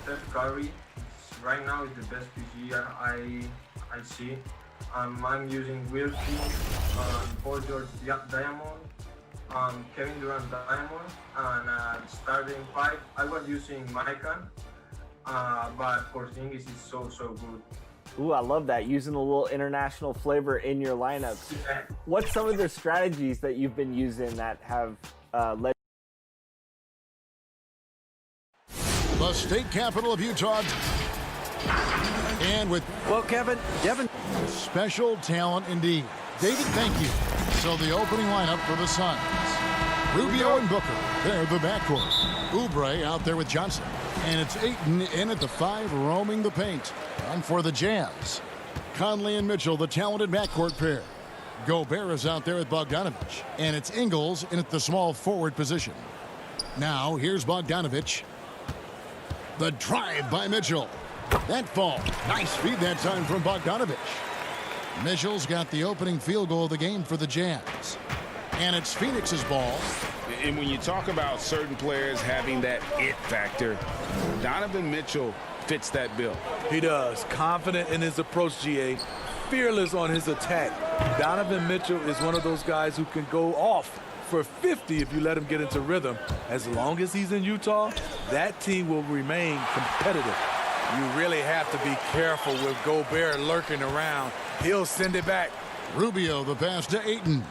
Steph Curry. Right now is the best PG I see. I'm using Will King, Paul George Diamond, Kevin Durant Diamond, and starting five, I was using Micah, but Porzingis is so good. Ooh, I love that, using a little international flavor in your lineups. Yeah. What's some of the strategies that you've been using that have led? The state capital of Utah. And with, well, Devin. Special talent indeed. David, thank you. So the opening lineup for the Suns. Rubio and Booker, they're the backcourt. Oubre out there with Johnson. And it's Ayton in at the 5, roaming the paint. And for the Jazz, Conley and Mitchell, the talented backcourt pair. Gobert is out there with Bogdanovich. And it's Ingles in at the small forward position. Now, here's Bogdanovich. The drive by Mitchell. That fall. Nice feed that time from Bogdanovich. Mitchell's got the opening field goal of the game for the Jazz. And it's Phoenix's ball. And when you talk about certain players having that it factor, Donovan Mitchell fits that bill. He does. Confident in his approach, GA. Fearless on his attack. Donovan Mitchell is one of those guys who can go off for 50 if you let him get into rhythm. As long as he's in Utah, that team will remain competitive. You really have to be careful with Gobert lurking around. He'll send it back. Rubio, the pass to Ayton.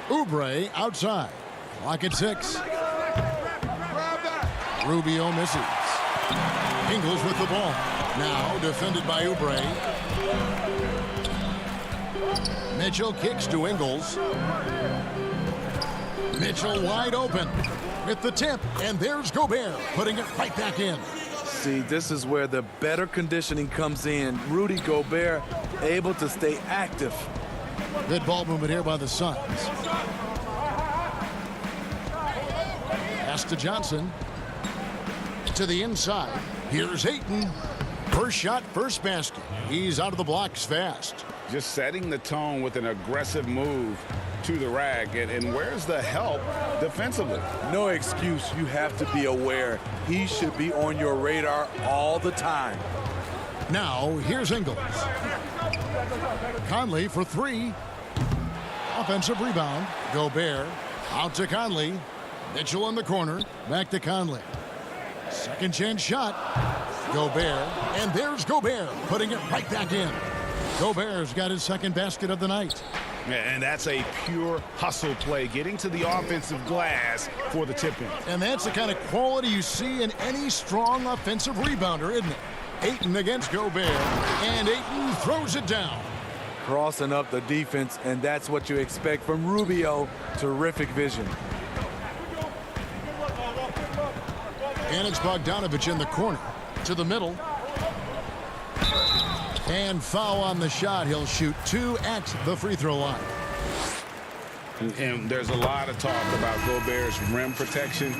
Oubre outside. Clock at 6. Rubio misses. Ingles with the ball. Now defended by Oubre. Mitchell kicks to Ingles. Mitchell wide open with the tip, and there's Gobert putting it right back in. See, this is where the better conditioning comes in. Rudy Gobert able to stay active. Good ball movement here by the Suns. Pass to Johnson. To the inside. Here's Ayton. First shot, first basket. He's out of the blocks fast. Just setting the tone with an aggressive move to the rack. And where's the help defensively? No excuse. You have to be aware. He should be on your radar all the time. Now, here's Ingles. Conley for 3. Offensive rebound. Gobert out to Conley. Mitchell in the corner. Back to Conley. Second chance shot. Gobert. And there's Gobert putting it right back in. Gobert's got his second basket of the night. And that's a pure hustle play, getting to the offensive glass for the tip-in. And that's the kind of quality you see in any strong offensive rebounder, isn't it? Ayton against Gobert, and Ayton throws it down. Crossing up the defense, and that's what you expect from Rubio. Terrific vision. And it's Bogdanovich in the corner. To the middle. And foul on the shot. He'll shoot 2 at the free throw line. And there's a lot of talk about Gobert's rim protection,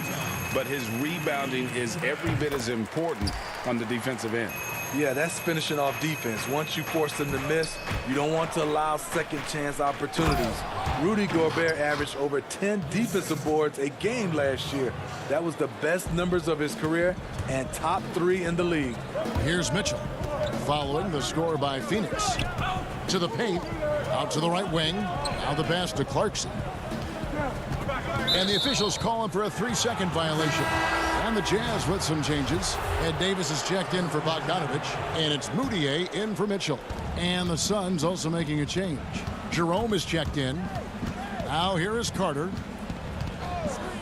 but his rebounding is every bit as important on the defensive end. Yeah, that's finishing off defense. Once you force them to miss, you don't want to allow second chance opportunities. Rudy Gobert averaged over 10 defensive boards a game last year. That was the best numbers of his career and top 3 in the league. Here's Mitchell. Following the score by Phoenix. To the paint. Out to the right wing. Now the pass to Clarkson. And the officials calling for a 3-second violation. And the Jazz with some changes. Ed Davis is checked in for Bogdanovich. And it's Moutier in for Mitchell. And the Suns also making a change. Jerome is checked in. Now here is Carter.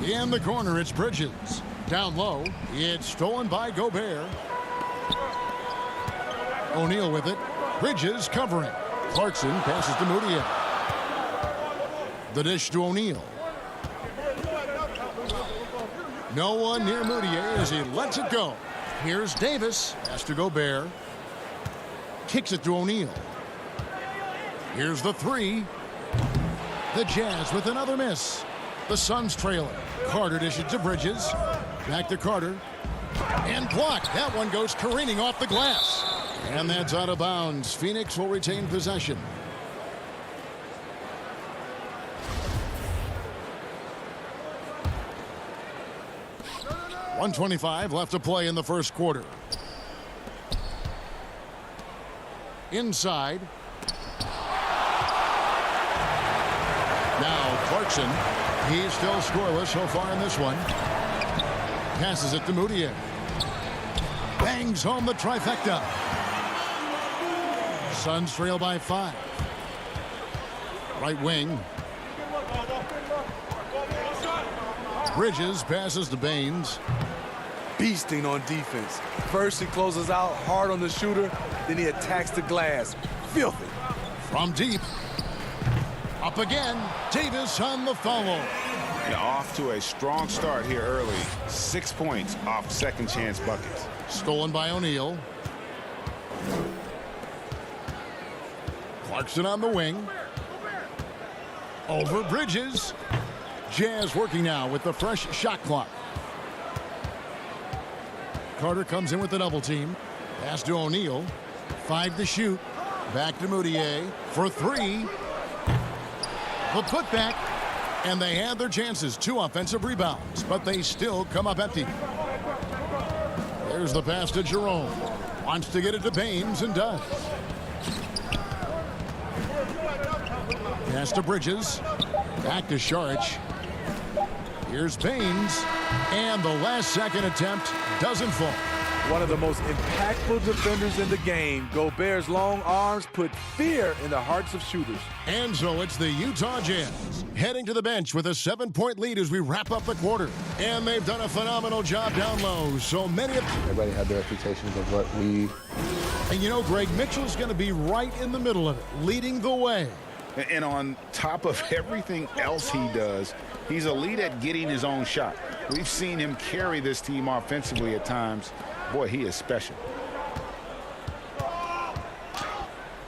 In the corner, it's Bridges. Down low, it's stolen by Gobert. O'Neal with it. Bridges covering. Clarkson passes to Moutier. The dish to O'Neal. No one near Moutier as he lets it go. Here's Davis. Has to Gobert. Kicks it to O'Neal. Here's the 3. The Jazz with another miss. The Suns trailing. Carter dishes to Bridges. Back to Carter. And blocked. That one goes careening off the glass. And that's out of bounds. Phoenix will retain possession. 1:25 left to play in the first quarter. Inside. Now Clarkson. He's still scoreless so far in this one. Passes it to Moutier. Bangs home the trifecta. Suns trail by 5. Right wing. Bridges passes to Baines. Beasting on defense. First he closes out hard on the shooter, then he attacks the glass. Filthy. From deep. Up again. Davis on the follow. Yeah, off to a strong start here early. 6 points off second chance buckets. Stolen by O'Neal. Clarkson on the wing. Over Bridges. Jazz working now with the fresh shot clock. Carter comes in with the double team. Pass to O'Neal. 5 to shoot. Back to Moutier for 3. The putback. And they had their chances. 2 offensive rebounds. But they still come up empty. There's the pass to Jerome. Wants to get it to Baines and does. Pass to Bridges. Back to Šarić. Here's Baines. And the last second attempt doesn't fall. One of the most impactful defenders in the game. Gobert's long arms put fear in the hearts of shooters. And so it's the Utah Jazz heading to the bench with a 7-point lead as we wrap up the quarter. And they've done a phenomenal job down low. So many of everybody had their expectations of what we... And you know, Greg, Mitchell's going to be right in the middle of it, leading the way. And on top of everything else he does, he's elite at getting his own shot. We've seen him carry this team offensively at times. Boy, he is special.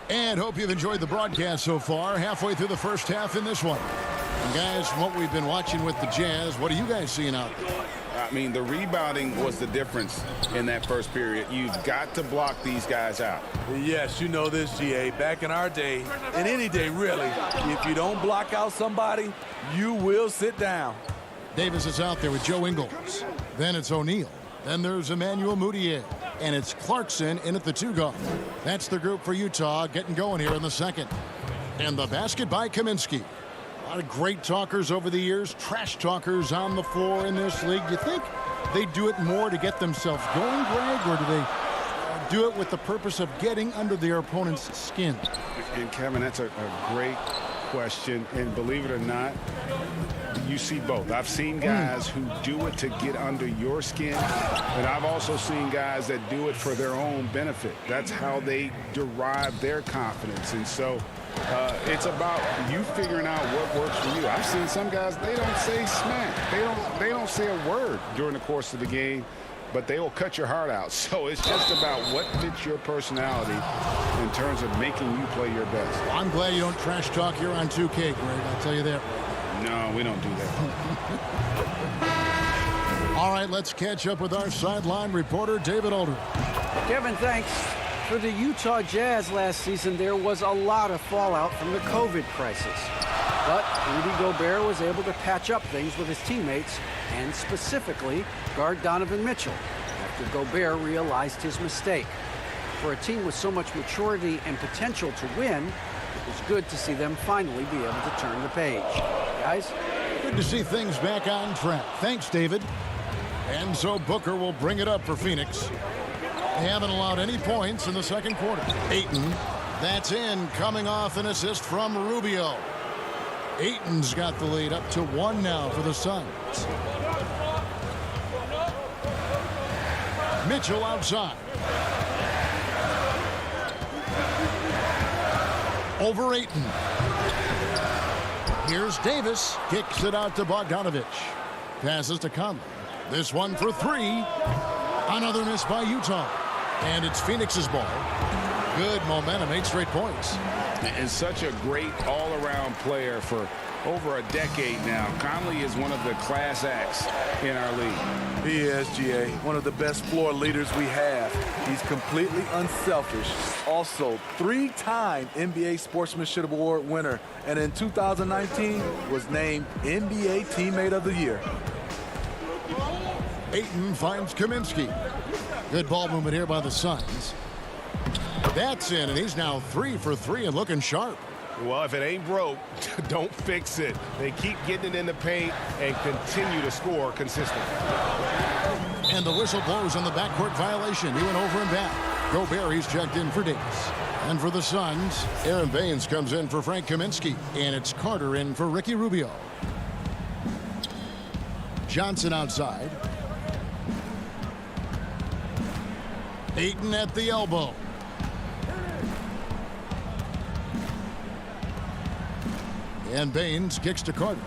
And hope you've enjoyed the broadcast so far. Halfway through the first half in this one. And guys, from what we've been watching with the Jazz, what are you guys seeing out there? I mean, the rebounding was the difference in that first period. You've got to block these guys out. Yes, you know this, GA. Back in our day, and any day really, if you don't block out somebody, you will sit down. Davis is out there with Joe Ingles. Then it's O'Neal. Then there's Emmanuel Moutier. And it's Clarkson in at the 2-guard. That's the group for Utah getting going here in the second. And the basket by Kaminsky. A lot of great talkers over the years, trash talkers on the floor in this league. Do you think they do it more to get themselves going, Greg, or do they do it with the purpose of getting under their opponent's skin? And Kevin, that's a great question. And believe it or not, you see both. I've seen guys who do it to get under your skin, and I've also seen guys that do it for their own benefit. That's how they derive their confidence. And so it's about you figuring out what works for you. I've seen some guys, they don't say smack. They don't say a word during the course of the game, but they will cut your heart out. So it's just about what fits your personality in terms of making you play your best. Well, I'm glad you don't trash talk here on 2K, Greg. I'll tell you that. No, we don't do that. All right, let's catch up with our sideline reporter, David Aldridge. Kevin, thanks. For the Utah Jazz last season, there was a lot of fallout from the COVID crisis. But Rudy Gobert was able to patch up things with his teammates and specifically guard Donovan Mitchell after Gobert realized his mistake. For a team with so much maturity and potential to win, it was good to see them finally be able to turn the page. Guys? Good to see things back on track. Thanks, David. And so Booker will bring it up for Phoenix. They haven't allowed any points in the second quarter. Ayton, that's in, coming off an assist from Rubio. Ayton's got the lead up to 1 now for the Suns. Mitchell outside. Over Ayton. Here's Davis. Kicks it out to Bogdanovich. Passes to Conley. This one for 3. Another miss by Utah. And it's Phoenix's ball. Good momentum, 8 straight points. And such a great all-around player for over a decade now. Conley is one of the class acts in our league. He is, GA, one of the best floor leaders we have. He's completely unselfish. Also, 3-time NBA Sportsmanship Award winner. And in 2019 was named NBA Teammate of the Year. Ayton finds Kaminsky. Good ball movement here by the Suns. That's in, and he's now 3 for 3 and looking sharp. Well, if it ain't broke, don't fix it. They keep getting it in the paint and continue to score consistently. And the whistle blows on the backcourt violation. He went over and back. Gobert, he's checked in for Davis. And for the Suns, Aaron Baines comes in for Frank Kaminsky. And it's Carter in for Ricky Rubio. Johnson outside. Ayton at the elbow. And Baines kicks to Carter.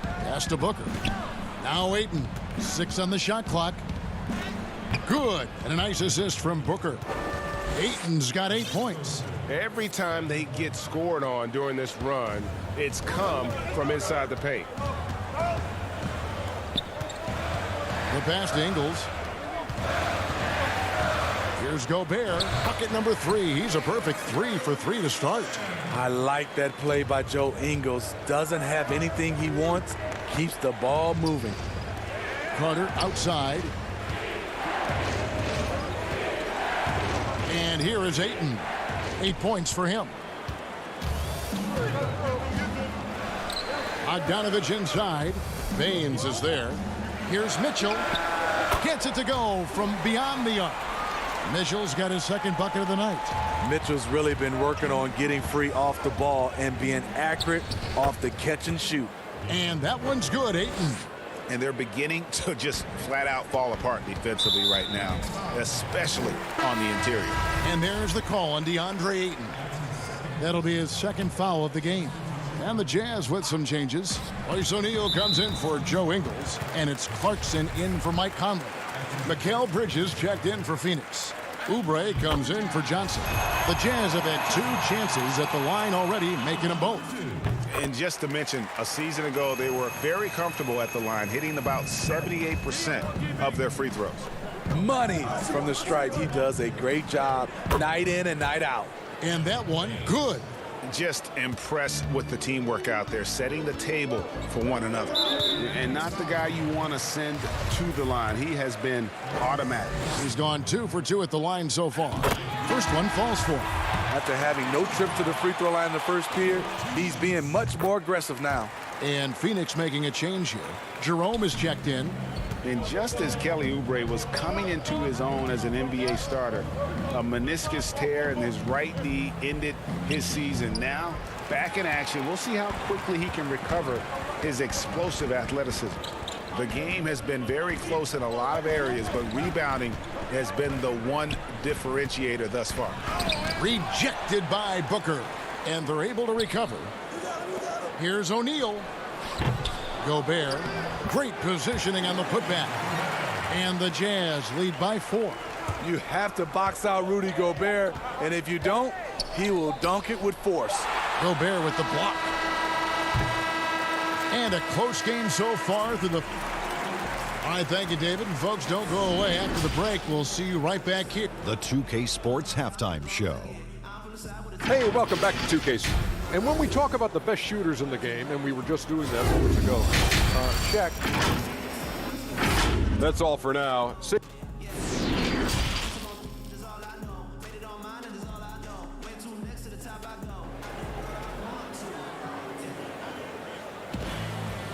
Pass to Booker. Now Ayton. 6 on the shot clock. Good. And a nice assist from Booker. Ayton's got 8 points. Every time they get scored on during this run, it's come from inside the paint. The pass to Ingles. Here's Gobert. Bucket number 3. He's a perfect 3 for 3 to start. I like that play by Joe Ingles. Doesn't have anything he wants. Keeps the ball moving. Carter outside. And here is Ayton. 8 points for him. Bogdanovich inside. Baines is there. Here's Mitchell. Gets it to go from beyond the arc. Mitchell's got his second bucket of the night. Mitchell's really been working on getting free off the ball and being accurate off the catch and shoot. And that one's good, Ayton. And they're beginning to just flat out fall apart defensively right now, especially on the interior. And there's the call on DeAndre Ayton. That'll be his second foul of the game. And the Jazz with some changes. Royce O'Neal comes in for Joe Ingles, and it's Clarkson in for Mike Conley. Mikal Bridges checked in for Phoenix. Oubre comes in for Johnson. The Jazz have had 2 chances at the line already, making them both. And just to mention, a season ago, they were very comfortable at the line, hitting about 78% of their free throws. Money from the stripe. He does a great job night in and night out. And that one, good. Just impressed with the teamwork out there, setting the table for one another. And not the guy you want to send to the line. He has been automatic. He's gone 2 for 2 at the line so far. First one falls for him. After having no trip to the free throw line in the first period, he's being much more aggressive now. And Phoenix making a change here. Jerome is checked in. And just as Kelly Oubre was coming into his own as an NBA starter, a meniscus tear in his right knee ended his season. Now, back in action, we'll see how quickly he can recover his explosive athleticism. The game has been very close in a lot of areas, but rebounding has been the one differentiator thus far. Rejected by Booker, and they're able to recover. Here's O'Neal. Gobert, great positioning on the putback. And the Jazz lead by 4. You have to box out Rudy Gobert, and if you don't, he will dunk it with force. Gobert with the block. And a close game so far through the... All right, thank you, David. And folks, don't go away. After the break, we'll see you right back here. The 2K Sports Halftime Show. Hey, welcome back to 2K. And when we talk about the best shooters in the game, and we were just doing that moments ago, check. That's all for now.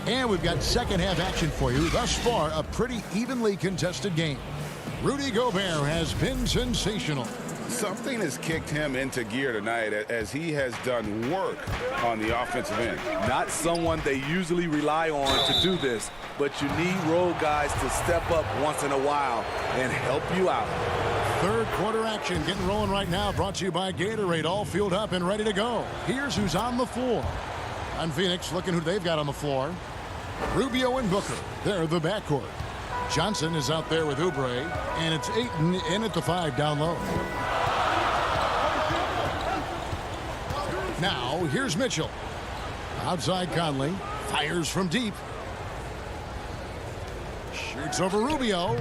And we've got second half action for you. Thus far, a pretty evenly contested game. Rudy Gobert has been sensational. Something has kicked him into gear tonight as he has done work on the offensive end. Not someone they usually rely on to do this, but you need role guys to step up once in a while and help you out. Third quarter action getting rolling right now, brought to you by Gatorade, all fueled up and ready to go. Here's who's on the floor. On Phoenix, looking who they've got on the floor. Rubio and Booker, they're the backcourt. Johnson is out there with Oubre, and it's Ayton in at the 5 down low. Now, here's Mitchell. Outside Conley, fires from deep. Shoots over Rubio.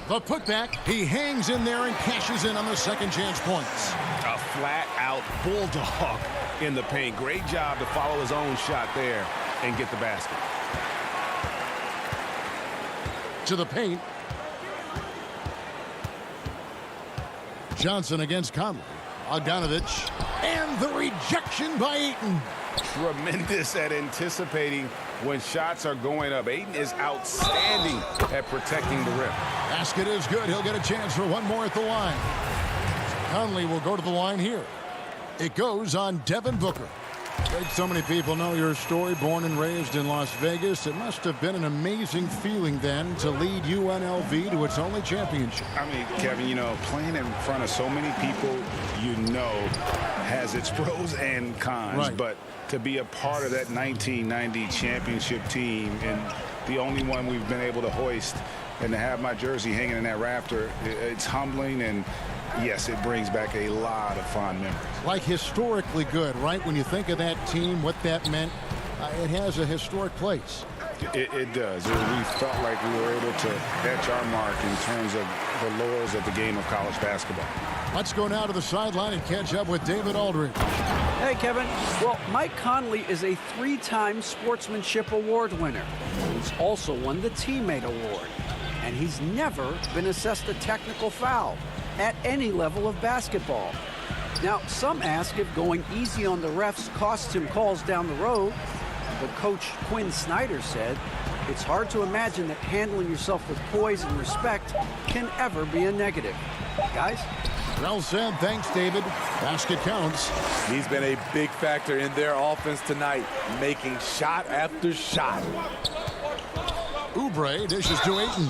The putback, he hangs in there and cashes in on the second chance points. A flat-out bulldog in the paint. Great job to follow his own shot there and get the basket. To the paint, Johnson against Conley. Bogdanovich. And the rejection by Ayton. Tremendous at anticipating when shots are going up. Ayton is outstanding at protecting the rim. Basket is good. He'll get a chance for one more at the line. Conley will go to the line here. It goes on Devin Booker. Greg, so many people know your story. Born and raised in Las Vegas. It must have been an amazing feeling then to lead UNLV to its only championship. I mean, Kevin, you know, playing in front of so many people, you know, has its pros and cons. Right. But to be a part of that 1990 championship team and the only one we've been able to hoist and to have my jersey hanging in that rafter, it's humbling, and yes, it brings back a lot of fond memories. Like historically good, right? When you think of that team, what that meant, it has a historic place. It does. We felt like we were able to etch our mark in terms of the laurels of the game of college basketball. Let's go now to the sideline and catch up with David Aldridge. Hey, Kevin. Well, Mike Conley is a 3-time Sportsmanship Award winner. He's also won the Teammate Award. And he's never been assessed a technical foul at any level of basketball. Now, some ask if going easy on the refs costs him calls down the road. But Coach Quinn Snyder said, it's hard to imagine that handling yourself with poise and respect can ever be a negative. Guys? Well said. Thanks, David. Basket counts. He's been a big factor in their offense tonight, making shot after shot. Oubre dishes to Ayton.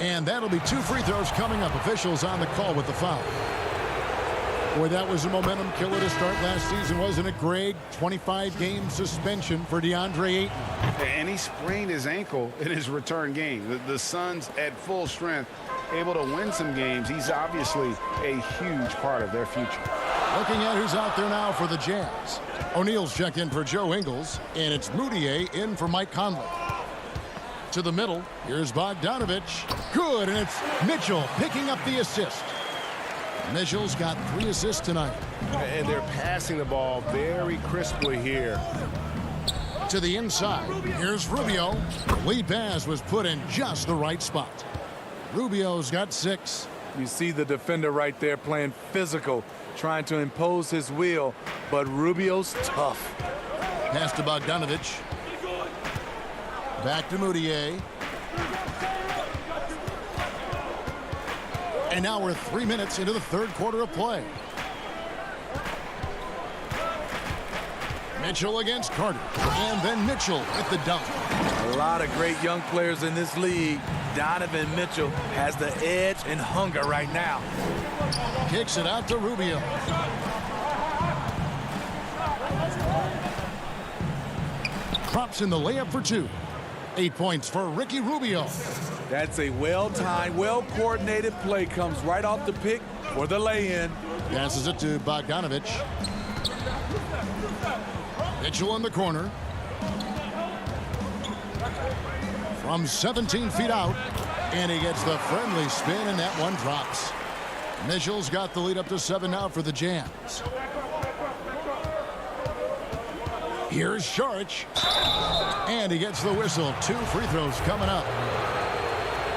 And that'll be 2 free throws coming up. Officials on the call with the foul. Boy, that was a momentum killer to start last season, wasn't it, Greg? 25-game suspension for DeAndre Ayton. And he sprained his ankle in his return game. The Suns at full strength, able to win some games. He's obviously a huge part of their future. Looking at who's out there now for the Jazz. O'Neal's checked in for Joe Ingles, and it's Moutier in for Mike Conley. To the middle, here's Bogdanovich. Good, and it's Mitchell picking up the assist. Mitchell's got 3 assists tonight. And they're passing the ball very crisply here. To the inside, here's Rubio. The lead pass was put in just the right spot. Rubio's got 6. You see the defender right there playing physical, trying to impose his will, but Rubio's tough. Pass to Bogdanovich. Back to Moutier. And now we're 3 minutes into the third quarter of play. Mitchell against Carter. And then Mitchell with the dunk. A lot of great young players in this league. Donovan Mitchell has the edge and hunger right now. Kicks it out to Rubio. Props in the layup for 2. 8 points for Ricky Rubio. That's a well-timed, well-coordinated play. Comes right off the pick for the lay-in. Passes it to Bogdanovich. Mitchell in the corner. From 17 feet out. And he gets the friendly spin, and that one drops. Mitchell's got the lead up to 7 now for the Jazz. Here's Saric. And he gets the whistle. 2 free throws coming up.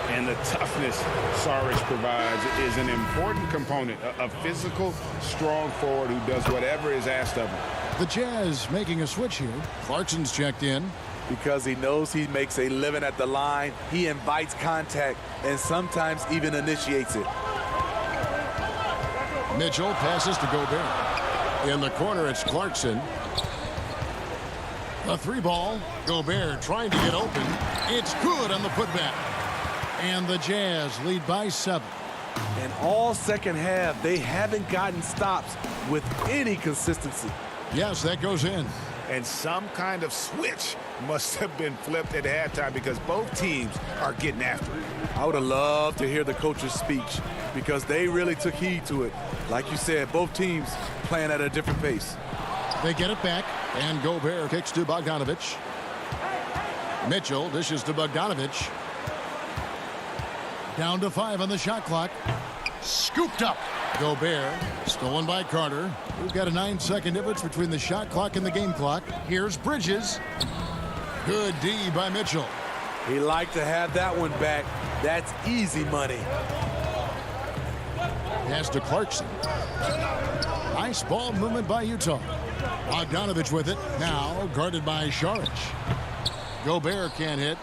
And the toughness Saric provides is an important component. A physical, strong forward who does whatever is asked of him. The Jazz making a switch here. Clarkson's checked in. Because he knows he makes a living at the line, he invites contact and sometimes even initiates it. Mitchell passes to Gobert. In the corner, it's Clarkson. A 3-ball. Gobert trying to get open. It's good on the putback. And the Jazz lead by 7. And all second half, they haven't gotten stops with any consistency. Yes, that goes in. And some kind of switch must have been flipped at halftime because both teams are getting after it. I would have loved to hear the coach's speech because they really took heed to it. Like you said, both teams playing at a different pace. They get it back, and Gobert kicks to Bogdanovich. Mitchell dishes to Bogdanovich. Down to 5 on the shot clock. Scooped up. Gobert, stolen by Carter. We've got a 9-second difference between the shot clock and the game clock. Here's Bridges. Good D by Mitchell. He liked to have that one back. That's easy money. Pass to Clarkson. Nice ball movement by Utah. Bogdanovich with it. Now guarded by Saric. Gobert can't hit.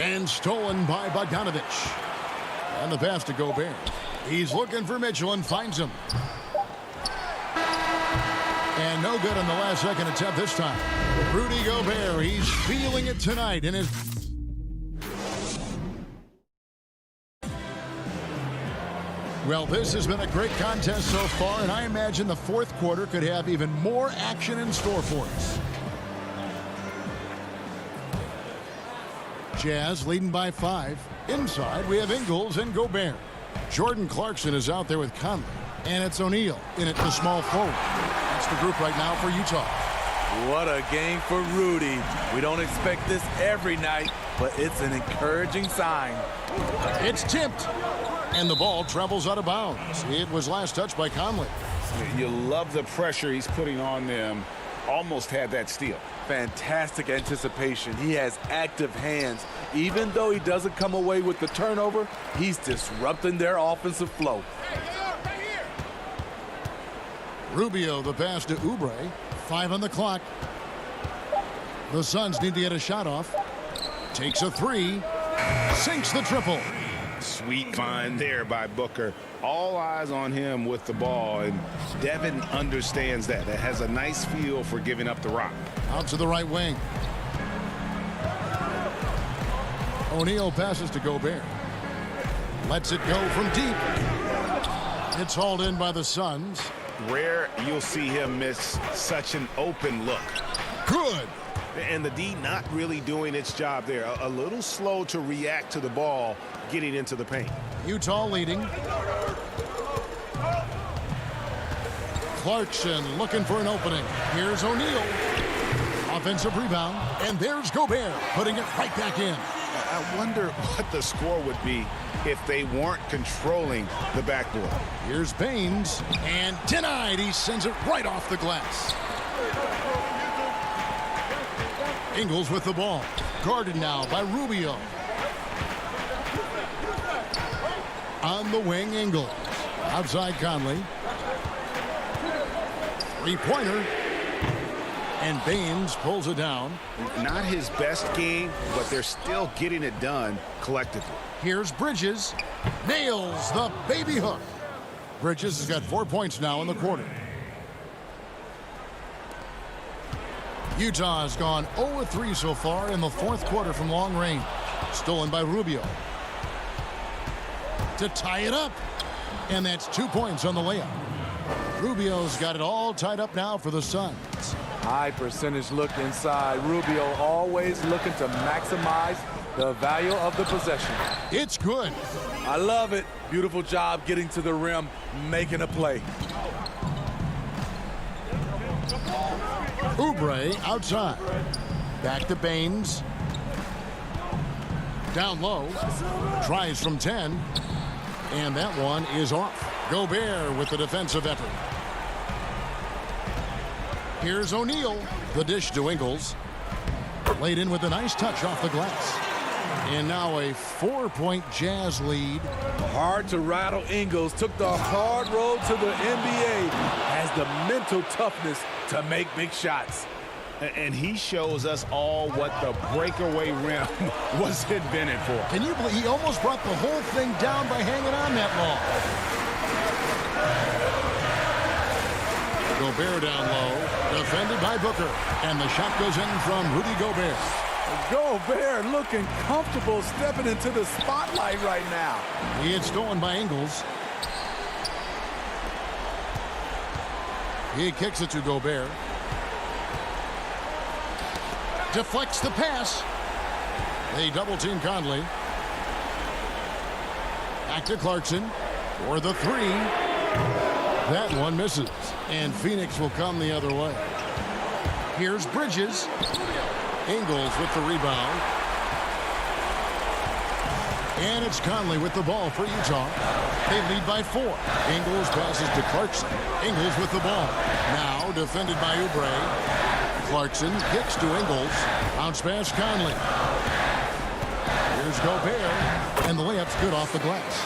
And stolen by Bogdanovich. And the pass to Gobert. He's looking for Mitchell and finds him. And no good on the last second attempt this time. Rudy Gobert, he's feeling it tonight in his... Well, this has been a great contest so far, and I imagine the fourth quarter could have even more action in store for us. Jazz leading by 5. Inside, we have Ingles and Gobert. Jordan Clarkson is out there with Conley, and it's O'Neal in at the small forward. That's the group right now for Utah. What a game for Rudy. We don't expect this every night, but it's an encouraging sign. It's tipped, and the ball travels out of bounds. It was last touched by Conley. You love the pressure he's putting on them. Almost had that steal. Fantastic anticipation. He has active hands. Even though he doesn't come away with the turnover, he's disrupting their offensive flow. Rubio, the pass to Oubre. 5 on the clock. The Suns need to get a shot off. Takes a 3. Sinks the triple. Sweet find there by Booker. All eyes on him with the ball, and Devin understands that. That has a nice feel for giving up the rock. Out to the right wing. O'Neal passes to Gobert. Lets it go from deep. It's hauled in by the Suns. Rare you'll see him miss such an open look. Good. And the D not really doing its job there. A little slow to react to the ball getting into the paint. Utah leading. Clarkson looking for an opening. Here's O'Neal. Offensive rebound. And there's Gobert putting it right back in. I wonder what the score would be if they weren't controlling the backboard. Here's Baines. And denied. He sends it right off the glass. Ingles with the ball. Guarded now by Rubio. On the wing, Ingles. Outside Conley. Three-pointer. And Baines pulls it down. Not his best game, but they're still getting it done collectively. Here's Bridges. Nails the baby hook. Bridges has got 4 points now in the quarter. Utah has gone 0-3 so far in the fourth quarter from long range. Stolen by Rubio. To tie it up. And that's 2 points on the layup. Rubio's got it all tied up now for the Suns. High percentage look inside. Rubio always looking to maximize the value of the possession. It's good. I love it. Beautiful job getting to the rim, making a play. Oubre outside. Back to Baines. Down low. Tries from 10. And that one is off. Gobert with the defensive effort. Here's O'Neal. The dish to Ingles. Laid in with a nice touch off the glass. And now a 4-point Jazz lead. Hard to rattle. Ingles took the hard road to the NBA. Has the mental toughness to make big shots. And he shows us all what the breakaway rim was invented for. Can you believe he almost brought the whole thing down by hanging on that long? Gobert down low, defended by Booker. And the shot goes in from Rudy Gobert. Gobert looking comfortable stepping into the spotlight right now. He had stolen by Ingles. He kicks it to Gobert. Deflects the pass. They double team Conley. Back to Clarkson for the 3. That one misses. And Phoenix will come the other way. Here's Bridges. Ingles with the rebound. And it's Conley with the ball for Utah. They lead by 4. Ingles passes to Clarkson. Ingles with the ball. Now defended by Oubre. Clarkson kicks to Ingles. Bounce pass Conley. Here's Gobert, and the layup's good off the glass.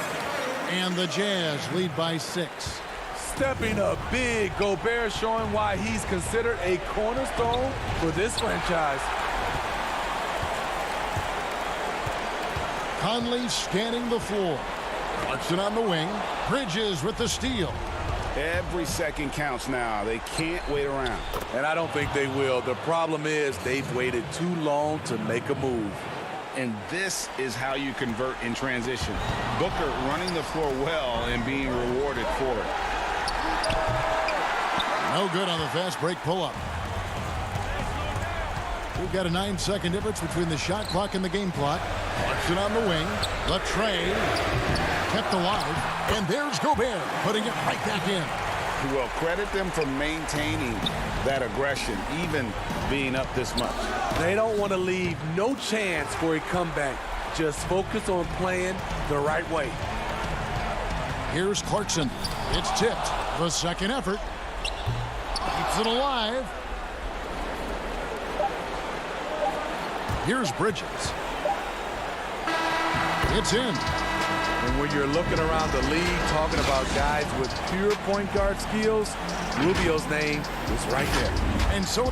And the Jazz lead by 6. Stepping up big, Gobert showing why he's considered a cornerstone for this franchise. Conley scanning the floor. Wants it on the wing. Bridges with the steal. Every second counts now. They can't wait around. And I don't think they will. The problem is they've waited too long to make a move. And this is how you convert in transition. Booker running the floor well and being rewarded for it. No good on the fast break pull-up. We've got a 9-second difference between the shot clock and the game clock. Wants it on the wing. The trade kept alive. And there's Gobert putting it right back in. Well, credit them for maintaining that aggression, even being up this much. They don't want to leave no chance for a comeback. Just focus on playing the right way. Here's Clarkson. It's tipped. The second effort. Keeps it alive. Here's Bridges. It's in. And when you're looking around the league talking about guys with pure point guard skills, Rubio's name is right there. And so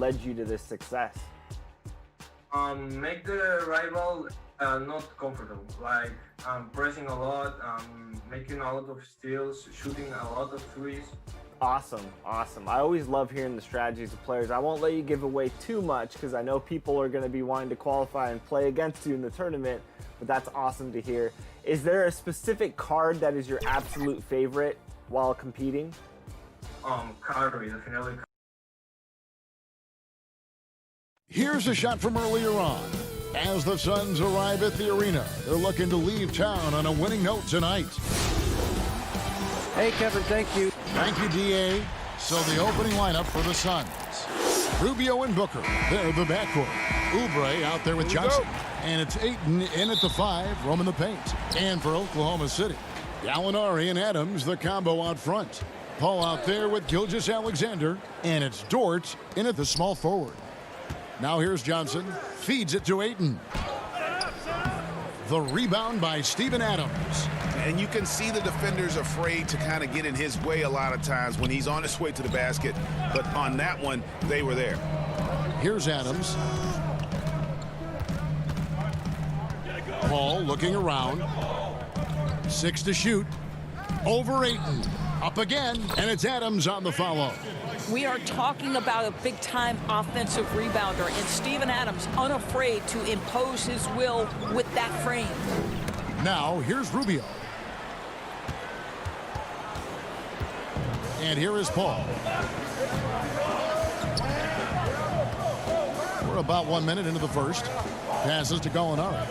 led you to this success? Make the rival not comfortable, like pressing a lot, making a lot of steals, shooting a lot of threes. Awesome, awesome. I always love hearing the strategies of players. I won't let you give away too much because I know people are going to be wanting to qualify and play against you in the tournament, but that's awesome to hear. Is there a specific card that is your absolute favorite while competing? Curry, definitely. Here's a shot from earlier on. As the Suns arrive at the arena, they're looking to leave town on a winning note tonight. Hey, Kevin, thank you. Thank you, D.A. So the opening lineup for the Suns. Rubio and Booker, they're the backcourt. Oubre out there with Johnson. And it's Ayton in at the 5, roaming the paint. And for Oklahoma City, Gallinari and Adams, the combo out front. Paul out there with Gilgeous-Alexander. And it's Dort in at the small forward. Now here's Johnson. Feeds it to Ayton. The rebound by Steven Adams. And you can see the defenders afraid to kind of get in his way a lot of times when he's on his way to the basket. But on that one, they were there. Here's Adams. Paul looking around. 6 to shoot. Over Ayton. Up again, and it's Adams on the follow. We are talking about a big-time offensive rebounder, and Steven Adams unafraid to impose his will with that frame. Now, here's Rubio. And here is Paul. We're about 1 minute into the first. Passes to Gallinari.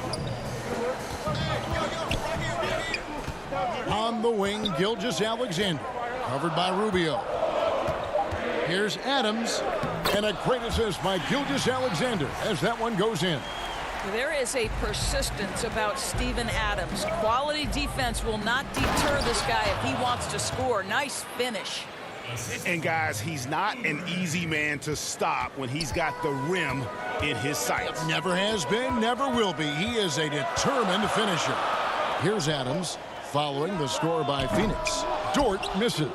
On the wing, Gilgeous-Alexander. Covered by Rubio. Here's Adams. And a great assist by Gilgeous-Alexander as that one goes in. There is a persistence about Steven Adams. Quality defense will not deter this guy if he wants to score. Nice finish. And guys, he's not an easy man to stop when he's got the rim in his sights. Never has been, never will be. He is a determined finisher. Here's Adams following the score by Phoenix. Dort misses.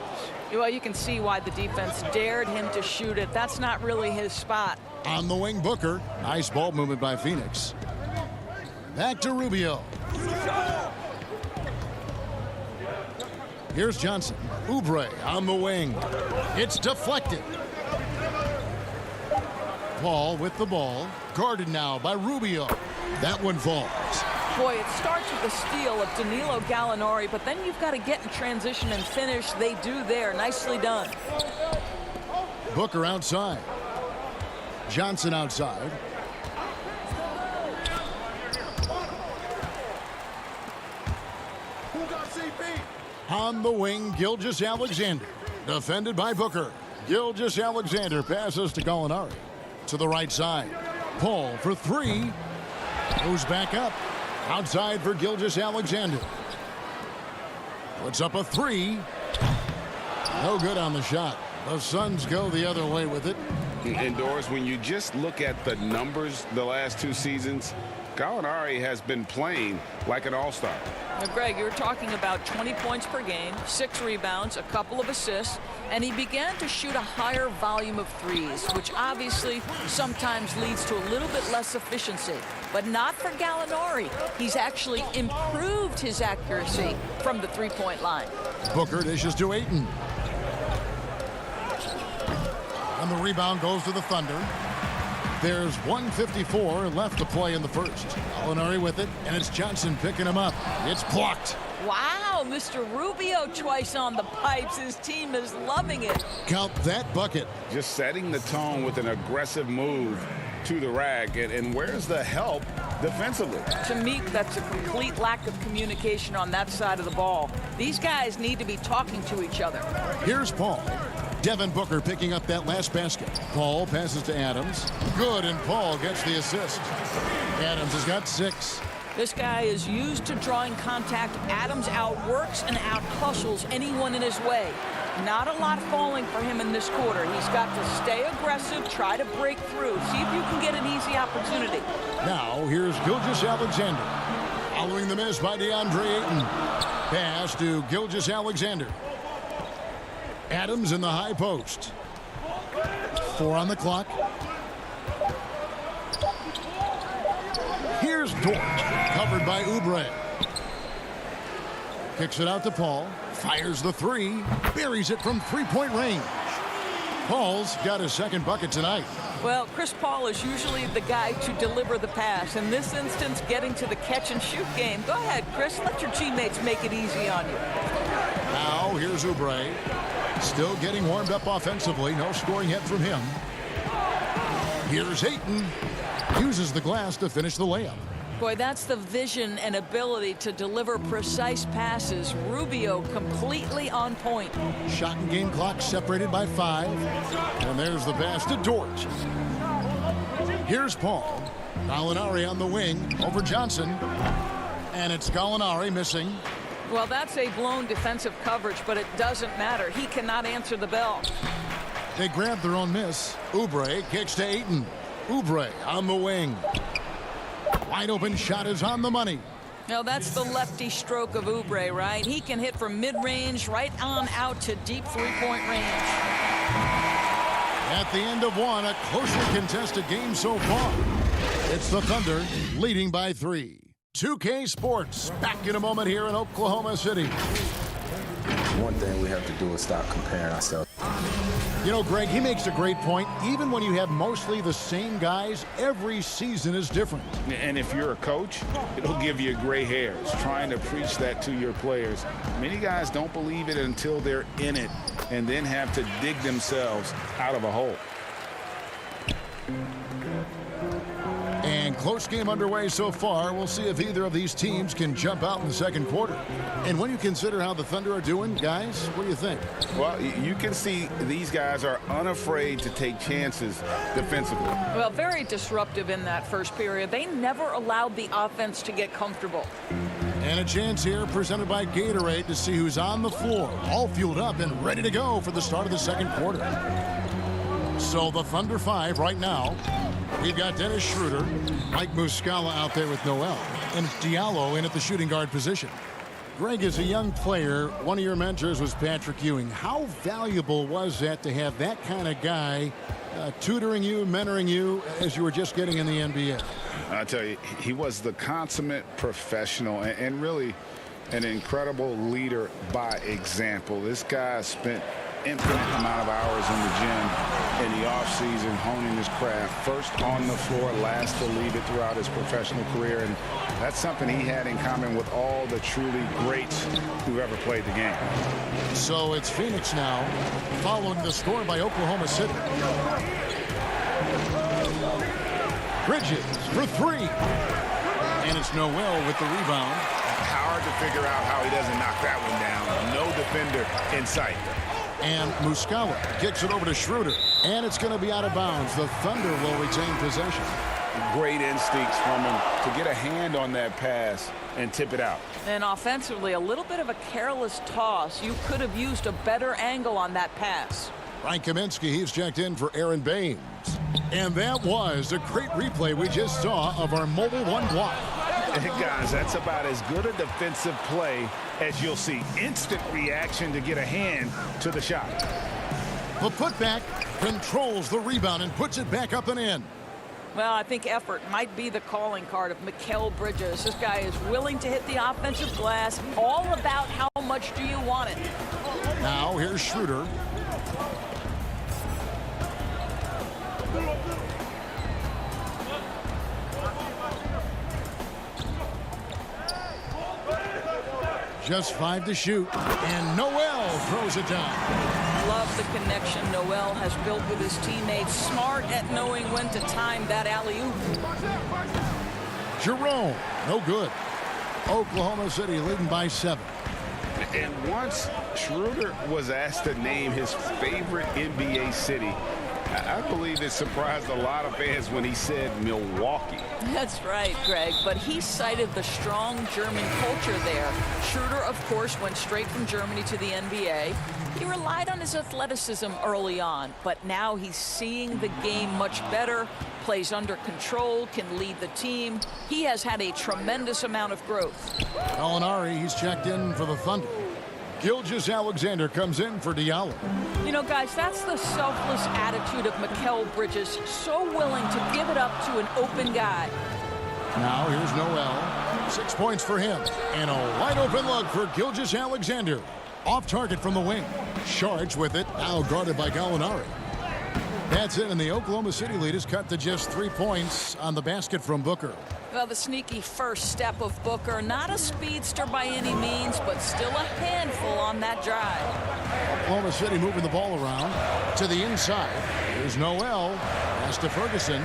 Well, you can see why the defense dared him to shoot it. That's not really his spot. On the wing, Booker. Nice ball movement by Phoenix. Back to Rubio. Here's Johnson. Oubre on the wing. It's deflected. Paul with the ball. Guarded now by Rubio. That one falls. Boy, it starts with the steal of Danilo Gallinari, but then you've got to get in transition and finish. They do there. Nicely done. Booker outside. Johnson outside. On the wing, Gilgeous-Alexander. Defended by Booker. Gilgeous-Alexander passes to Gallinari. To the right side. Paul for 3. Goes back up. Outside for Gilgeous-Alexander. Puts up a 3. No good on the shot. The Suns go the other way with it. And Doris, when you just look at the numbers the last 2 seasons, Gallinari has been playing like an all-star. Now, Greg, you were talking about 20 points per game, 6 rebounds, a couple of assists, and he began to shoot a higher volume of threes, which obviously sometimes leads to a little bit less efficiency. But not for Gallinari. He's actually improved his accuracy from the three-point line. Booker dishes to Ayton. And the rebound goes to the Thunder. There's 1:54 left to play in the first. Gallinari with it, and it's Johnson picking him up. It's blocked. Wow, Mr. Rubio twice on the pipes. His team is loving it. Count that bucket. Just setting the tone with an aggressive move to the rack. And where's the help defensively? To me, that's a complete lack of communication on that side of the ball. These guys need to be talking to each other. Here's Paul. Devin Booker picking up that last basket. Paul passes to Adams. Good, and Paul gets the assist. Adams has got 6. This guy is used to drawing contact. Adams outworks and out-hustles anyone in his way. Not a lot falling for him in this quarter. He's got to stay aggressive, try to break through. See if you can get an easy opportunity. Now, here's Gilgeous-Alexander. Following the miss by DeAndre Ayton. Pass to Gilgeous-Alexander. Adams in the high post. 4 on the clock. Here's Dort, covered by Oubre. Kicks it out to Paul. Fires the three. Buries it from three-point range. Paul's got his second bucket tonight. Well, Chris Paul is usually the guy to deliver the pass. In this instance, getting to the catch-and-shoot game. Go ahead, Chris. Let your teammates make it easy on you. Now, here's Oubre. Still getting warmed up offensively. No scoring yet from him. Here's Ayton. Uses the glass to finish the layup. Boy, that's the vision and ability to deliver precise passes. Rubio completely on point. Shot and game clock separated by 5. And there's the pass to Dort. Here's Paul. Gallinari on the wing over Johnson. And it's Gallinari missing. Well, that's a blown defensive coverage, but it doesn't matter. He cannot answer the bell. They grab their own miss. Oubre kicks to Ayton. Oubre on the wing. Wide open shot is on the money. Now that's the lefty stroke of Oubre, right? He can hit from mid-range right on out to deep three-point range. At the end of one, a closely contested game so far. It's the Thunder leading by 3. 2K Sports back in a moment here in Oklahoma City. One thing we have to do is stop comparing ourselves. You know, Greg, he makes a great point. Even when you have mostly the same guys, every season is different. And if you're a coach, it'll give you gray hairs trying to preach that to your players. Many guys don't believe it until they're in it and then have to dig themselves out of a hole. And close game underway so far. We'll see if either of these teams can jump out in the second quarter. And when you consider how the Thunder are doing, guys, what do you think? Well, you can see these guys are unafraid to take chances defensively. Well, very disruptive in that first period. They never allowed the offense to get comfortable. And a chance here presented by Gatorade to see who's on the floor, all fueled up and ready to go for the start of the second quarter. So the Thunder 5 right now. We've got Dennis Schroeder, Mike Muscala out there with Noel, and Diallo in at the shooting guard position. Greg, as a young player, one of your mentors was Patrick Ewing. How valuable was that to have that kind of guy tutoring you, mentoring you as you were just getting in the NBA? I tell you, he was the consummate professional and really an incredible leader by example. This guy spent infinite amount of hours in the gym in the offseason honing his craft, first on the floor, last to leave it throughout his professional career, and that's something he had in common with all the truly greats who've ever played the game. So it's Phoenix now, following the score by Oklahoma City. Bridges for 3. And it's Noel with the rebound. Hard to figure out how he doesn't knock that one down. No defender in sight. And Muscala kicks it over to Schroeder. And it's going to be out of bounds. The Thunder will retain possession. Great instincts from him to get a hand on that pass and tip it out. And offensively, a little bit of a careless toss. You could have used a better angle on that pass. Frank Kaminsky, he's checked in for Aaron Baines. And that was a great replay we just saw of our Mobile One block. Hey guys, that's about as good a defensive play as you'll see. Instant reaction to get a hand to the shot. The putback controls the rebound and puts it back up and in. Well, I think effort might be the calling card of Mikal Bridges. This guy is willing to hit the offensive glass. All about how much do you want it. Now here's Schroeder. Just 5 to shoot, and Noel throws it down. Love the connection Noel has built with his teammates. Smart at knowing when to time that alley-oop. Jerome, no good. Oklahoma City leading by 7. And once Schroeder was asked to name his favorite NBA city, I believe it surprised a lot of fans when he said Milwaukee. That's right, Greg, but he cited the strong German culture there. Schroeder, of course, went straight from Germany to the NBA. He relied on his athleticism early on, but now he's seeing the game much better, plays under control, can lead the team. He has had a tremendous amount of growth. Gallinari, he's checked in for the Thunder. Gilgeous-Alexander comes in for Diallo. You know, guys, that's the selfless attitude of Mikal Bridges. So willing to give it up to an open guy. Now here's Noel. 6 points for him. And a wide open look for Gilgeous-Alexander. Off target from the wing. Sharge with it. Now guarded by Gallinari. That's it, and the Oklahoma City lead is cut to just 3 points on the basket from Booker. Well, the sneaky first step of Booker. Not a speedster by any means, but still a handful on that drive. Oklahoma City moving the ball around to the inside. Here's Noel. Pass to Ferguson.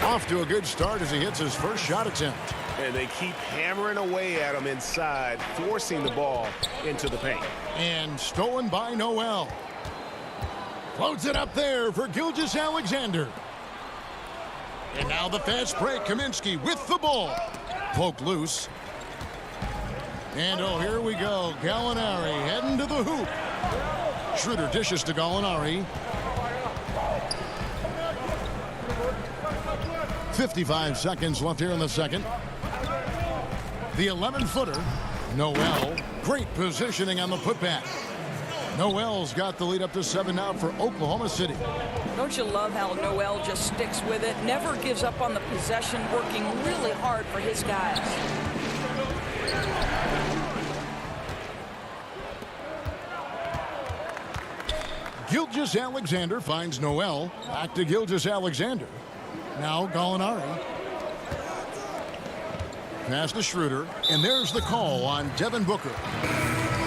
Off to a good start as he hits his first shot attempt. And they keep hammering away at him inside, forcing the ball into the paint. And stolen by Noel. Floats it up there for Gilgeous-Alexander. And now the fast break. Kaminsky with the ball. Poked loose. And oh, here we go. Gallinari heading to the hoop. Schroeder dishes to Gallinari. 55 seconds left here in the second. The 11-footer, Noel. Great positioning on the putback. Noel's got the lead up to 7 now for Oklahoma City. Don't you love how Noel just sticks with it, never gives up on the possession, working really hard for his guys. Gilgeous-Alexander finds Noel. Back to Gilgeous-Alexander. Now Gallinari. Pass to Schroeder. And there's the call on Devin Booker.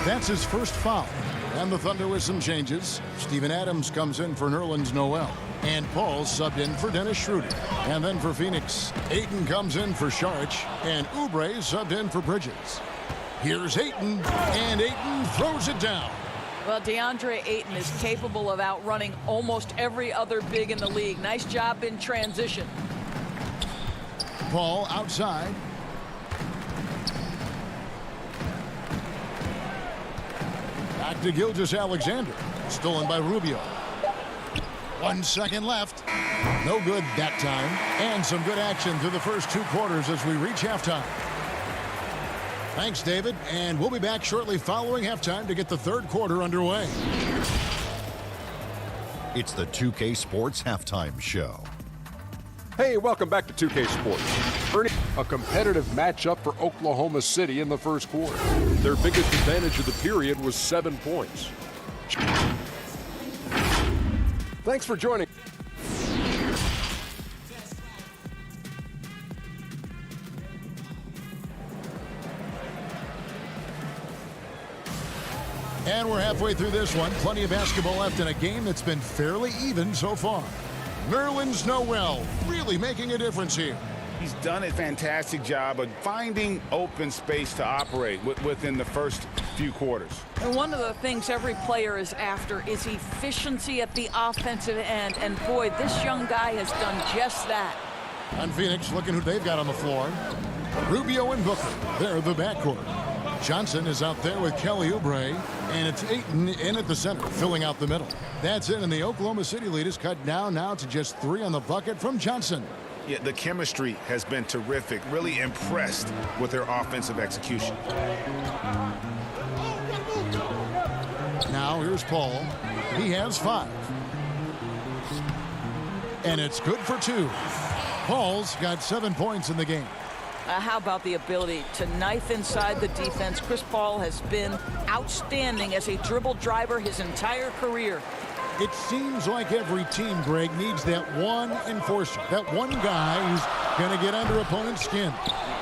That's his first foul. And the Thunder with some changes. Steven Adams comes in for Nerlens Noel. And Paul subbed in for Dennis Schroeder. And then for Phoenix, Ayton comes in for Sharch. And Oubre subbed in for Bridges. Here's Ayton. And Ayton throws it down. Well, DeAndre Ayton is capable of outrunning almost every other big in the league. Nice job in transition. Paul outside. Back to Gilgeous-Alexander. Stolen by Rubio. 1 second left. No good that time. And some good action through the first 2 quarters as we reach halftime. Thanks, David. And we'll be back shortly following halftime to get the third quarter underway. It's the 2K Sports Halftime Show. Hey, welcome back to 2K Sports. Ernie, a competitive matchup for Oklahoma City in the first quarter. Their biggest advantage of the period was 7 points. Thanks for joining. And we're halfway through this one. Plenty of basketball left in a game that's been fairly even so far. Nerlens Noel really making a difference here. He's done a fantastic job of finding open space to operate within the first few quarters. And one of the things every player is after is efficiency at the offensive end. And boy, this young guy has done just that. On Phoenix, looking who they've got on the floor. Rubio and Booker. They're the backcourt. Johnson is out there with Kelly Oubre, and it's Ayton in at the center, filling out the middle. That's it, and the Oklahoma City lead is cut down now to just 3 on the bucket from Johnson. Yeah, the chemistry has been terrific. Really impressed with their offensive execution. Now here's Paul. He has 5. And it's good for 2. Paul's got 7 points in the game. How about the ability to knife inside the defense? Chris Paul has been outstanding as a dribble driver his entire career. It seems like every team, Greg, needs that one enforcer, that one guy who's going to get under opponent's skin.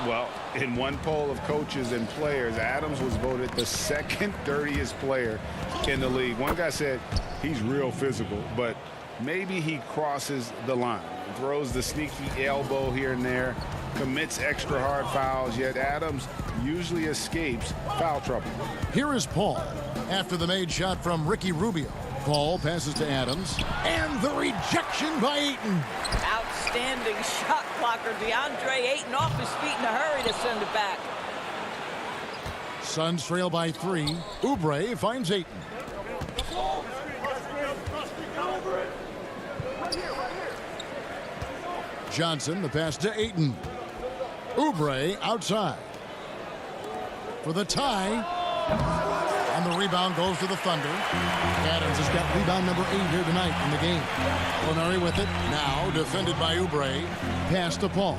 Well, in one poll of coaches and players, Adams was voted the 2nd dirtiest player in the league. One guy said he's real physical, but maybe he crosses the line. Throws the sneaky elbow here and there, commits extra hard fouls, yet Adams usually escapes foul trouble. Here is Paul after the made shot from Ricky Rubio. Paul passes to Adams, and the rejection by Ayton. Outstanding shot blocker. DeAndre Ayton off his feet in a hurry to send it back. Suns trail by 3. Oubre finds Ayton. Johnson, the pass to Ayton. Oubre outside. For the tie. And the rebound goes to the Thunder. Adams has got rebound number 8 here tonight in the game. Linari with it. Now defended by Oubre. Pass to Paul.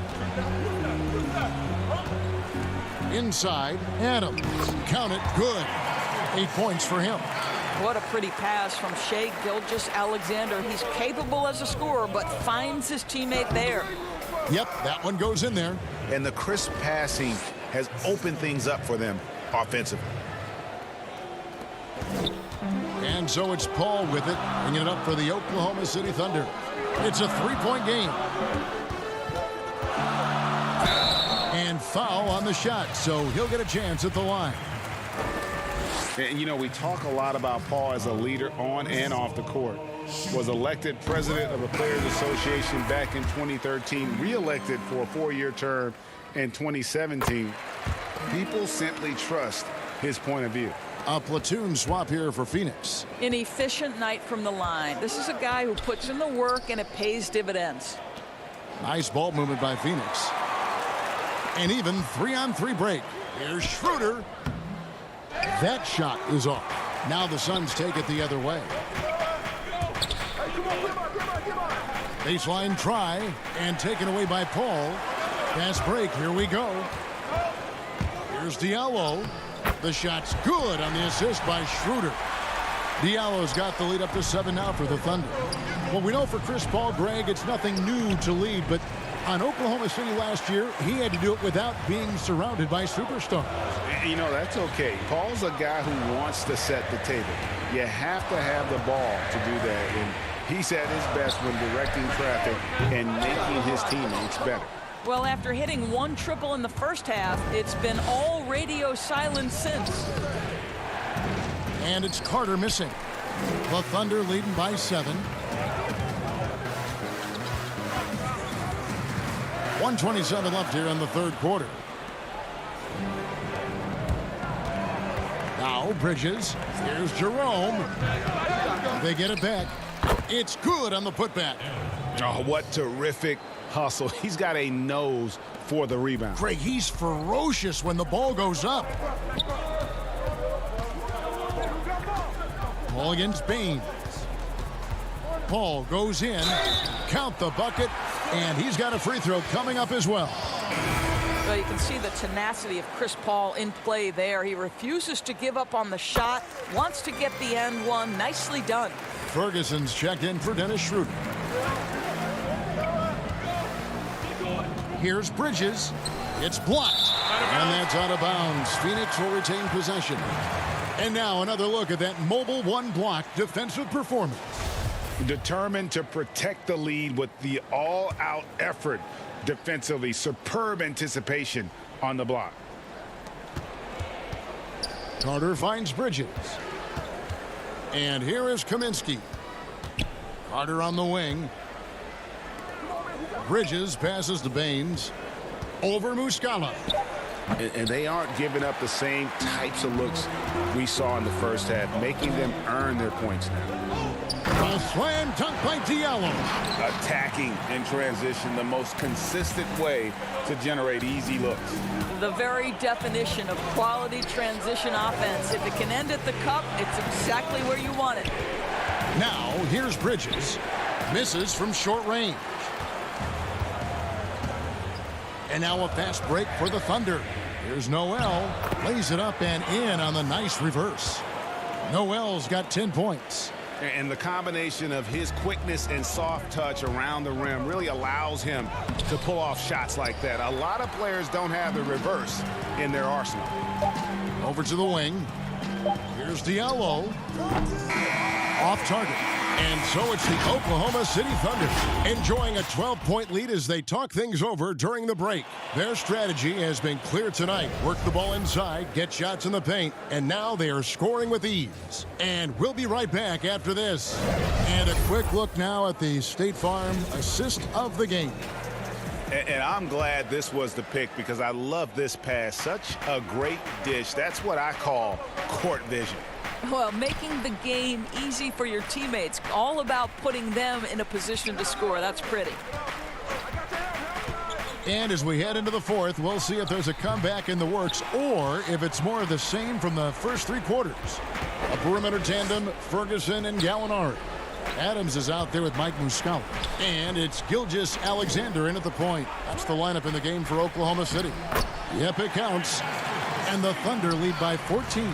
Inside, Adams. Count it, good. 8 points for him. What a pretty pass from Shai Gilgeous-Alexander. He's capable as a scorer, but finds his teammate there. Yep, that one goes in there. And the crisp passing has opened things up for them offensively. And so it's Paul with it, bringing it up for the Oklahoma City Thunder. It's a 3-point game. And foul on the shot, so he'll get a chance at the line. And, you know, we talk a lot about Paul as a leader on and off the court. Was elected president of the Players Association back in 2013, re-elected for a 4-year term in 2017. People simply trust his point of view. A platoon swap here for Phoenix. An efficient night from the line. This is a guy who puts in the work and it pays dividends. Nice ball movement by Phoenix. And even 3-on-3 break. Here's Schroeder. That shot is off. Now the Suns take it the other way. Baseline try and taken away by Paul. Fast break. Here we go. Here's Diallo. The shot's good on the assist by Schroeder. Diallo's got the lead up to 7 now for the Thunder. Well, we know for Chris Paul, Greg, it's nothing new to lead, but on Oklahoma City last year, he had to do it without being surrounded by superstars. You know, that's okay. Paul's a guy who wants to set the table. You have to have the ball to do that, and he's at his best when directing traffic and making his teammates better. Well, after hitting 1 triple in the first half, it's been all radio silence since. And it's Carter missing. The Thunder leading by 7. 1:27 left here in the third quarter. Now Bridges. Here's Jerome. They get it back. It's good on the putback. Oh, what terrific hustle. He's got a nose for the rebound. Greg, he's ferocious when the ball goes up. Paul against Baines. Paul goes in. Count the bucket. And he's got a free throw coming up as well. Well, you can see the tenacity of Chris Paul in play there. He refuses to give up on the shot, wants to get the end one. Nicely done. Ferguson's checked in for Dennis Schroeder. Here's Bridges. It's blocked. And that's out of bounds. Phoenix will retain possession. And now another look at that mobile 1-block defensive performance. Determined to protect the lead with the all-out effort defensively. Superb anticipation on the block. Carter finds Bridges. And here is Kaminsky. Carter on the wing. Bridges passes to Baines. Over Muscala. And they aren't giving up the same types of looks we saw in the first half, making them earn their points now. A slam dunk by Diallo. Attacking in transition, the most consistent way to generate easy looks. The very definition of quality transition offense. If it can end at the cup, it's exactly where you want it. Now, here's Bridges. Misses from short range. And now a fast break for the Thunder. Here's Noel. Lays it up and in on the nice reverse. Noel's got 10 points. And the combination of his quickness and soft touch around the rim really allows him to pull off shots like that. A lot of players don't have the reverse in their arsenal. Over to the wing. Here's Diallo. Off target. And so it's the Oklahoma City Thunder enjoying a 12-point lead as they talk things over during the break. Their strategy has been clear tonight. Work the ball inside, get shots in the paint, and now they are scoring with ease. And we'll be right back after this. And a quick look now at the State Farm assist of the game. And I'm glad this was the pick because I love this pass. Such a great dish. That's what I call court vision. Well, making the game easy for your teammates. All about putting them in a position to score. That's pretty. And as we head into the fourth, we'll see if there's a comeback in the works or if it's more of the same from the first three quarters. A perimeter tandem, Ferguson and Gallinari. Adams is out there with Mike Muscala. And it's Gilgeous-Alexander in at the point. That's the lineup in the game for Oklahoma City. Yep, it counts. And the Thunder lead by 14.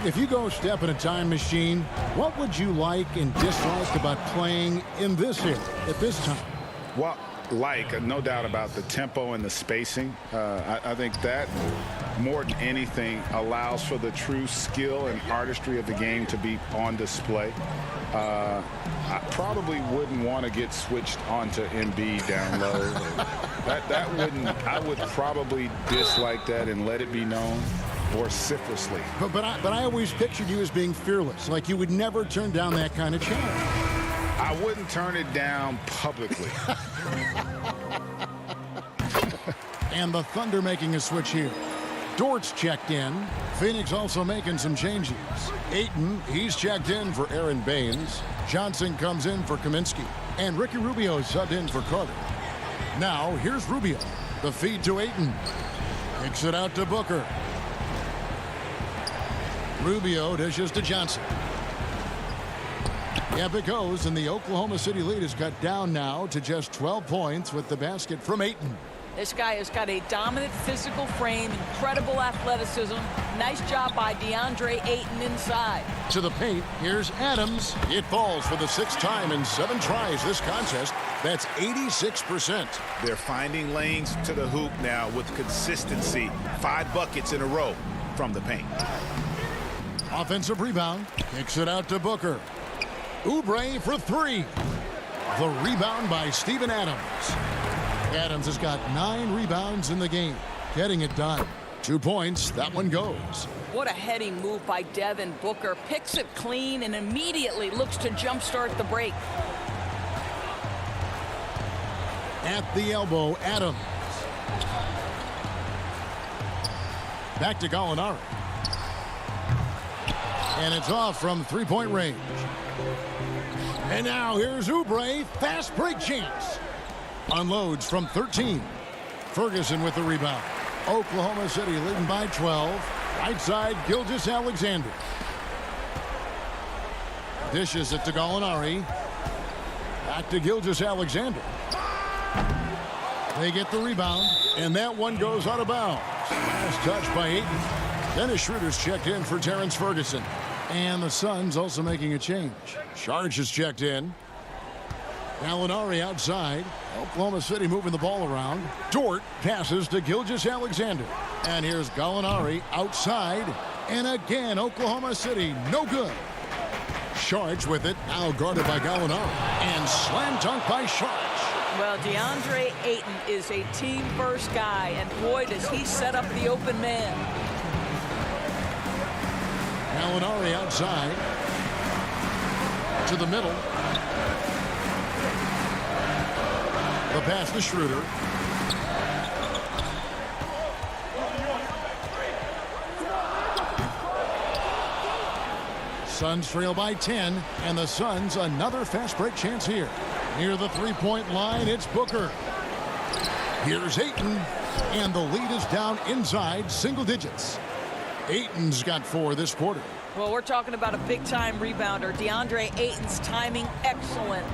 If you go step in a time machine, what would you like and dislike about playing in this area at this time? Well, no doubt about the tempo and the spacing. I think that more than anything allows for the true skill and artistry of the game to be on display. I probably wouldn't want to get switched onto Embiid down low. that wouldn't. I would probably dislike that and let it be known vociferously. But I always pictured you as being fearless, like you would never turn down that kind of challenge. I wouldn't turn it down publicly. And the Thunder making a switch here. Dort's checked in. Phoenix also making some changes. Ayton, he's checked in for Aaron Baines. Johnson comes in for Kaminsky. And Ricky Rubio subbed in for Carter. Now, here's Rubio. The feed to Ayton. Kicks it out to Booker. Rubio dishes to Johnson. Up it goes, and the Oklahoma City lead is cut down now to just 12 points with the basket from Ayton. This guy has got a dominant physical frame, incredible athleticism. Nice job by DeAndre Ayton inside. To the paint, here's Adams. It falls for the sixth time in 7 tries this contest. That's 86%. They're finding lanes to the hoop now with consistency. 5 buckets in a row from the paint. Offensive rebound. Kicks it out to Booker. Oubre for 3. The rebound by Steven Adams. Adams has got 9 rebounds in the game. Getting it done. 2 points. That one goes. What a heading move by Devin Booker. Picks it clean and immediately looks to jumpstart the break. At the elbow, Adams. Back to Gallinari. And it's off from three-point range. And now here's Oubre. Fast break chance. Unloads from 13. Ferguson with the rebound. Oklahoma City leading by 12. Right side, Gilgeous-Alexander. Dishes it to Gallinari. Back to Gilgeous-Alexander. They get the rebound, and that one goes out of bounds. Last touch by Ayton. Dennis Schroeder's checked in for Terrence Ferguson. And the Suns also making a change. Sharge is checked in. Gallinari outside. Oklahoma City moving the ball around. Dort passes to Gilgeous-Alexander. And here's Gallinari outside. And again, Oklahoma City, no good. Sharge with it, now guarded by Gallinari. And slam dunk by Sharge. Well, DeAndre Ayton is a team-first guy, and boy, does he set up the open man. Gallinari outside. To the middle. The pass to Schroeder. Suns trail by 10, and the Suns another fast break chance here. Near the three-point line, it's Booker. Here's Ayton, and the lead is down inside single digits. Ayton's got 4 this quarter. Well, we're talking about a big-time rebounder. DeAndre Ayton's timing excellent.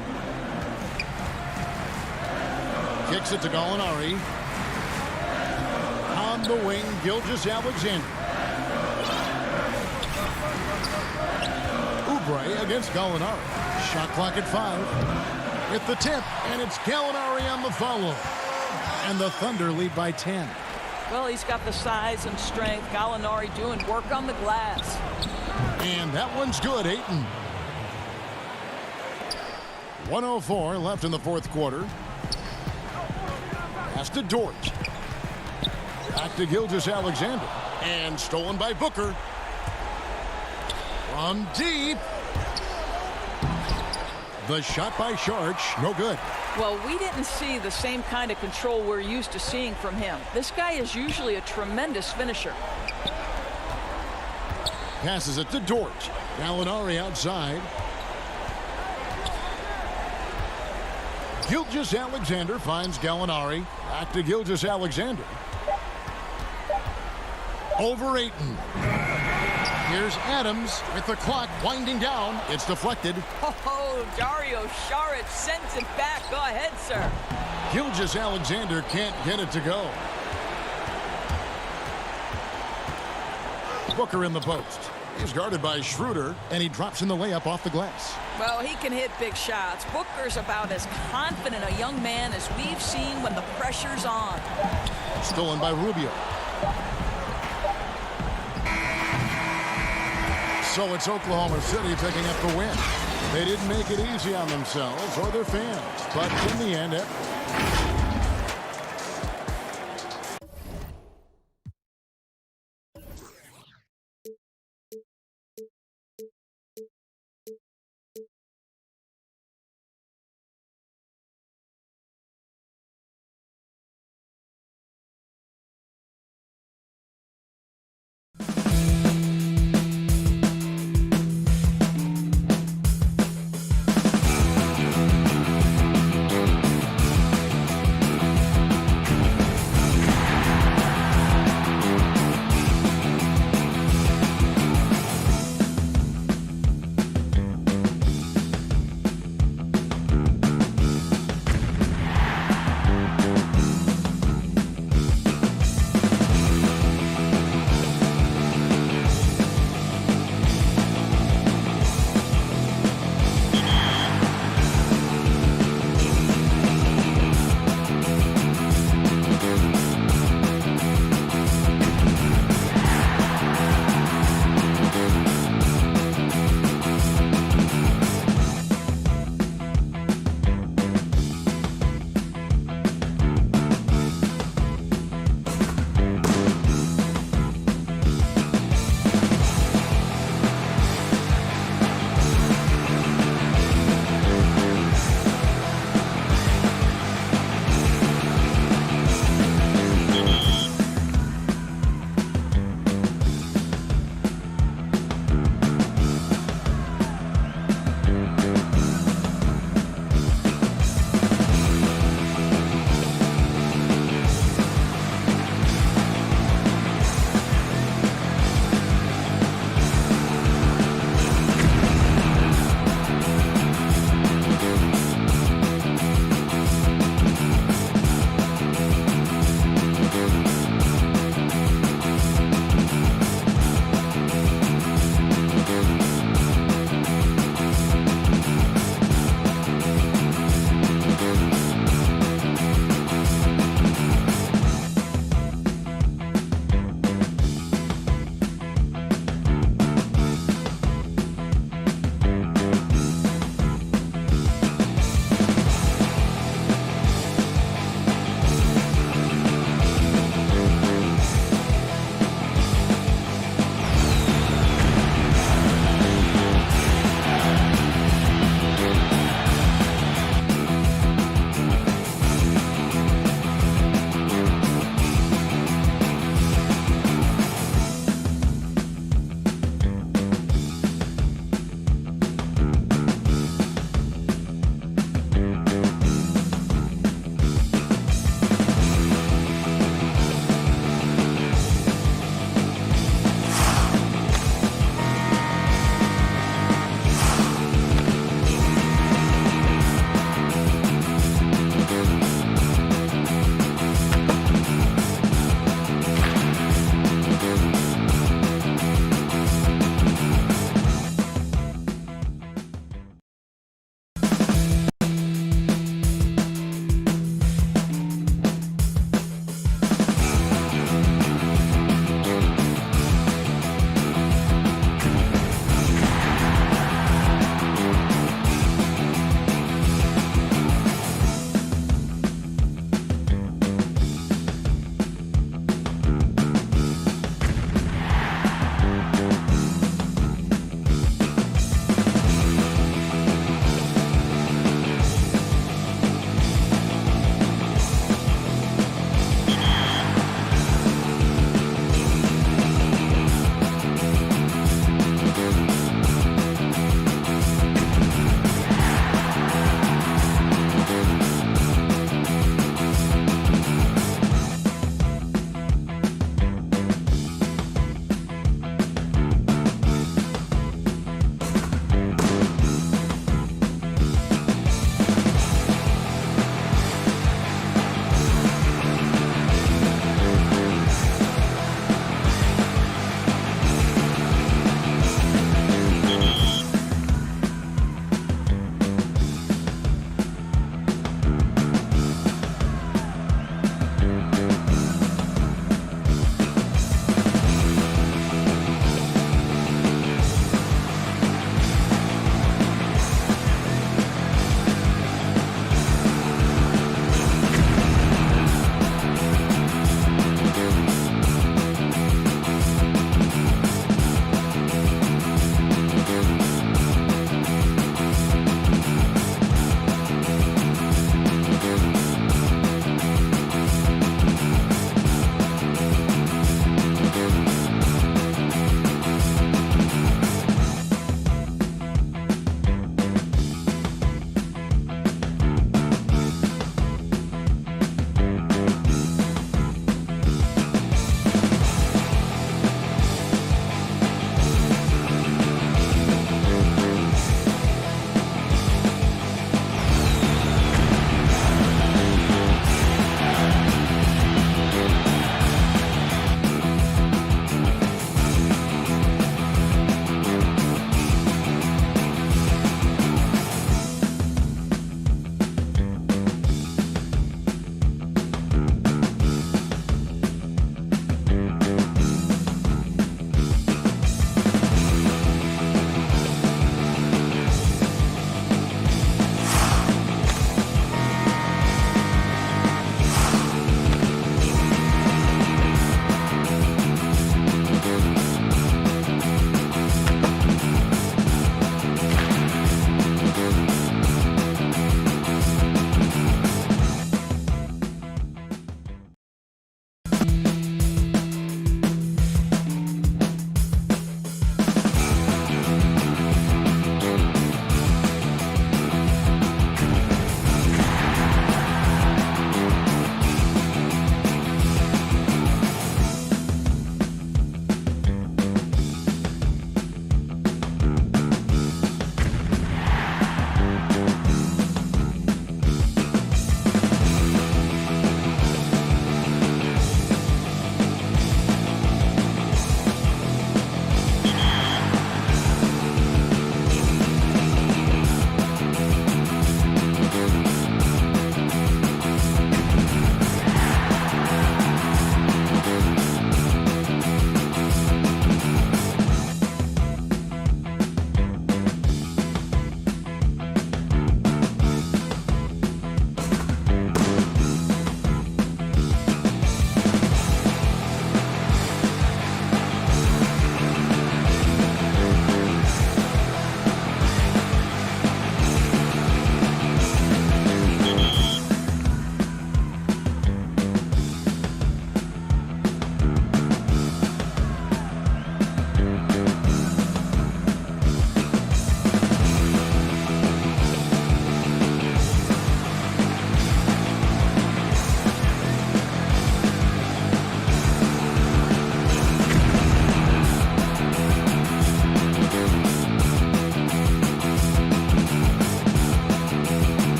Kicks it to Gallinari. On the wing, Gilgeous-Alexander. Oubre against Gallinari. Shot clock at 5. At the tip, and it's Gallinari on the follow. And the Thunder lead by 10. Well, he's got the size and strength. Gallinari doing work on the glass. And that one's good, Ayton. 1:04 left in the fourth quarter. Pass to Dort. Back to Gilgeous-Alexander. And stolen by Booker. From deep. The shot by Sharge, no good. Well, we didn't see the same kind of control we're used to seeing from him. This guy is usually a tremendous finisher. Passes it to Dort. Gallinari outside. Gilgeous-Alexander finds Gallinari. Back to Gilgeous-Alexander. Over Ayton. Here's Adams with the clock winding down. It's deflected. Oh, Dario Saric sends it back. Go ahead, sir. Gilgeous-Alexander can't get it to go. Booker in the post. He's guarded by Schroeder, and he drops in the layup off the glass. Well, he can hit big shots. Booker's about as confident a young man as we've seen when the pressure's on. Stolen by Rubio. So it's Oklahoma City picking up the win. They didn't make it easy on themselves or their fans, but in the end,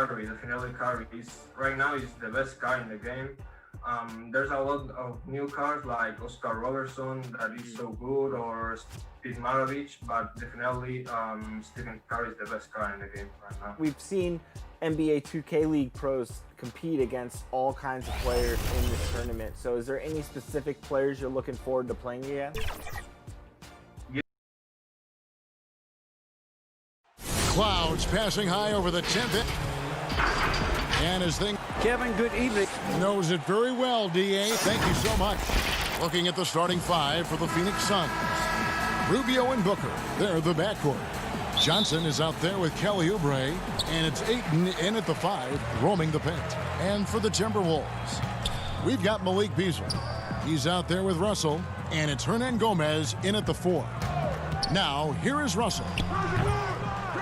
definitely Curry. Right now he's the best guy in the game. There's a lot of new cards like Oscar Robertson that is so good, or Steve Maravich, but definitely Stephen Curry is the best guy in the game right now. We've seen NBA 2K League pros compete against all kinds of players in this tournament. So is there any specific players you're looking forward to playing against? Clouds passing high over the 10th. And his thing. Kevin, good evening. Knows it very well, D.A. Thank you so much. Looking at the starting five for the Phoenix Suns. Rubio and Booker, they're the backcourt. Johnson is out there with Kelly Oubre, and it's Ayton in at the 5, roaming the paint. And for the Timberwolves, we've got Malik Beasley. He's out there with Russell, and it's Hernan Gomez in at the 4. Now, here is Russell.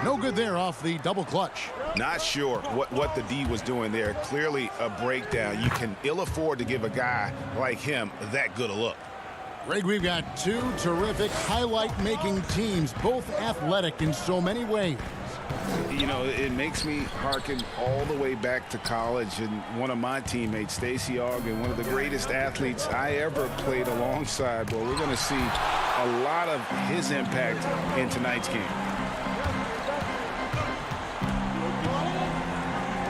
No good there off the double clutch. Not sure what the D was doing there. Clearly a breakdown. You can ill afford to give a guy like him that good a look. Greg, we've got two terrific highlight-making teams, both athletic in so many ways. You know, it makes me hearken all the way back to college, and one of my teammates, Stacey Ogden, one of the greatest athletes I ever played alongside. Well, we're going to see a lot of his impact in tonight's game.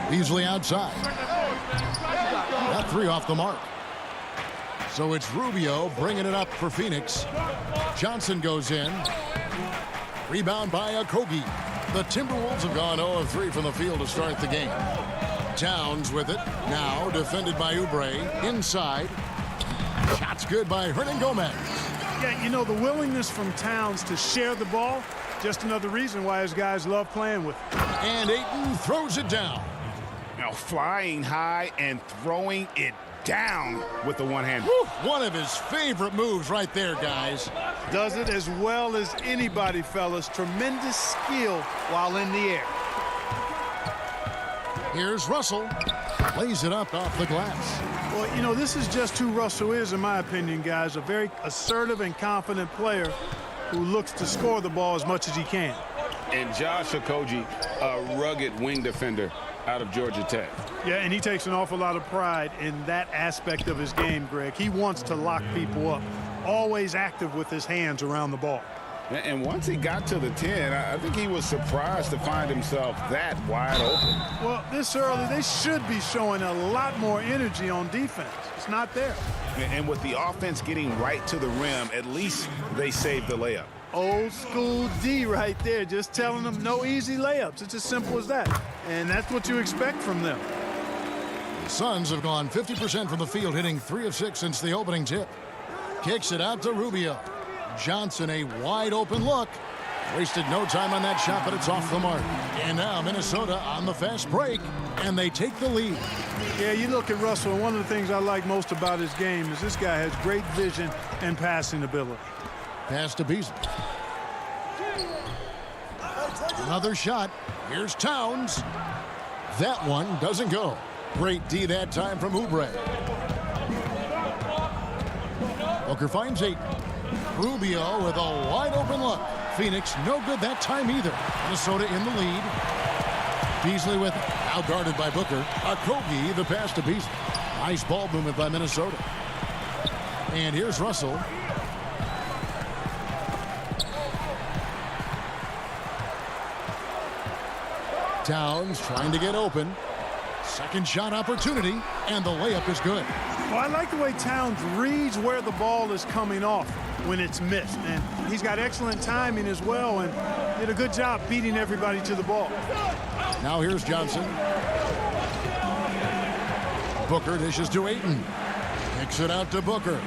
Beasley outside. That 3 off the mark. So it's Rubio bringing it up for Phoenix. Johnson goes in. Rebound by Okogie. The Timberwolves have gone 0 of 3 from the field to start the game. Towns with it. Now defended by Oubre. Inside. Shot's good by Hernan Gomez. Yeah, you know, the willingness from Towns to share the ball, just another reason why his guys love playing with him. And Ayton throws it down. Now flying high and throwing it down with the one hand. One of his favorite moves right there, guys. Does it as well as anybody, fellas. Tremendous skill while in the air. Here's Russell. Lays it up off the glass. Well, you know, this is just who Russell is, in my opinion, guys. A very assertive and confident player who looks to score the ball as much as he can. And Josh Okogie, a rugged wing defender out of Georgia Tech. Yeah, and he takes an awful lot of pride in that aspect of his game, Greg. He wants to lock people up, always active with his hands around the ball. And once he got to the 10, I think he was surprised to find himself that wide open. Well, this early, they should be showing a lot more energy on defense. It's not there. And with the offense getting right to the rim, at least they saved the layup. Old school D right there, just telling them no easy layups. It's as simple as that. And that's what you expect from them. The Suns have gone 50% from the field, hitting 3 of 6 since the opening tip. Kicks it out to Rubio. Johnson, a wide open look. Wasted no time on that shot, but it's off the mark. And now Minnesota on the fast break, and they take the lead. Yeah, you look at Russell, and one of the things I like most about his game is this guy has great vision and passing ability. Pass to Beasley. Another shot. Here's Towns. That one doesn't go. Great D that time from Oubre. Booker finds 8. Rubio with a wide open look. Phoenix no good that time either. Minnesota in the lead. Beasley with it. Now guarded by Booker. Okogie the pass to Beasley. Nice ball movement by Minnesota. And here's Russell. Towns trying to get open. Second shot opportunity, and the layup is good. Well, I like the way Towns reads where the ball is coming off when it's missed. And he's got excellent timing as well, and did a good job beating everybody to the ball. Now here's Johnson. Booker dishes to Ayton. Kicks it out to Booker.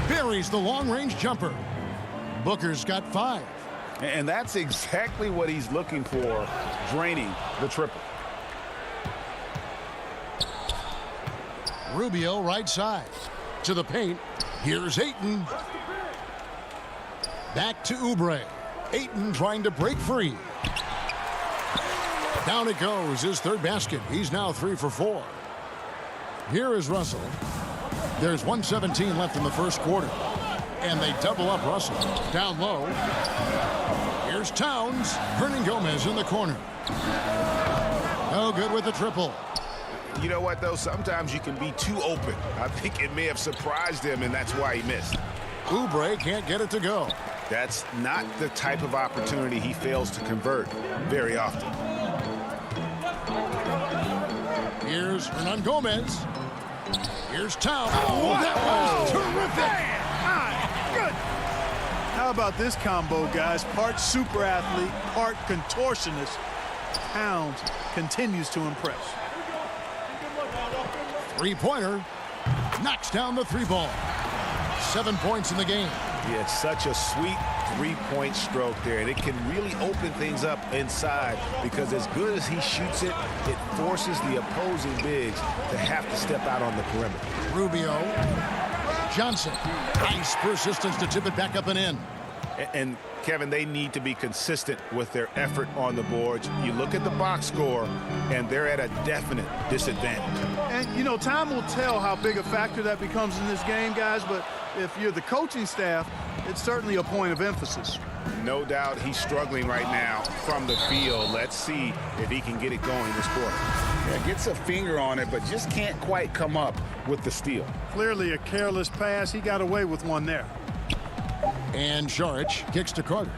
Buries the long-range jumper. Booker's got 5. And that's exactly what he's looking for, draining the triple. Rubio right side. To the paint. Here's Ayton. Back to Oubre. Ayton trying to break free. Down it goes. His third basket. He's now 3 for 4. Here is Russell. There's 1:17 left in the first quarter. And they double up Russell. Down low. Here's Towns. Hernan Gomez in the corner. No good with the triple. You know what, though? Sometimes you can be too open. I think it may have surprised him, and that's why he missed. Oubre can't get it to go. That's not the type of opportunity he fails to convert very often. Here's Hernan Gomez. Here's Town. Oh, that was terrific. Good. How about this combo, guys? Part super athlete, part contortionist. Towns continues to impress. Three-pointer. Knocks down the three ball. 7 points in the game. Yeah, it's such a sweet three-point stroke there, and it can really open things up inside because as good as he shoots it, it forces the opposing bigs to have to step out on the perimeter. Rubio. Johnson. Nice persistence to tip it back up and in. And Kevin, they need to be consistent with their effort on the boards. You look at the box score, and they're at a definite disadvantage. And, you know, time will tell how big a factor that becomes in this game, guys, but if you're the coaching staff, it's certainly a point of emphasis. No doubt he's struggling right now from the field. Let's see if he can get it going this quarter. Yeah, gets a finger on it, but just can't quite come up with the steal. Clearly a careless pass. He got away with one there. And Saric kicks to Carter.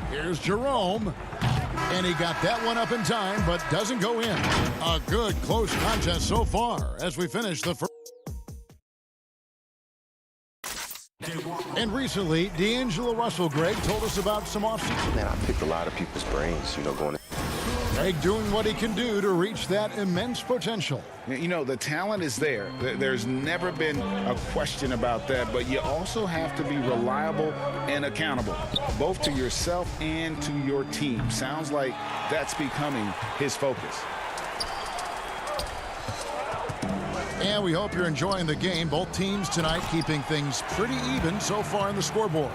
Here's Jerome. And he got that one up in time, but doesn't go in. A good close contest so far as we finish the first. And recently, D'Angelo Russell, Greg, told us about some offseason. Man, I picked a lot of people's brains, going in. Greg doing what he can do to reach that immense potential. You know, the talent is there. There's never been a question about that, but you also have to be reliable and accountable, both to yourself and to your team. Sounds like that's becoming his focus. And we hope you're enjoying the game. Both teams tonight keeping things pretty even so far in the scoreboard.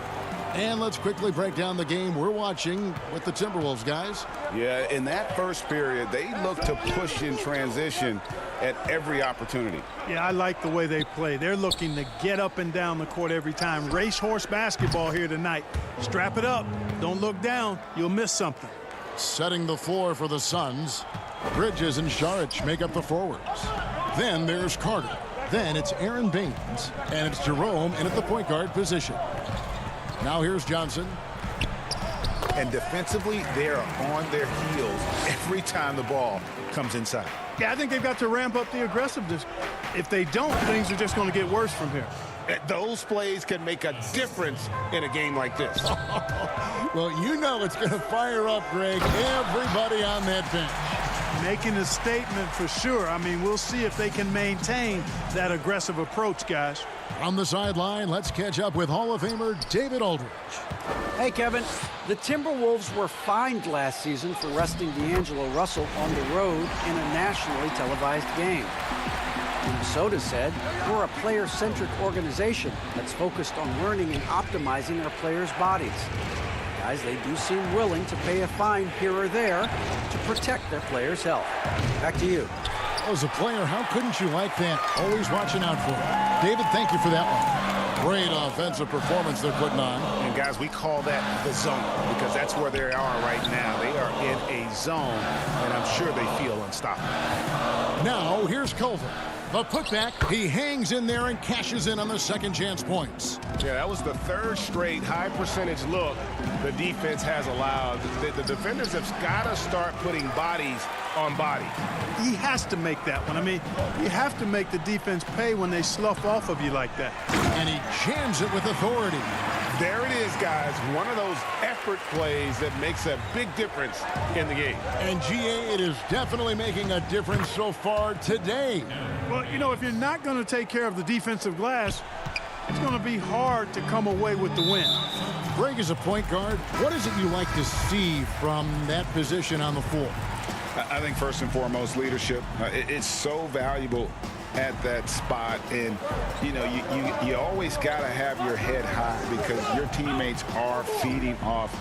And let's quickly break down the game we're watching with the Timberwolves, guys. Yeah, in that first period, they look to push in transition at every opportunity. Yeah, I like the way they play. They're looking to get up and down the court every time. Racehorse basketball here tonight. Strap it up. Don't look down. You'll miss something. Setting the floor for the Suns. Bridges and Saric make up the forwards. Then there's Carter. Then it's Aaron Baines. And it's Jerome in at the point guard position. Now here's Johnson. And defensively, they are on their heels every time the ball comes inside. Yeah, I think they've got to ramp up the aggressiveness. If they don't, things are just going to get worse from here. Those plays can make a difference in a game like this. Well, you know it's going to fire up, Greg, everybody on that bench. Making a statement for sure. I mean, we'll see if they can maintain that aggressive approach, guys. On the sideline, let's catch up with Hall of Famer David Aldridge. Hey, Kevin. The Timberwolves were fined last season for resting D'Angelo Russell on the road in a nationally televised game. Minnesota said, we're a player-centric organization that's focused on learning and optimizing our players' bodies. Guys, they do seem willing to pay a fine here or there to protect their players' health. Back to you. As a player, how couldn't you like that? Always watching out for it. David, thank you for that one. Great offensive performance they're putting on. And guys, we call that the zone because that's where they are right now. They are in a zone, and I'm sure they feel unstoppable. Now, here's Culver. The putback, he hangs in there and cashes in on the second chance points. Yeah, that was the third straight high percentage look the defense has allowed. The defenders have got to start putting bodies on bodies. He has to make that one. I mean, you have to make the defense pay when they slough off of you like that. And he jams it with authority. There it is, guys. One of those effort plays that makes a big difference in the game. And GA, it is definitely making a difference so far today. Well, you know, if you're not going to take care of the defensive glass, it's going to be hard to come away with the win. Greg is a point guard. What is it you like to see from that position on the floor? I think first and foremost, leadership. It's so valuable at that spot, and you know you always got to have your head high because your teammates are feeding off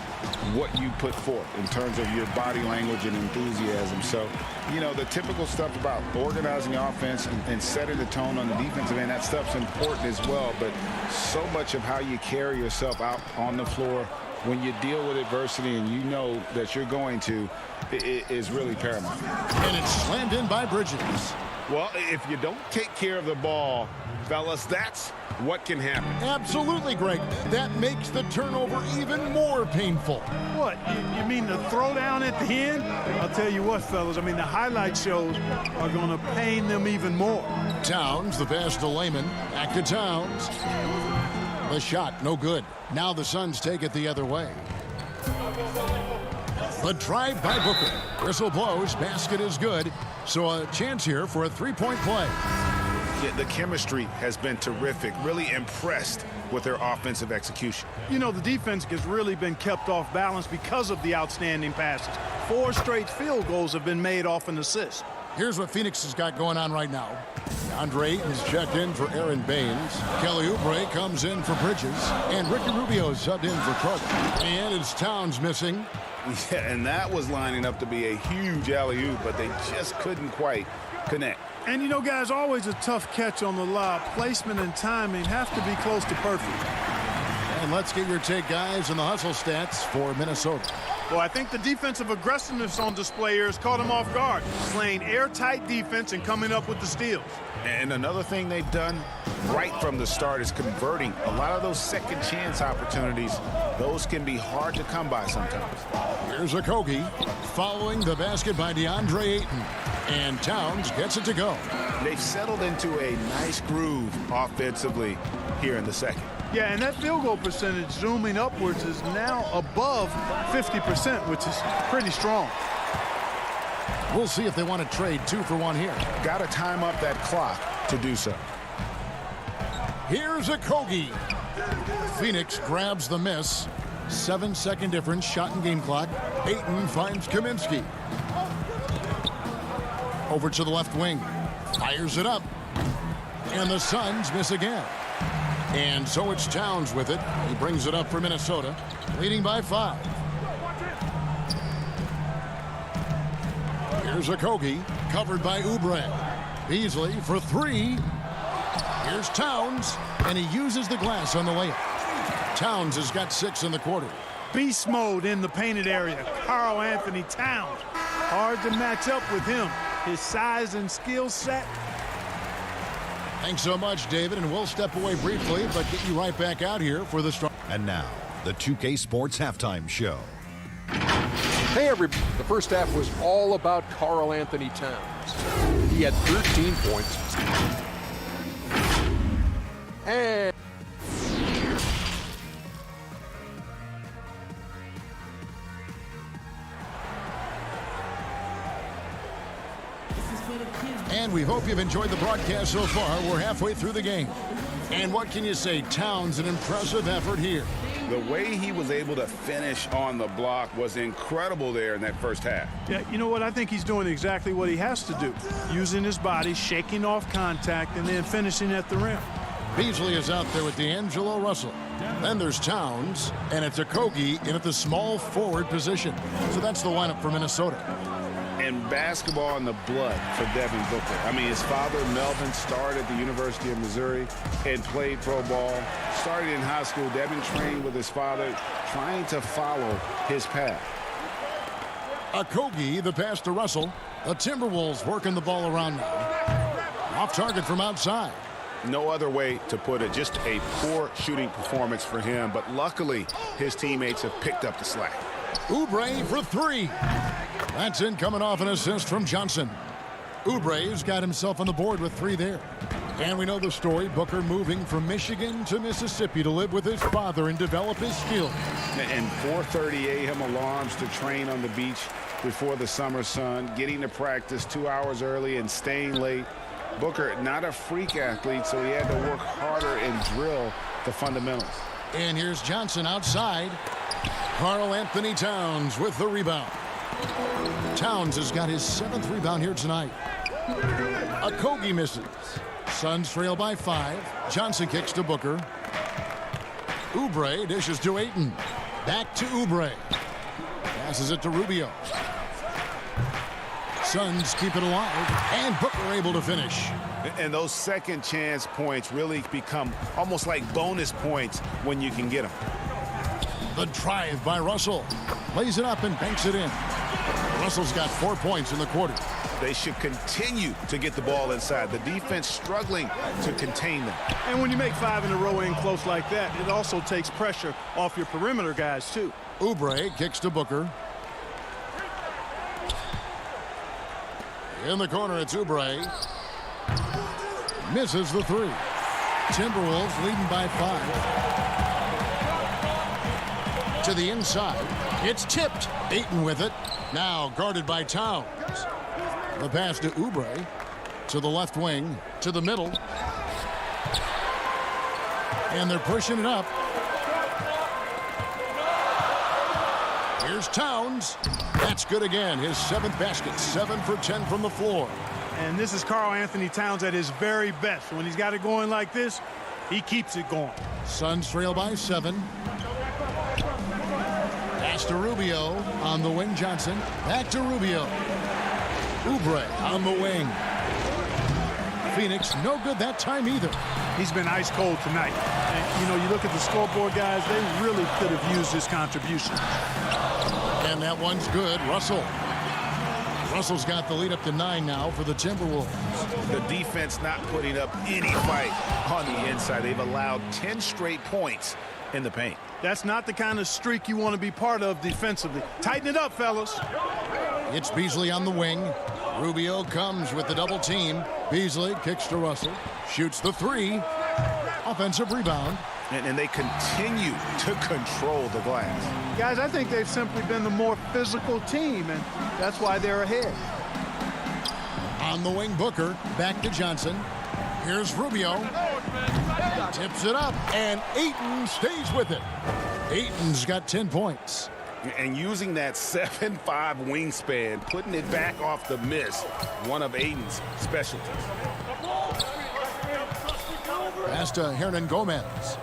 what you put forth in terms of your body language and enthusiasm. So you know the typical stuff about organizing offense and setting the tone on the defensive end, that stuff's important as well, but so much of how you carry yourself out on the floor when you deal with adversity and you know that you're going to, is really paramount. And it's slammed in by Bridges. Well, if you don't take care of the ball, fellas, that's what can happen. Absolutely, Greg. That makes the turnover even more painful. What, you mean the throwdown at the end? I'll tell you what, fellas, I mean, the highlight shows are going to pain them even more. Towns, the pass to Layman. Back to Towns. The shot, no good. Now the Suns take it the other way. The drive by Booker. Whistle blows, basket is good. So a chance here for a three-point play. Yeah, the chemistry has been terrific. Really impressed with their offensive execution. You know, the defense has really been kept off balance because of the outstanding passes. 4 straight field goals have been made off an assist. Here's what Phoenix has got going on right now. Andre Ayton's checked in for Aaron Baines. Kelly Oubre comes in for Bridges. And Ricky Rubio subbed in for Carter. And it's Towns missing. Yeah, and that was lining up to be a huge alley-oop, but they just couldn't quite connect. And you know, guys, always a tough catch on the lob. Placement and timing have to be close to perfect. And let's get your take, guys, on the hustle stats for Minnesota. Well, I think the defensive aggressiveness on display here has caught them off guard, playing airtight defense and coming up with the steals. And another thing they've done right from the start is converting a lot of those second chance opportunities. Those can be hard to come by sometimes. Here's Okogie following the basket by DeAndre Ayton. And Towns gets it to go. They've settled into a nice groove offensively here in the second. Yeah, and that field goal percentage zooming upwards is now above 50%, which is pretty strong. We'll see if they want to trade 2 for 1 here. Got to time up that clock to do so. Here's Okogie. Phoenix grabs the miss. 7-second difference, shot and game clock. Ayton finds Kaminsky. Over to the left wing. Fires it up. And the Suns miss again. And so it's Towns with it. He brings it up for Minnesota, leading by 5. Here's Okogie, covered by Oubre. Beasley for 3. Here's Towns, and he uses the glass on the layup. Towns has got 6 in the quarter. Beast mode in the painted area. Karl Anthony Towns. Hard to match up with him. His size and skill set. Thanks so much, David, and we'll step away briefly, but get you right back out here for the start. And now, the 2K Sports Halftime Show. Hey, everybody. The first half was all about Karl Anthony Towns. He had 13 points. And we hope you've enjoyed the broadcast so far. We're halfway through the game. And what can you say? Towns, an impressive effort here. The way he was able to finish on the block was incredible there in that first half. Yeah, you know what? I think he's doing exactly what he has to do. Using his body, shaking off contact, and then finishing at the rim. Beasley is out there with D'Angelo Russell. Then there's Towns, and it's Okogie in at the small forward position. So that's the lineup for Minnesota. And basketball in the blood for Devin Booker. I mean, his father, Melvin, started at the University of Missouri and played pro ball. Started in high school. Devin trained with his father, trying to follow his path. Okogie, the pass to Russell. The Timberwolves working the ball around now. Off target from outside. No other way to put it. Just a poor shooting performance for him. But luckily, his teammates have picked up the slack. Oubre for 3. That's in, coming off an assist from Johnson. Oubre's got himself on the board with 3 there. And we know the story. Booker moving from Michigan to Mississippi to live with his father and develop his skills. And 4:30 a.m. alarms to train on the beach before the summer sun. Getting to practice 2 hours early and staying late. Booker, not a freak athlete, so he had to work harder and drill the fundamentals. And here's Johnson outside. Karl Anthony Towns with the rebound. Towns has got his 7th rebound here tonight. Okogie misses. Suns trail by 5. Johnson kicks to Booker. Oubre dishes to Ayton. Back to Oubre. Passes it to Rubio. Suns keep it alive, and Booker able to finish. And those second chance points really become almost like bonus points when you can get them. The drive by Russell. Lays it up and banks it in. Russell's got 4 points in the quarter. They should continue to get the ball inside. The defense struggling to contain them. And when you make 5 in a row in close like that, it also takes pressure off your perimeter guys, too. Oubre kicks to Booker. In the corner, it's Oubre. Misses the 3. Timberwolves leading by 5. To the inside. It's tipped. Ayton with it. Now guarded by Towns. The pass to Oubre. To the left wing. To the middle. And they're pushing it up. Here's Towns. That's good again. His 7th basket. 7 for 10 from the floor. And this is Karl Anthony Towns at his very best. When he's got it going like this, he keeps it going. Suns trail by 7. Pass to Rubio. On the wing, Johnson. Back to Rubio. Oubre on the wing. Phoenix, no good that time either. He's been ice cold tonight. And, you know, you look at the scoreboard, guys, they really could have used his contribution. And that one's good. Russell. Russell's got the lead up to 9 now for the Timberwolves. The defense not putting up any fight on the inside. They've allowed 10 straight points in the paint. That's not the kind of streak you want to be part of defensively. Tighten it up, fellas. It's Beasley on the wing. Rubio comes with the double team. Beasley kicks to Russell. Shoots the 3. Offensive rebound. And they continue to control the glass. Guys, I think they've simply been the more physical team, and that's why they're ahead. On the wing, Booker. Back to Johnson. Here's Rubio. Tips it up, and Ayton stays with it. Ayton's got 10 points. And using that 7'5" wingspan, putting it back off the miss, one of Ayton's specialties. Pass to Hernan Gomez.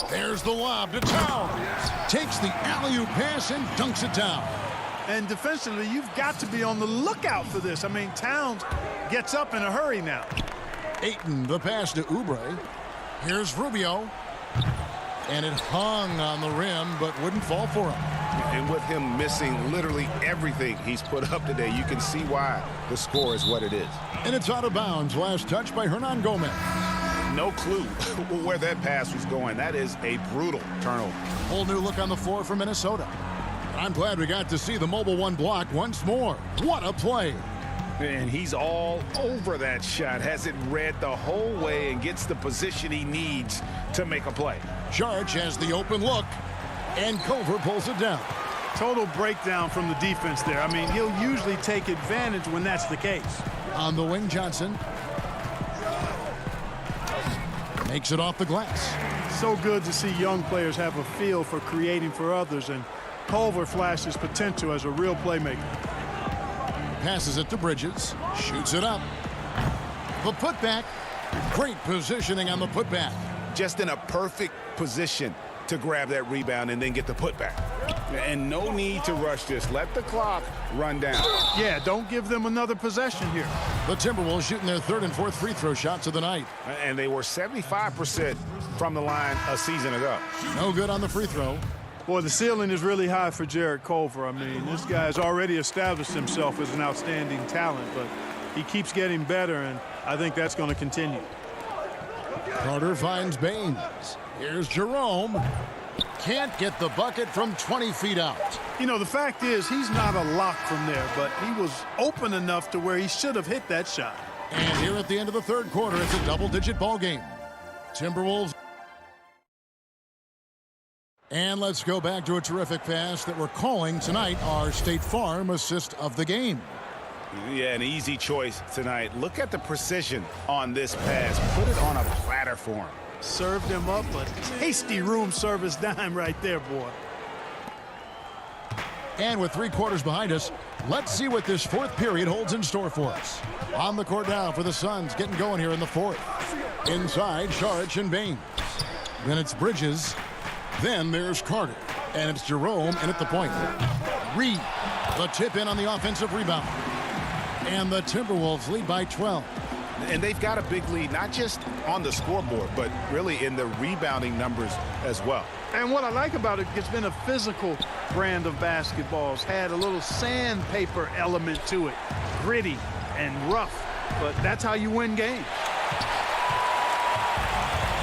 There's the lob to Towns. Takes the alley-oop pass and dunks it down. And defensively, you've got to be on the lookout for this. I mean, Towns gets up in a hurry now. Ayton, the pass to Oubre. Here's Rubio. And it hung on the rim, but wouldn't fall for him. And with him missing literally everything he's put up today, you can see why the score is what it is. And it's out of bounds. Last touch by Hernan Gomez. No clue where that pass was going. That is a brutal turnover. Whole new look on the floor for Minnesota. I'm glad we got to see the mobile 1 block once more. What a play. And he's all over that shot. Has it read the whole way and gets the position he needs to make a play. Charge has the open look, and Culver pulls it down. Total breakdown from the defense there. I mean, he'll usually take advantage when that's the case. On the wing, Johnson. Makes it off the glass. So good to see young players have a feel for creating for others, and Culver flashes potential as a real playmaker. Passes it to Bridges. Shoots it up. The putback. Great positioning on the putback. Just in a perfect position to grab that rebound and then get the putback. And no need to rush this. Let the clock run down. Yeah, don't give them another possession here. The Timberwolves shooting their 3rd and 4th free throw shots of the night. And they were 75% from the line a season ago. No good on the free throw. Boy, the ceiling is really high for Jarrett Culver. I mean, this guy's already established himself as an outstanding talent, but he keeps getting better, and I think that's going to continue. Carter finds Baines. Here's Jerome. Can't get the bucket from 20 feet out. You know, the fact is he's not a lock from there, but he was open enough to where he should have hit that shot. And here at the end of the 3rd quarter, it's a double-digit ball game. Timberwolves. And let's go back to a terrific pass that we're calling tonight our State Farm assist of the game. Yeah, an easy choice tonight. Look at the precision on this pass. Put it on a platter for him. Served him up a tasty room service dime right there, boy. And with 3 quarters behind us, let's see what this 4th period holds in store for us. On the court now for the Suns, getting going here in the 4th. Inside, Saric and Baines. Then it's Bridges. Then there's Carter. And it's Jerome in at the point. Reed, the tip in on the offensive rebound. And the Timberwolves lead by 12. And they've got a big lead, not just on the scoreboard, but really in the rebounding numbers as well. And what I like about it, it's been a physical brand of basketball. It's had a little sandpaper element to it, gritty and rough, but that's how you win games.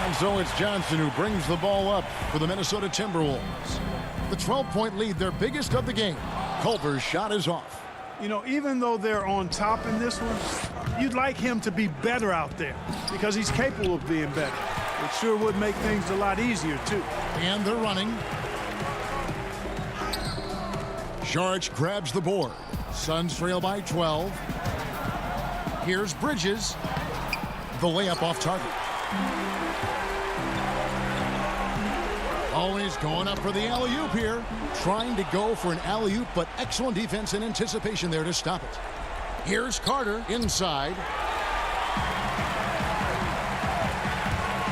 And so it's Johnson who brings the ball up for the Minnesota Timberwolves. The 12-point lead, their biggest of the game. Culver's shot is off. You know, even though they're on top in this one, you'd like him to be better out there because he's capable of being better. It sure would make things a lot easier, too. And they're running. Saric grabs the board. Suns trail by 12. Here's Bridges. The layup off target. Always going up for the alley-oop here. Trying to go for an alley-oop, but excellent defense and anticipation there to stop it. Here's Carter inside.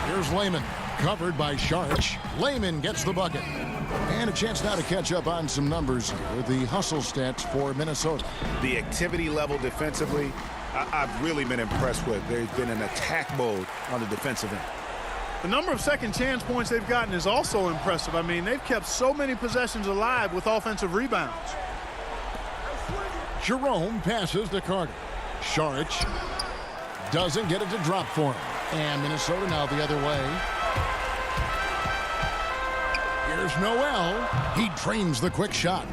Here's Layman, covered by Saric. Layman gets the bucket. And a chance now to catch up on some numbers here. The hustle stats for Minnesota. The activity level defensively, I've really been impressed with. There's been an attack mode on the defensive end. The number of second chance points they've gotten is also impressive. I mean, they've kept so many possessions alive with offensive rebounds. Jerome passes to Carter. Saric doesn't get it to drop for him. And Minnesota now the other way. Here's Noel. He drains the quick shot.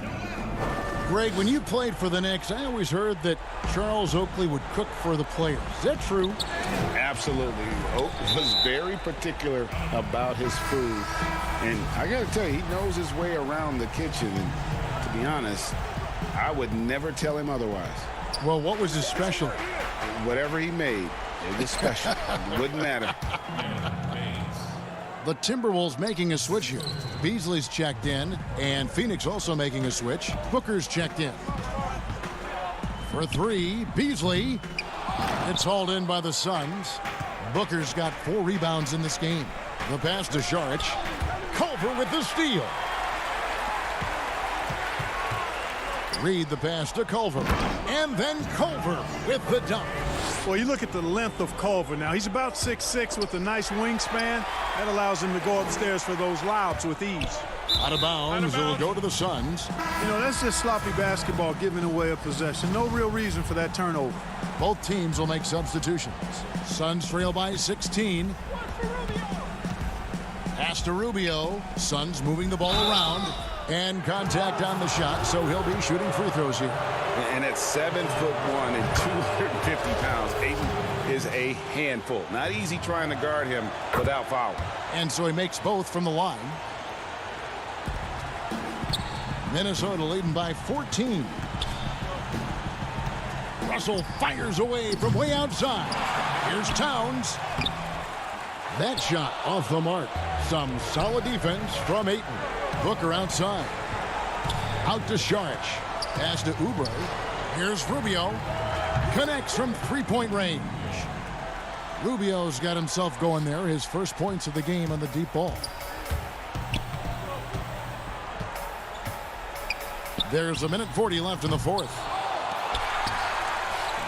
Greg, when you played for the Knicks, I always heard that Charles Oakley would cook for the players. Is that true? Absolutely. Oak was very particular about his food. And I got to tell you, he knows his way around the kitchen. And to be honest, I would never tell him otherwise. Well, what was his specialty? Whatever he made, it was special. It wouldn't matter. The Timberwolves making a switch here. Beasley's checked in, and Phoenix also making a switch. Booker's checked in. For three, Beasley. It's hauled in by the Suns. Booker's got 4 rebounds in this game. The pass to Saric. Culver with the steal. Reed the pass to Culver. And then Culver with the dunk. Well, you look at the length of Culver now. He's about 6'6" with a nice wingspan. That allows him to go upstairs for those lobs with ease. Out of bounds. It'll go to the Suns. You know, that's just sloppy basketball, giving away a possession. No real reason for that turnover. Both teams will make substitutions. Suns trail by 16. Pass to Rubio. Suns moving the ball around. And contact on the shot, so he'll be shooting free throws here. And at 7'1" and 250 pounds, Ayton is a handful. Not easy trying to guard him without fouling. And so he makes both from the line. Minnesota leading by 14. Russell fires away from way outside. Here's Towns. That shot off the mark. Some solid defense from Ayton. Booker outside. Out to Saric. Pass to Oubre. Here's Rubio. Connects from three-point range. Rubio's got himself going there. His first points of the game on the deep ball. There's 1:40 left in the fourth.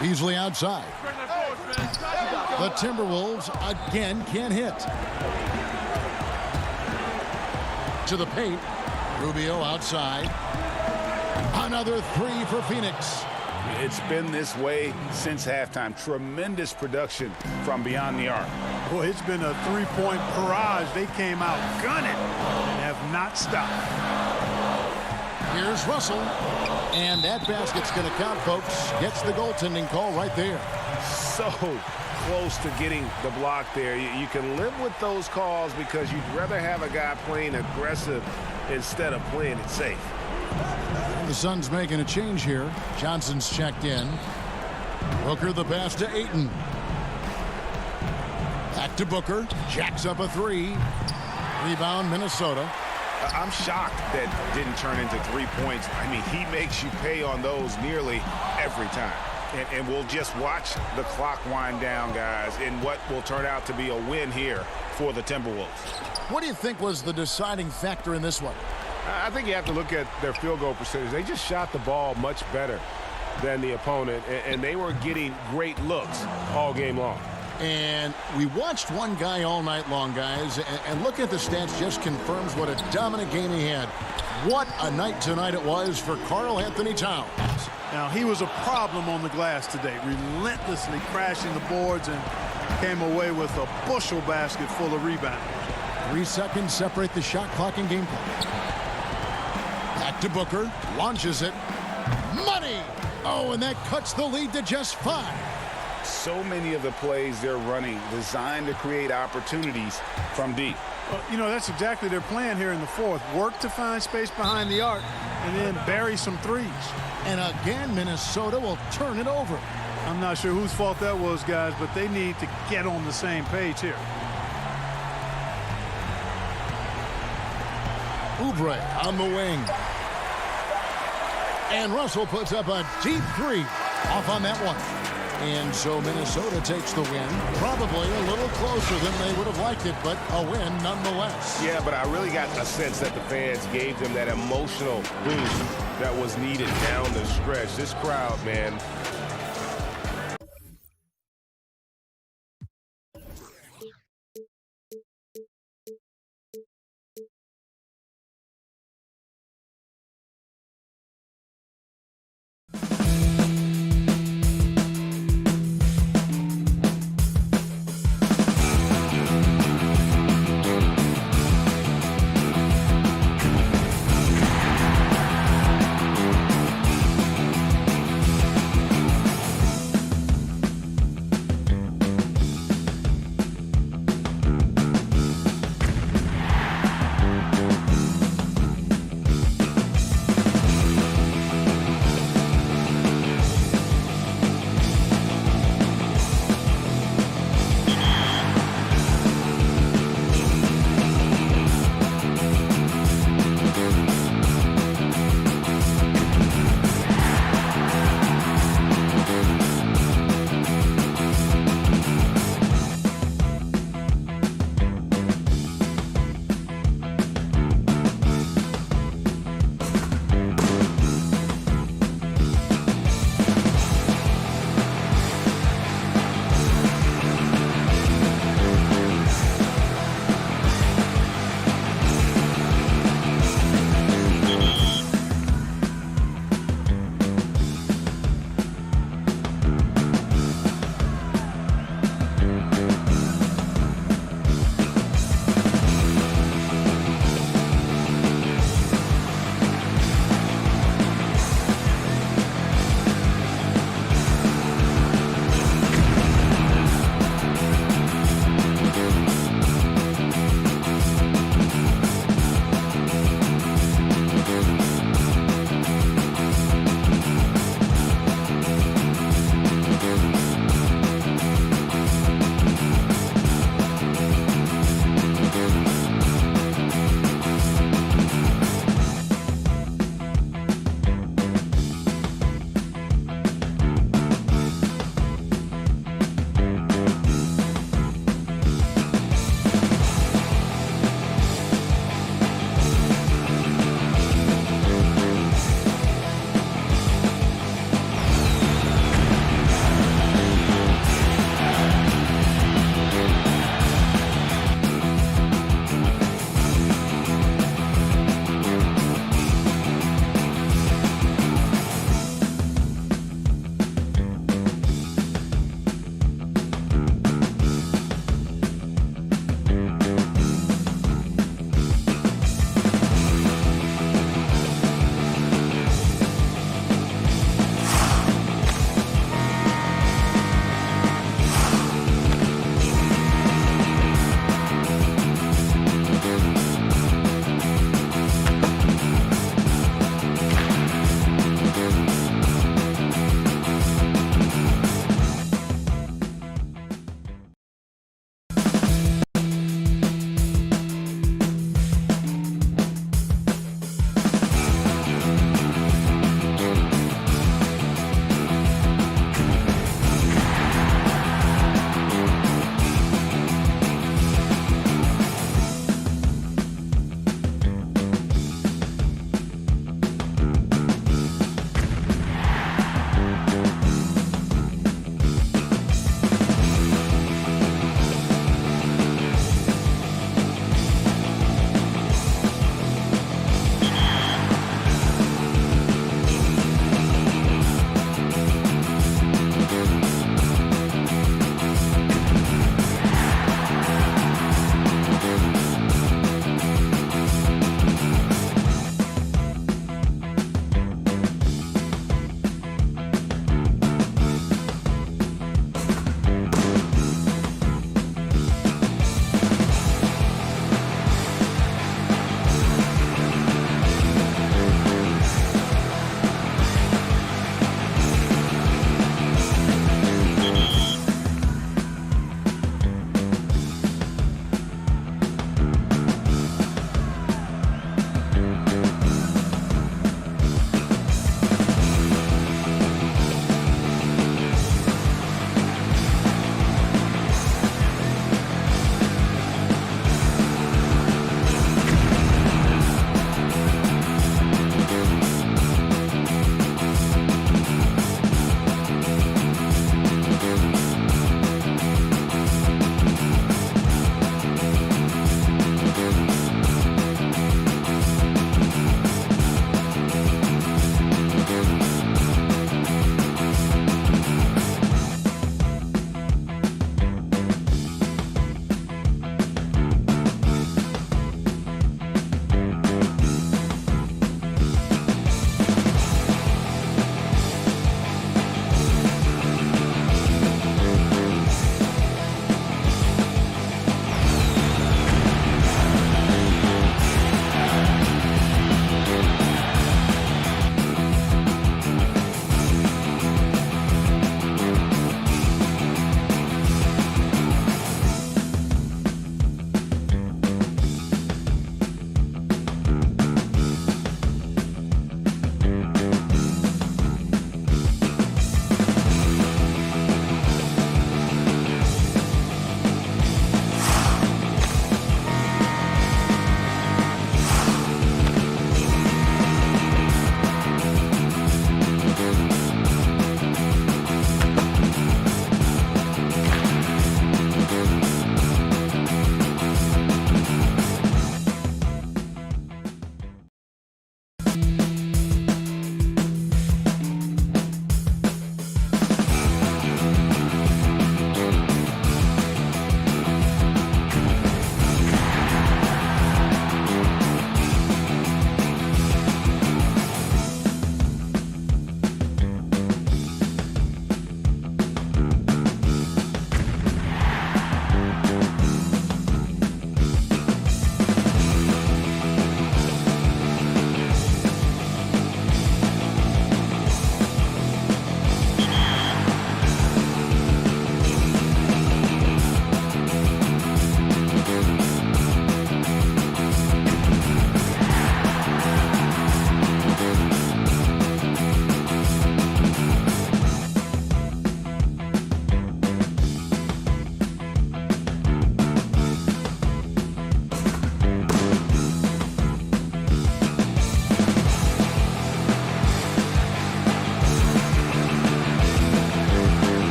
Beasley outside. The Timberwolves again can't hit. To the paint. Rubio outside. Another three for Phoenix. It's been this way since halftime. Tremendous production from beyond the arc. Boy, it's been a three-point barrage. They came out gunning and have not stopped. Here's Russell. And that basket's going to count, folks. Gets the goaltending call right there. So close to getting the block there. You can live with those calls because you'd rather have a guy playing aggressive instead of playing it safe. The Suns making a change here. Johnson's checked in. Booker the pass to Ayton. Back to Booker. Jacks up a three. Rebound Minnesota. I'm shocked that didn't turn into 3 points. I mean, he makes you pay on those nearly every time. And we'll just watch the clock wind down, guys, in what will turn out to be a win here for the Timberwolves. What do you think was the deciding factor in this one? I think you have to look at their field goal percentage. They just shot the ball much better than the opponent, and they were getting great looks all game long. And we watched one guy all night long, guys, and looking at the stats just confirms what a dominant game he had. What a night tonight it was for Karl Anthony Towns. Now, he was a problem on the glass today, relentlessly crashing the boards and came away with a bushel basket full of rebounds. 3 seconds separate the shot clock and game clock. Back to Booker, launches it. Money! Oh, and that cuts the lead to just 5. So many of the plays they're running designed to create opportunities from deep. Well, you know, that's exactly their plan here in the fourth. Work to find space behind the arc and then bury some threes. And again, Minnesota will turn it over. I'm not sure whose fault that was, guys, but they need to get on the same page here. Oubre on the wing. And Russell puts up a deep 3 off on that one. And so Minnesota takes the win. Probably a little closer than they would have liked it, but a win nonetheless. Yeah, but I really got a sense that the fans gave them that emotional boost that was needed down the stretch. This crowd, man.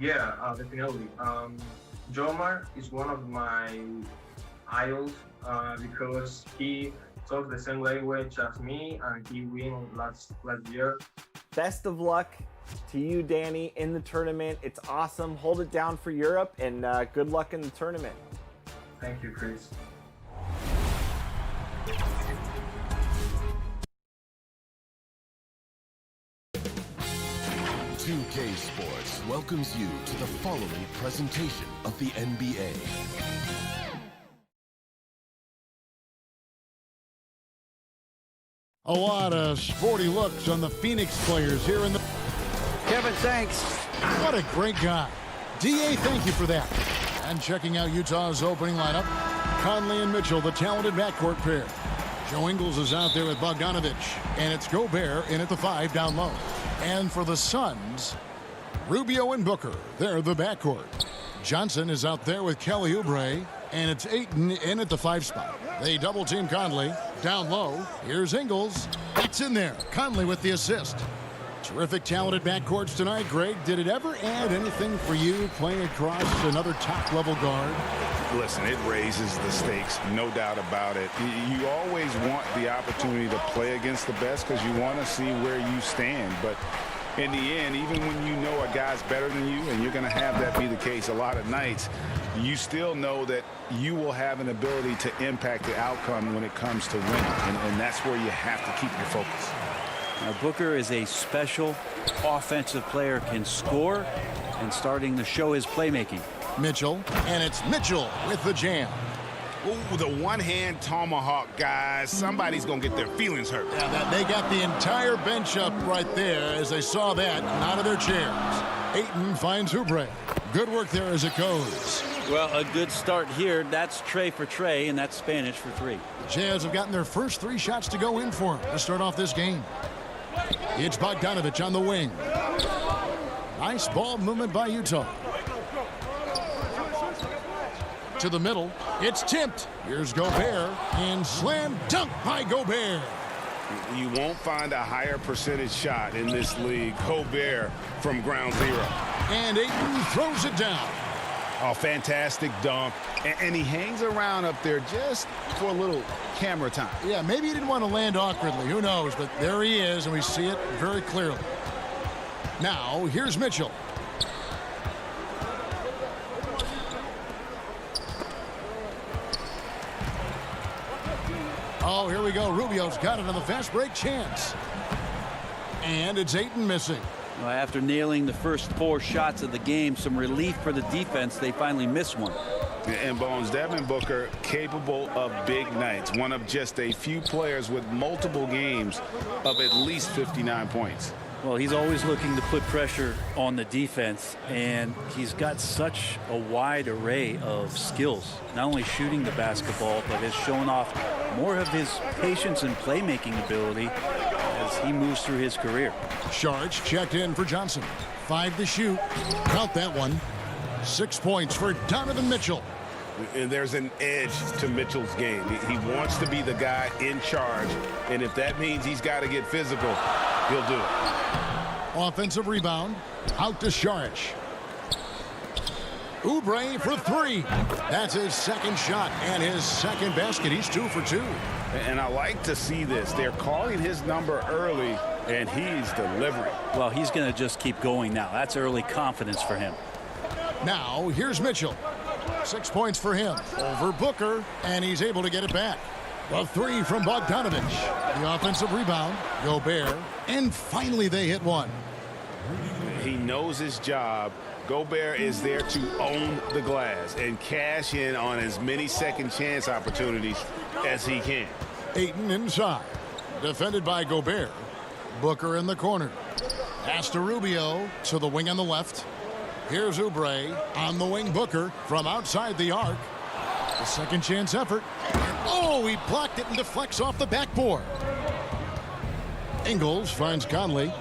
Yeah, definitely. Jomar is one of my idols because he talks the same language as me and he won last year. Best of luck to you, Danny, in the tournament. It's awesome. Hold it down for Europe, and good luck in the tournament. Thank you, Chris. $2K Sports welcomes you to the following presentation of the NBA. A lot of sporty looks on the Phoenix players here in the... Kevin, thanks. What a great guy. DA, thank you for that. And checking out Utah's opening lineup, Conley and Mitchell, the talented backcourt pair. Joe Ingles is out there with Bogdanovich, and it's Gobert in at the 5 down low. And for the Suns, Rubio and Booker, they're the backcourt. Johnson is out there with Kelly Oubre, and it's Ayton in at the 5 spot. They double-team Conley. Down low, here's Ingles. It's in there. Conley with the assist. Terrific, talented backcourts tonight. Greg, did it ever add anything for you playing across another top-level guard? Listen, it raises the stakes, no doubt about it. You always want the opportunity to play against the best because you want to see where you stand. But in the end, even when you know a guy's better than you, and you're going to have that be the case a lot of nights, you still know that you will have an ability to impact the outcome when it comes to winning. And that's where you have to keep your focus. Now, Booker is a special offensive player, can score, and starting to show his playmaking. Mitchell, and it's Mitchell with the jam. Ooh, the one-hand tomahawk, guys. Somebody's going to get their feelings hurt. Yeah, they got the entire bench up right there as they saw that out of their chairs. Ayton finds Oubre. Good work there as it goes. Well, a good start here. That's Trey for Trey, and that's Spanish for 3. The Jazz have gotten their first 3 shots to go in for them to start off this game. It's Bogdanovich on the wing. Nice ball movement by Utah. To the middle, it's tipped. Here's Gobert, and slam dunk by Gobert. You won't find a higher percentage shot in this league. Gobert from ground zero. And Ayton throws it down. A fantastic dunk. And he hangs around up there just for a little camera time. Yeah, maybe he didn't want to land awkwardly. Who knows? But there he is, and we see it very clearly. Now, here's Mitchell. Oh, here we go. Rubio's got it on the fast break chance. And it's Ayton missing. Well, after nailing the first 4 shots of the game, some relief for the defense. They finally missed one. And Bones, Devin Booker capable of big nights. One of just a few players with multiple games of at least 59 points. Well, he's always looking to put pressure on the defense, and he's got such a wide array of skills. Not only shooting the basketball, but has shown off more of his patience and playmaking ability as he moves through his career. Sharge checked in for Johnson. 5 to shoot. Count that one. 6 points for Donovan Mitchell. And there's an edge to Mitchell's game. He wants to be the guy in charge, and if that means he's got to get physical, he'll do it. Offensive rebound. Out to Sharge. Oubre for 3. That's his second shot and his second basket. He's 2 for 2. And I like to see this. They're calling his number early, and he's delivering. Well, he's going to just keep going now. That's early confidence for him. Now, here's Mitchell. 6 points for him over Booker, and he's able to get it back. A 3 from Bogdanovich. The offensive rebound, Gobert, and finally they hit one. He knows his job. Gobert is there to own the glass and cash in on as many second chance opportunities as he can. Ayton inside, defended by Gobert. Booker in the corner. Pass to Rubio to the wing on the left. Here's Oubre on the wing. Booker from outside the arc. The second chance effort. Oh, he blocked it and deflects off the backboard. Ingles finds Conley.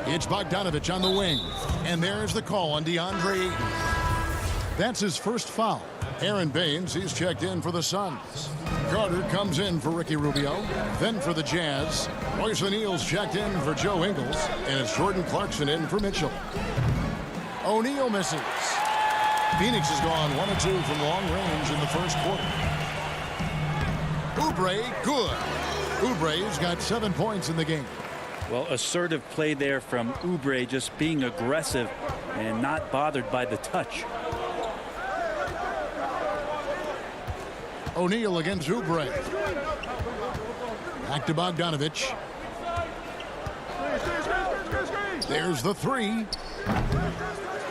It's Bogdanovich on the wing. And there's the call on DeAndre Ayton. That's his first foul. Aaron Baines, he's checked in for the Suns. Carter comes in for Ricky Rubio. Then for the Jazz, Royce O'Neal's checked in for Joe Ingles. And it's Jordan Clarkson in for Mitchell. O'Neal misses. Phoenix has gone 1 of 2 from long range in the first quarter. Oubre, good. Oubre's got 7 points in the game. Well, assertive play there from Oubre, just being aggressive and not bothered by the touch. O'Neal against Oubre. Back to Bogdanovich. There's the three.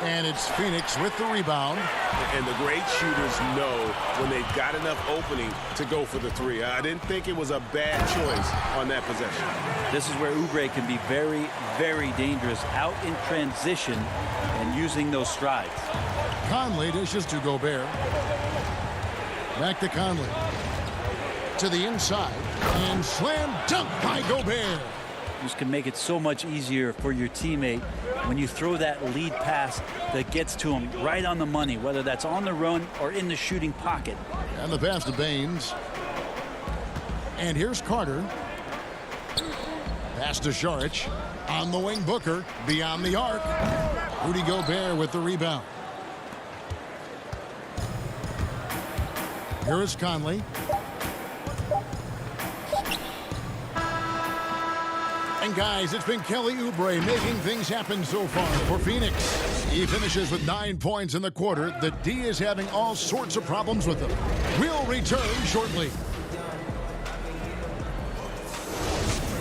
And it's Phoenix with the rebound. And the great shooters know when they've got enough opening to go for the three. I didn't think it was a bad choice on that possession. This is where Oubre can be very, very dangerous out in transition and using those strides. Conley dishes to Gobert. Back to Conley. To the inside. And slam dunk by Gobert. This can make it so much easier for your teammate when you throw that lead pass that gets to him right on the money, whether that's on the run or in the shooting pocket. And the pass to Baines. And here's Carter. Pass to Saric. On the wing, Booker. Beyond the arc. Rudy Gobert with the rebound. Here is Conley. And guys, it's been Kelly Oubre making things happen so far for Phoenix. He finishes with 9 points in the quarter. The D is having all sorts of problems with him. We'll return shortly.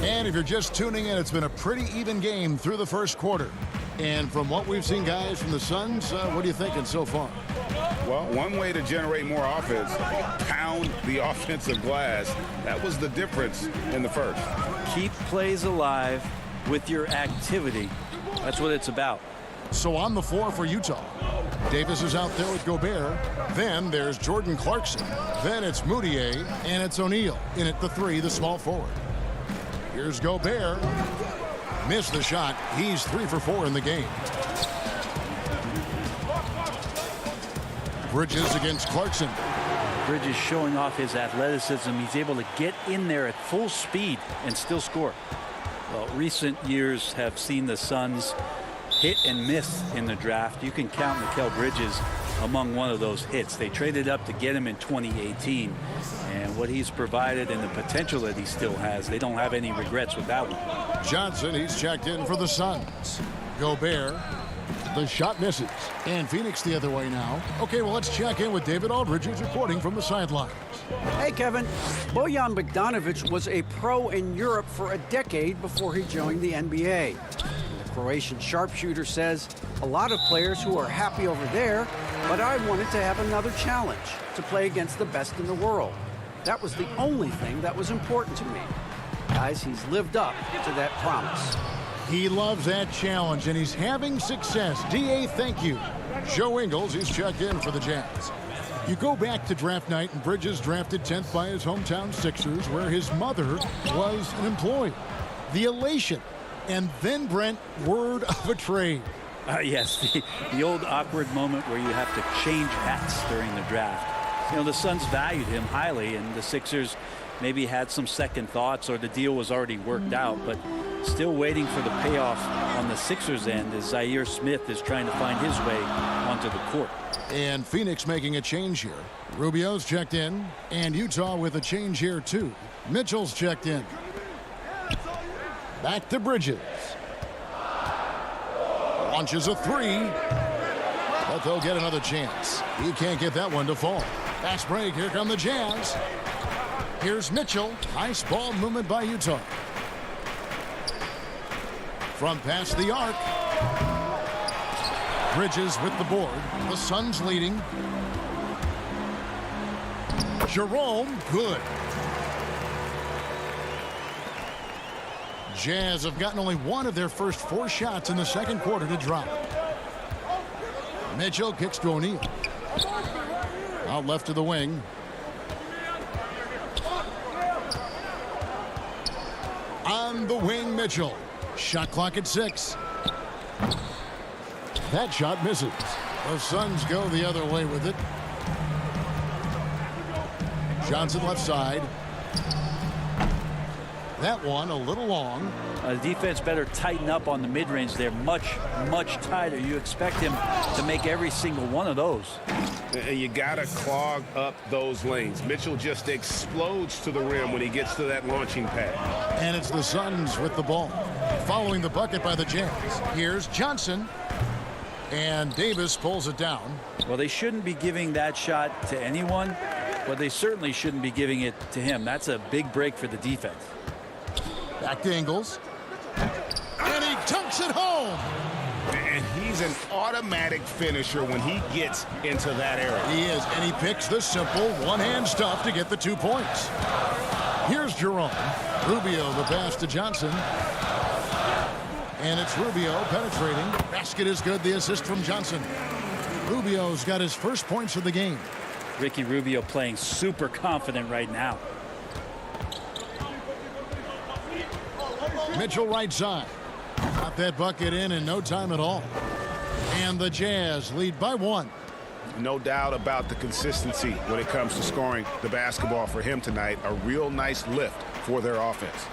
And if you're just tuning in, it's been a pretty even game through the first quarter. And from what we've seen, guys, from the Suns, what are you thinking so far? Well, one way to generate more offense, pound the offensive glass. That was the difference in the first. Keep plays alive with your activity. That's what it's about. So on the floor for Utah, Davis is out there with Gobert. Then there's Jordan Clarkson. Then it's Moutier, and it's O'Neal. In at the three, the small forward. Here's Gobert. Missed the shot. He's 3 for 4 in the game. Bridges against Clarkson. Bridges showing off his athleticism. He's able to get in there at full speed and still score. Well, recent years have seen the Suns hit and miss in the draft. You can count Mikal Bridges among one of those hits. They traded up to get him in 2018. And what he's provided and the potential that he still has, they don't have any regrets with that one. Johnson, he's checked in for the Suns. Gobert. The shot misses. And Phoenix the other way now. Okay, well, let's check in with David Aldridge, who's reporting from the sidelines. Hey, Kevin. Bojan Bogdanovic was a pro in Europe for a decade before he joined the NBA. The Croatian sharpshooter says, a lot of players who are happy over there, but I wanted to have another challenge, to play against the best in the world. That was the only thing that was important to me. Guys, he's lived up to that promise. He loves that challenge, and he's having success. D.A., thank you. Joe Ingles, he's checked in for the Jazz. You go back to draft night, and Bridges drafted 10th by his hometown Sixers, where his mother was an employee. The elation. And then, Brent, word of a trade. Yes, the old awkward moment where you have to change hats during the draft. You know, the Suns valued him highly, and the Sixers maybe had some second thoughts, or the deal was already worked out, but still waiting for the payoff on the Sixers' end as Zaire Smith is trying to find his way onto the court. And Phoenix making a change here. Rubio's checked in, and Utah with a change here too. Mitchell's checked in. Back to Bridges. Launches a three, but they'll get another chance. He can't get that one to fall. Fast break, here come the Jazz. Here's Mitchell. Nice ball movement by Utah. From past the arc. Bridges with the board. The Suns leading. Jerome, good. Jazz have gotten only one of their first 4 shots in the second quarter to drop. Mitchell kicks to O'Neal. Out left to the wing. On the wing, Mitchell. Shot clock at 6. That shot misses. The Suns go the other way with it. Johnson left side. That one a little long. Defense better tighten up on the mid-range there. Much tighter. You expect him to make every single one of those. You got to clog up those lanes. Mitchell just explodes to the rim when he gets to that launching pad. And it's the Suns with the ball. Following the bucket by the Jazz. Here's Johnson. And Davis pulls it down. Well, they shouldn't be giving that shot to anyone, but they certainly shouldn't be giving it to him. That's a big break for the defense. Back to Ingles. And he dunks it home. And he's an automatic finisher when he gets into that area. He is, and he picks the simple one-hand stuff to get the 2 points. Here's Jerome. Rubio the pass to Johnson. And it's Rubio penetrating. Basket is good. The assist from Johnson. Rubio's got his first points of the game. Ricky Rubio playing super confident right now. Mitchell right side. Got that bucket in no time at all. And the Jazz lead by 1. No doubt about the consistency when it comes to scoring the basketball for him tonight. A real nice lift for their offense.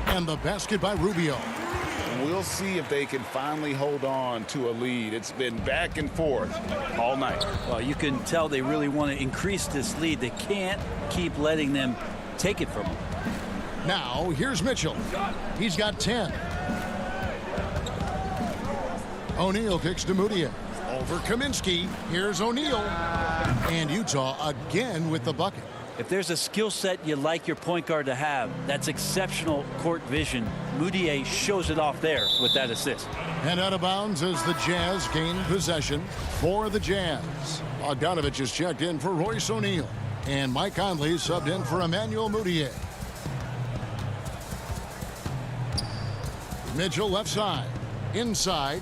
And the basket by Rubio. And we'll see if they can finally hold on to a lead. It's been back and forth all night. Well, you can tell they really want to increase this lead. They can't keep letting them take it from them. Now, here's Mitchell. He's got 10. O'Neal kicks to Moutier. Over Kaminsky. Here's O'Neal. And Utah again with the bucket. If there's a skill set you like your point guard to have, that's exceptional court vision. Moutier shows it off there with that assist. And out of bounds as the Jazz gain possession for the Jazz. Bogdanovich is checked in for Royce O'Neal. And Mike Conley subbed in for Emmanuel Moutier. Mitchell left side. Inside.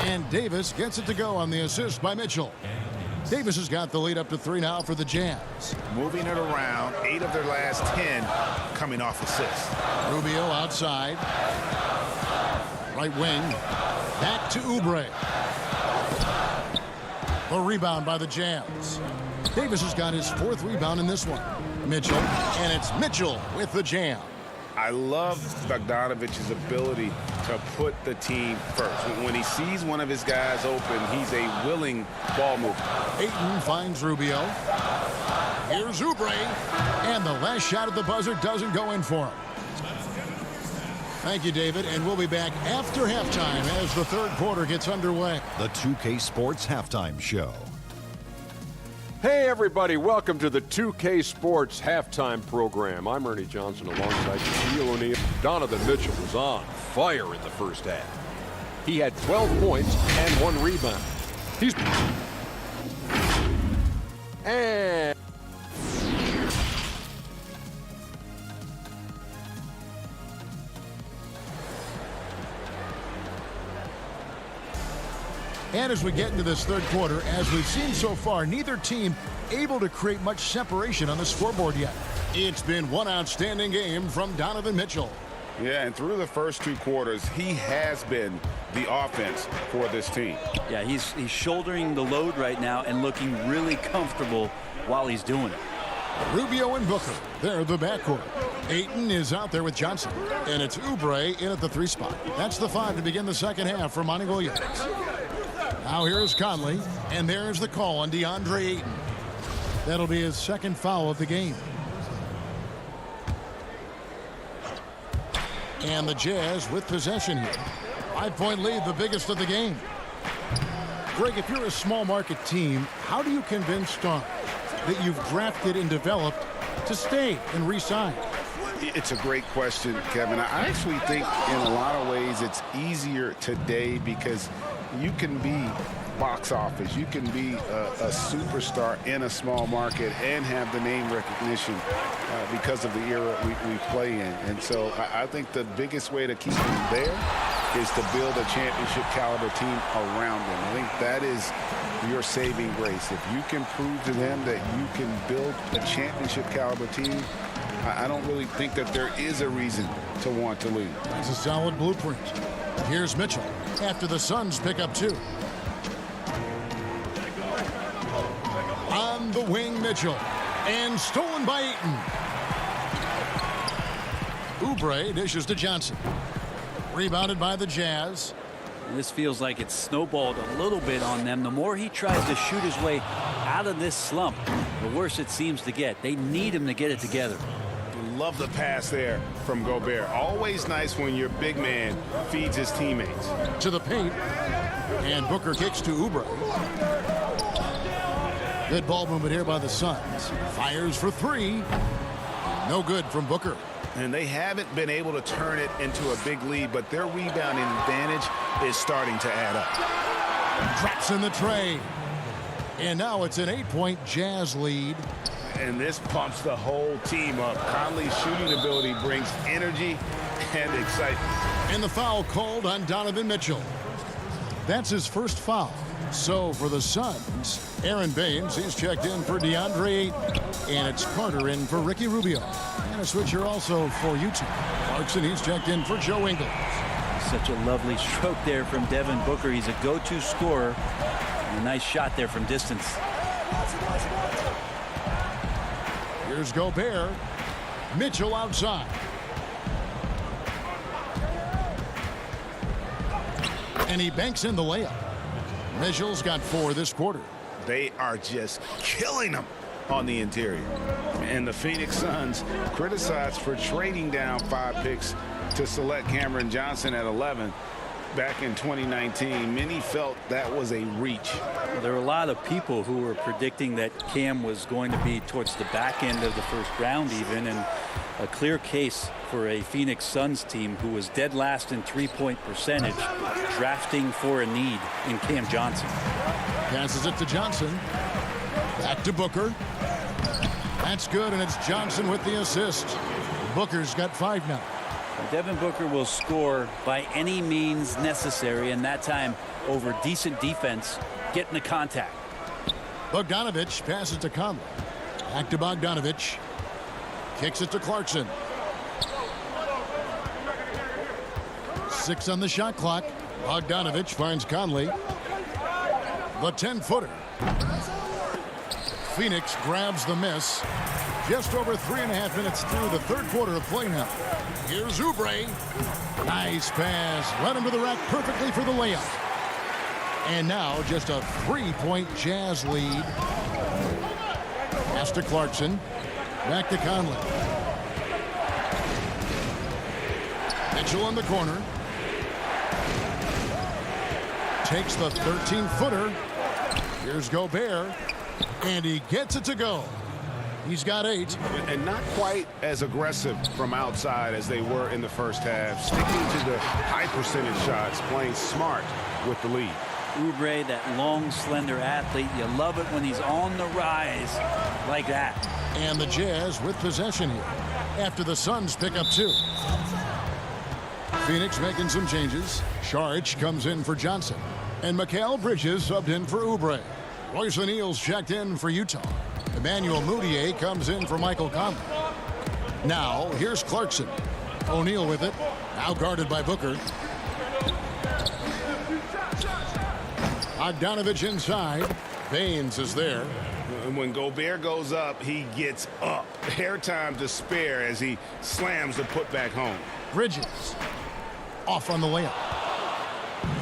And Davis gets it to go on the assist by Mitchell. Davis has got the lead up to 3 now for the Jazz. Moving it around, 8 of their last 10 coming off assists. Rubio outside. Right wing. Back to Oubre. The rebound by the Jazz. Davis has got his 4th rebound in this one. Mitchell. And it's Mitchell with the jam. I love Bogdanovich's ability to put the team first. When he sees one of his guys open, he's a willing ball mover. Ayton finds Rubio. Here's Oubre. And the last shot at the buzzer doesn't go in for him. Thank you, David. And we'll be back after halftime as the 3rd quarter gets underway. The 2K Sports Halftime Show. Hey, everybody. Welcome to the 2K Sports Halftime Program. I'm Ernie Johnson alongside Shaquille O'Neal. Donovan Mitchell was on fire in the first half. He had 12 points and 1 rebound. And as we get into this 3rd quarter, as we've seen so far, neither team able to create much separation on the scoreboard yet. It's been one outstanding game from Donovan Mitchell. Yeah, and through the first 2 quarters, he has been the offense for this team. Yeah, he's shouldering the load right now and looking really comfortable while he's doing it. Rubio and Booker, they're the backcourt. Ayton is out there with Johnson. And it's Oubre in at the 3 spot. That's the 5 to begin the second half for Monty Williams. Now here's Conley, and there's the call on DeAndre Ayton. That'll be his 2nd foul of the game. And the Jazz with possession here. 5-point lead, the biggest of the game. Greg, if you're a small market team, how do you convince stars that you've drafted and developed to stay and re-sign? It's a great question, Kevin. I actually think in a lot of ways it's easier today because you can be box office. You can be a superstar in a small market and have the name recognition because of the era we play in. And so I think the biggest way to keep them there is to build a championship caliber team around them. I think that is your saving grace. If you can prove to them that you can build a championship caliber team, I don't really think that there is a reason to want to leave. That's a solid blueprint. Here's Mitchell after the Suns pick up 2. On the wing, Mitchell. And stolen by Eaton. Oubre dishes to Johnson. Rebounded by the Jazz. This feels like it's snowballed a little bit on them. The more he tries to shoot his way out of this slump, the worse it seems to get. They need him to get it together. Love the pass there from Gobert. Always nice when your big man feeds his teammates. To the paint. And Booker kicks to Oubre. Good ball movement here by the Suns. Fires for three. No good from Booker. And they haven't been able to turn it into a big lead, but their rebounding advantage is starting to add up. Drops in the tray. And now it's an 8-point Jazz lead. And this pumps the whole team up. Conley's shooting ability brings energy and excitement. And the foul called on Donovan Mitchell. That's his first foul. So for the Suns, Aaron Baines, he's checked in for DeAndre Ayton. And it's Carter in for Ricky Rubio. And a switcher also for Utah. Clarkson, he's checked in for Joe Ingles. Such a lovely stroke there from Devin Booker. He's a go-to scorer. And a nice shot there from distance. Here's Gobert. Mitchell outside. And he banks in the layup. Mitchell's got 4 this quarter. They are just killing them on the interior. And the Phoenix Suns criticized for trading down 5 picks to select Cameron Johnson at 11 back in 2019. Many felt that was a reach. There were a lot of people who were predicting that Cam was going to be towards the back end of the first round even, and a clear case for a Phoenix Suns team who was dead last in three-point percentage, drafting for a need in Cam Johnson. Passes it to Johnson. Back to Booker. That's good, and it's Johnson with the assist. Booker's got 5 now. Devin Booker will score by any means necessary, and that time over decent defense, getting the contact. Bogdanovich passes to Conley. Back to Bogdanovich. Kicks it to Clarkson. 6 on the shot clock. Bogdanovich finds Conley. The 10-footer. Phoenix grabs the miss. Just over 3.5 minutes through the third quarter of play now. Here's Oubre. Nice pass. Led him to the rack perfectly for the layup. And now just a 3-point Jazz lead. Pass to Clarkson. Back to Conley. Mitchell in the corner. Takes the 13-footer. Here's Gobert. And he gets it to go. He's got 8. And not quite as aggressive from outside as they were in the first half. Sticking to the high percentage shots, playing smart with the lead. Oubre, that long, slender athlete. You love it when he's on the rise like that. And the Jazz with possession here after the Suns pick up 2. Phoenix making some changes. Saric comes in for Johnson. And Mikal Bridges subbed in for Oubre. Royce O'Neal's checked in for Utah. Emmanuel Mudiay comes in for Michael Conley. Now, here's Clarkson. O'Neal with it. Now guarded by Booker. Bogdanovich inside. Baines is there. And when Gobert goes up, he gets up. Airtime to spare as he slams the putback home. Bridges off on the layup.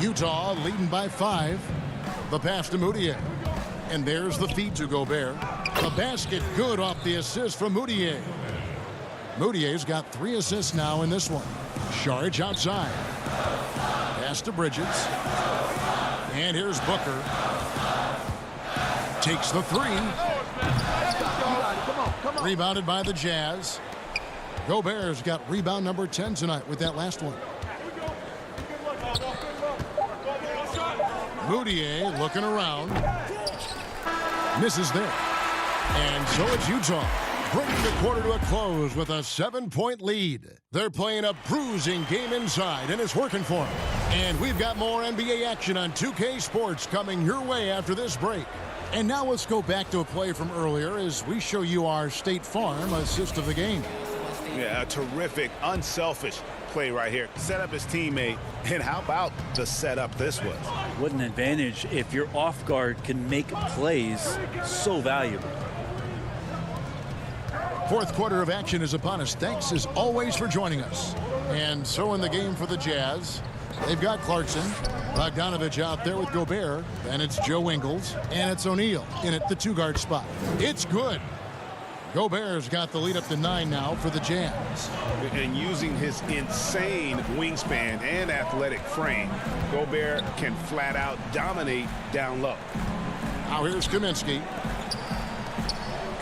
Utah leading by 5. The pass to Mudiay. And there's the feed to Gobert. The basket good off the assist from Mudiay. Mudiay's got 3 assists now in this one. Saric outside. Pass to Bridges. And here's Booker. Takes the 3. Rebounded by the Jazz. Gobert's got rebound number 10 tonight with that last one. Mudiay looking around. Misses there. And so it's Utah, bringing the quarter to a close with a 7-point lead. They're playing a bruising game inside, and it's working for them. And we've got more NBA action on 2K Sports coming your way after this break. And now let's go back to a play from earlier as we show you our State Farm assist of the game. Yeah, a terrific, unselfish play right here. Set up his teammate, and how about the setup this was? What an advantage if your off guard can make plays so valuable. Fourth quarter of action is upon us. Thanks as always for joining us. And so in the game for the Jazz, they've got Clarkson, Bogdanovich out there with Gobert, and it's Joe Ingles, and it's O'Neal in at the 2-guard spot. It's good. Gobert's got the lead up to 9 now for the Jazz. And using his insane wingspan and athletic frame, Gobert can flat out dominate down low. Now here's Kaminsky.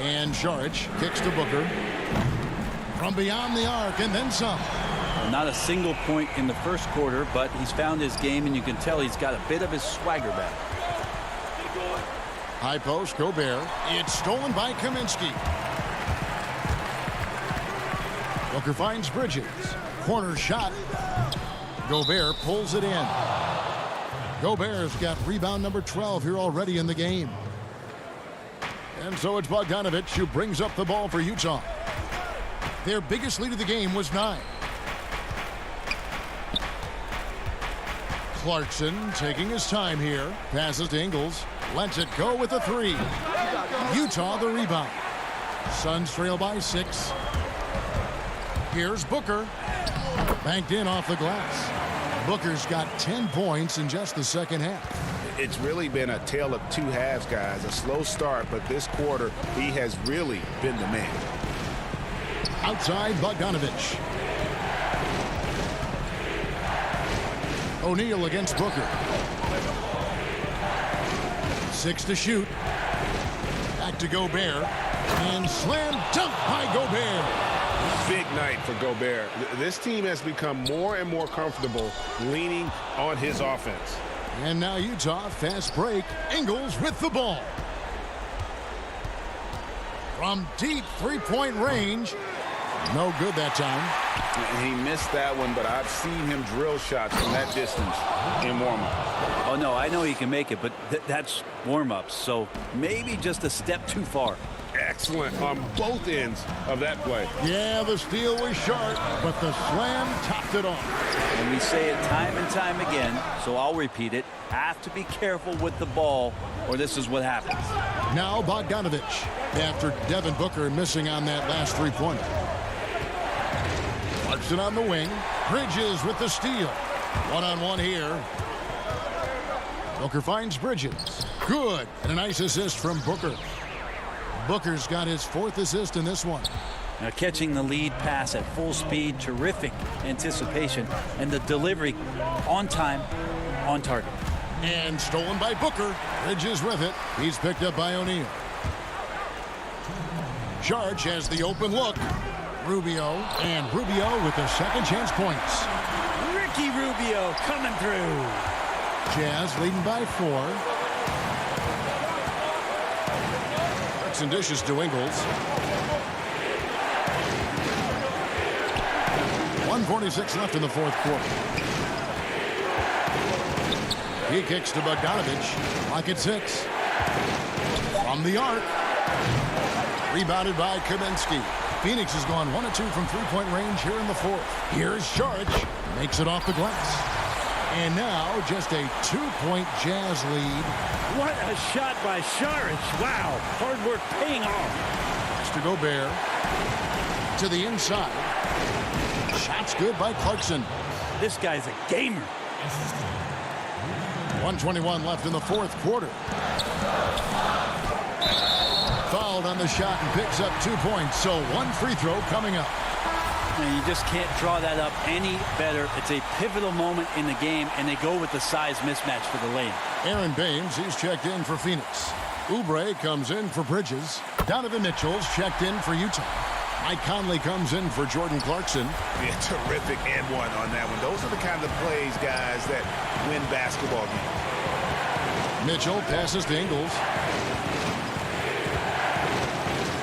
And Saric kicks to Booker. From beyond the arc and then some. Not a single point in the first quarter, but he's found his game, and you can tell he's got a bit of his swagger back. High post, Gobert. It's stolen by Kaminsky. Booker finds Bridges. Corner shot. Gobert pulls it in. Gobert's got rebound number 12 here already in the game. And so it's Bogdanovich who brings up the ball for Utah. Their biggest lead of the game was 9. Clarkson taking his time here. Passes to Ingles. Lets it go with a 3. Utah the rebound. Suns trail by 6. Here's Booker. Banked in off the glass. Booker's got 10 points in just the second half. It's really been a tale of 2 halves, guys. A slow start, but this quarter, he has really been the man. Outside, Bogdanovich. O'Neal against Booker. 6 to shoot. Back to Gobert. And slam dunk by Gobert. Big night for Gobert. This team has become more and more comfortable leaning on his offense. And now Utah, fast break. Ingles with the ball. From deep three-point range. No good that time. He missed that one, but I've seen him drill shots from that distance in warm-up. Oh, no, I know he can make it, but that's warm-ups, so maybe just a step too far. Excellent on both ends of that play. Yeah, the steal was sharp, but the slam topped it off. And we say it time and time again, so I'll repeat it. Have to be careful with the ball, or this is what happens. Now Bogdanovich, after Devin Booker missing on that last three-pointer. Clarkson on the wing. Bridges with the steal. One-on-one here. Booker finds Bridges. Good. And a nice assist from Booker. Booker's got his 4th assist in this one. Now catching the lead pass at full speed, terrific anticipation, and the delivery on time, on target. And stolen by Booker. Bridges with it. He's picked up by O'Neal. Saric has the open look. Rubio, and Rubio with the second chance points. Ricky Rubio coming through. Jazz leading by 4. And dishes to Ingles. 1:46 left in the fourth quarter. He kicks to Bogdanovich. Lock at 6. From the arc. Rebounded by Kaminsky. Phoenix has gone 1 of 2 from three-point range here in the fourth. Here's Saric. Makes it off the glass. And now just a 2-point Jazz lead. What a shot by Saric. Wow. Hard work paying off. It's to Gobert. To the inside. Shot's good by Clarkson. This guy's a gamer. 1:21 left in the fourth quarter. Fouled on the shot and picks up 2 points. So 1 free throw coming up. And you just can't draw that up any better. It's a pivotal moment in the game, and they go with the size mismatch for the lane. Aaron Baines, he's checked in for Phoenix. Oubre comes in for Bridges. Donovan Mitchell's checked in for Utah. Mike Conley comes in for Jordan Clarkson. Yeah, terrific and one on that one. Those are the kind of plays, guys, that win basketball games. Mitchell passes to Ingles.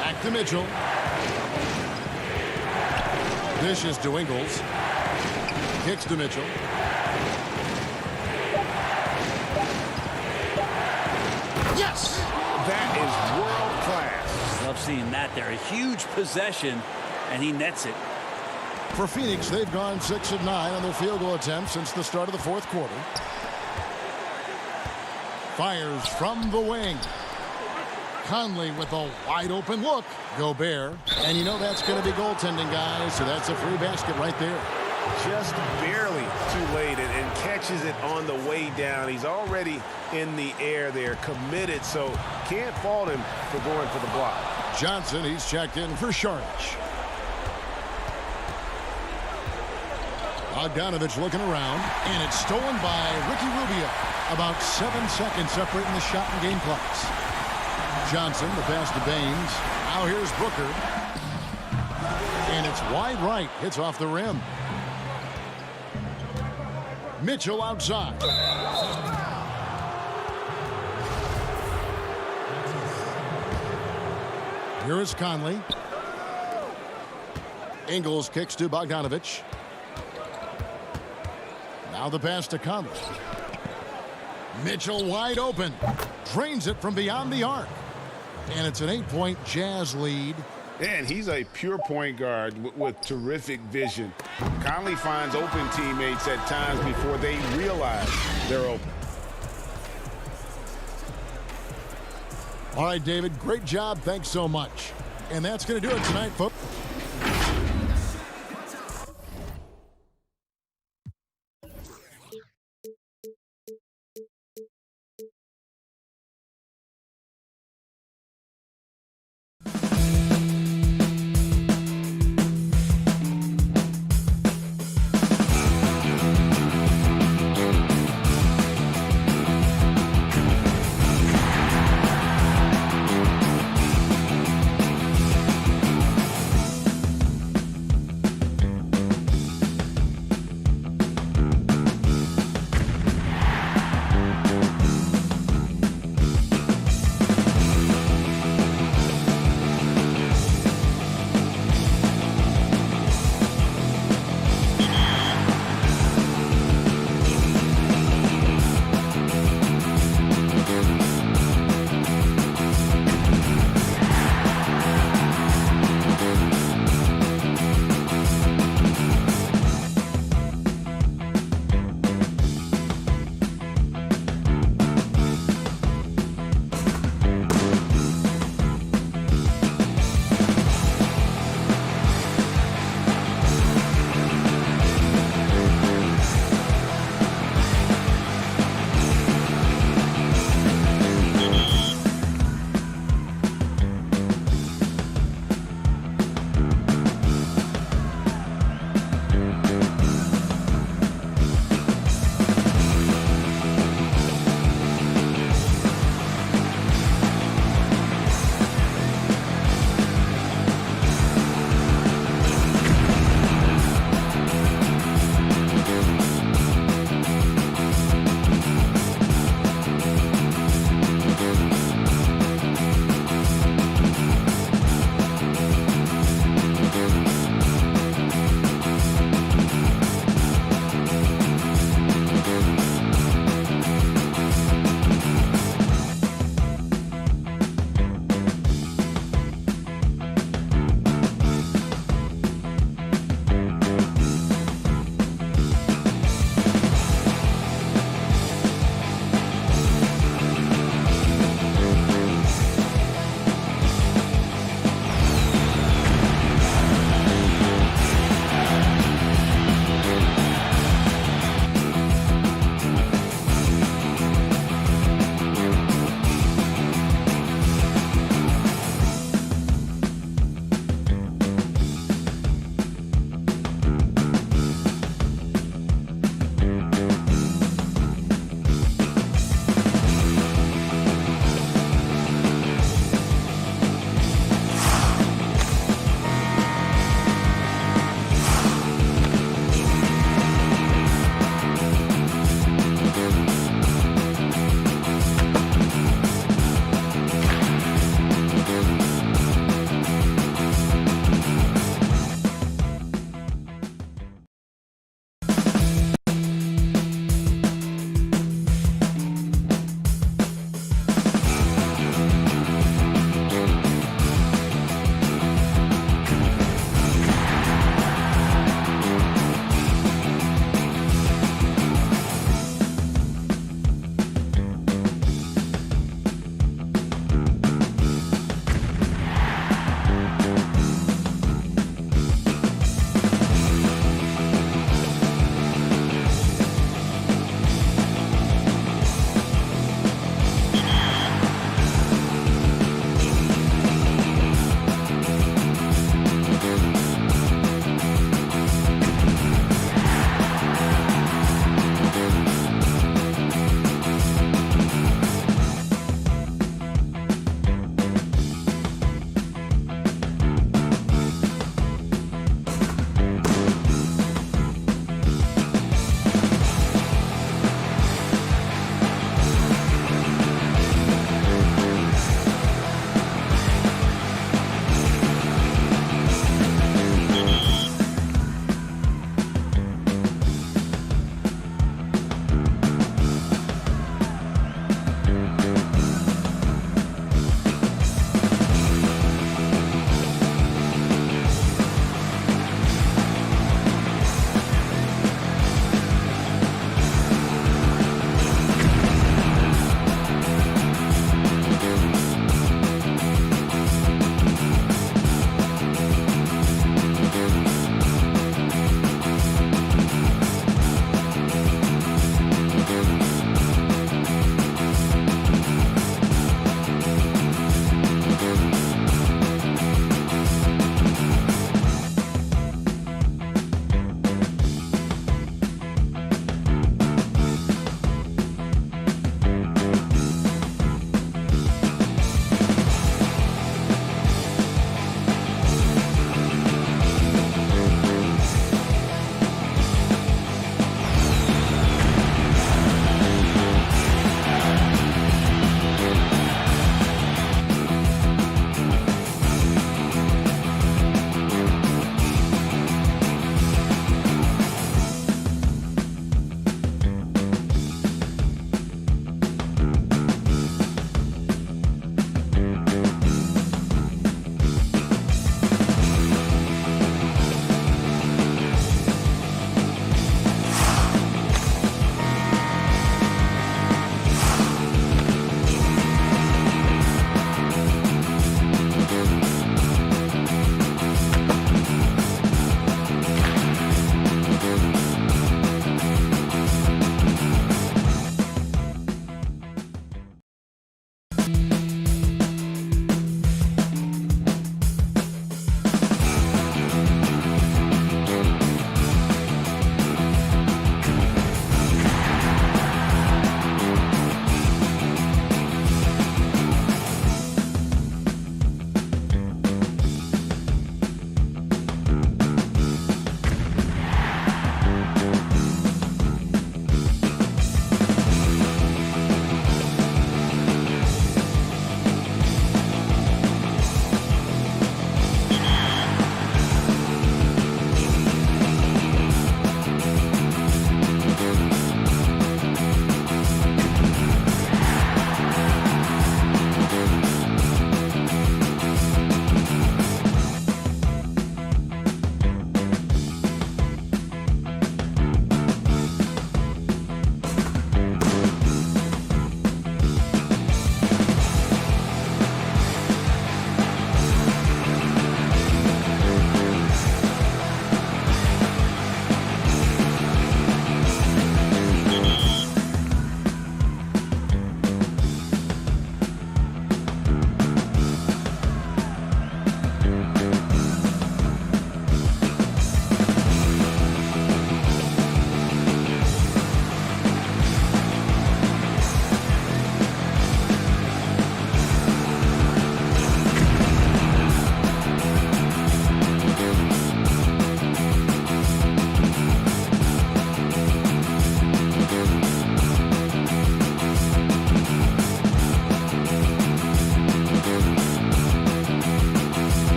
Back to Mitchell. Dishes to Ingles. Kicks to Mitchell. Yes! That is world class. Love seeing that there. A huge possession, and he nets it. For Phoenix, they've gone 6 of 9 on their field goal attempts since the start of the fourth quarter. Fires from the wing. Conley with a wide open look. Gobert. And you know that's going to be goaltending, guys, so that's a free basket right there. Just barely too late and catches it on the way down. He's already in the air there, committed, so can't fault him for going for the block. Johnson, he's checked in for Sharich. Bogdanovich looking around, and it's stolen by Ricky Rubio. About 7 seconds separating the shot and game clocks. Johnson, the pass to Baines. Now here's Booker. And it's wide right. Hits off the rim. Mitchell outside. Here is Conley. Ingles kicks to Bogdanovich. Now the pass to Conley. Mitchell wide open. Drains it from beyond the arc. And it's an 8-point Jazz lead. And he's a pure point guard with terrific vision. Conley finds open teammates at times before they realize they're open. All right, David, great job. Thanks so much. And that's going to do it tonight, folks.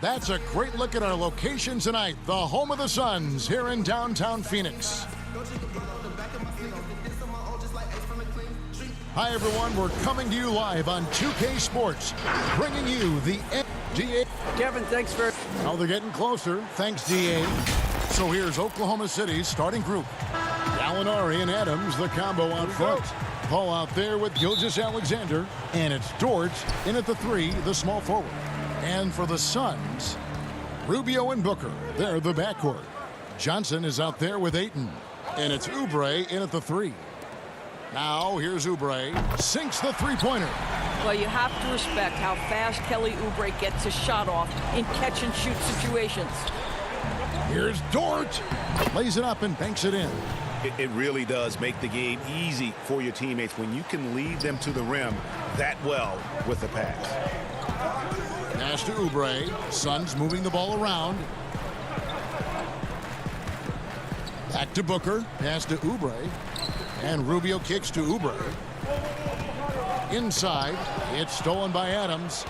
That's a great look at our location tonight, the home of the Suns here in downtown Phoenix. Hi, everyone. We're coming to you live on 2K Sports, bringing you the NBA. Kevin, thanks for... Now they're getting closer. Thanks, DA. So here's Oklahoma City's starting group. Gallinari and Adams, the combo out front. Paul out there with Gilgeous-Alexander. And it's Dort in at the 3, the small forward. And for the Suns, Rubio and Booker. They're the backcourt. Johnson is out there with Ayton. And it's Oubre in at the 3. Now here's Oubre. Sinks the three-pointer. Well, you have to respect how fast Kelly Oubre gets his shot off in catch-and-shoot situations. Here's Dort. Lays it up and banks it in. It really does make the game easy for your teammates when you can lead them to the rim that well with the pass. Pass to Oubre. Suns moving the ball around. Back to Booker. Pass to Oubre. And Rubio kicks to Oubre. Inside. It's stolen by Adams.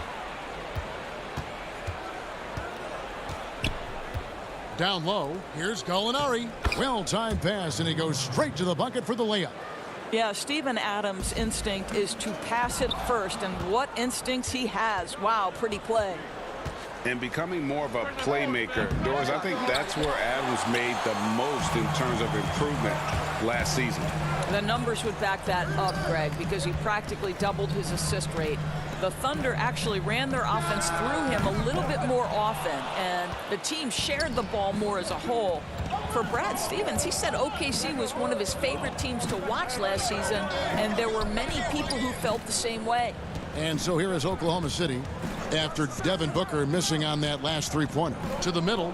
Down low. Here's Gallinari. Well-timed pass, and he goes straight to the bucket for the layup. Yeah, Steven Adams' instinct is to pass it first, and what instincts he has. Wow, pretty play. And becoming more of a playmaker. Doris, I think that's where Adams made the most in terms of improvement last season. The numbers would back that up, Greg, because he practically doubled his assist rate. The Thunder actually ran their offense through him a little bit more often, and the team shared the ball more as a whole. For Brad Stevens, he said OKC was one of his favorite teams to watch last season, and there were many people who felt the same way. And so here is Oklahoma City after Devin Booker missing on that last three-pointer. To the middle,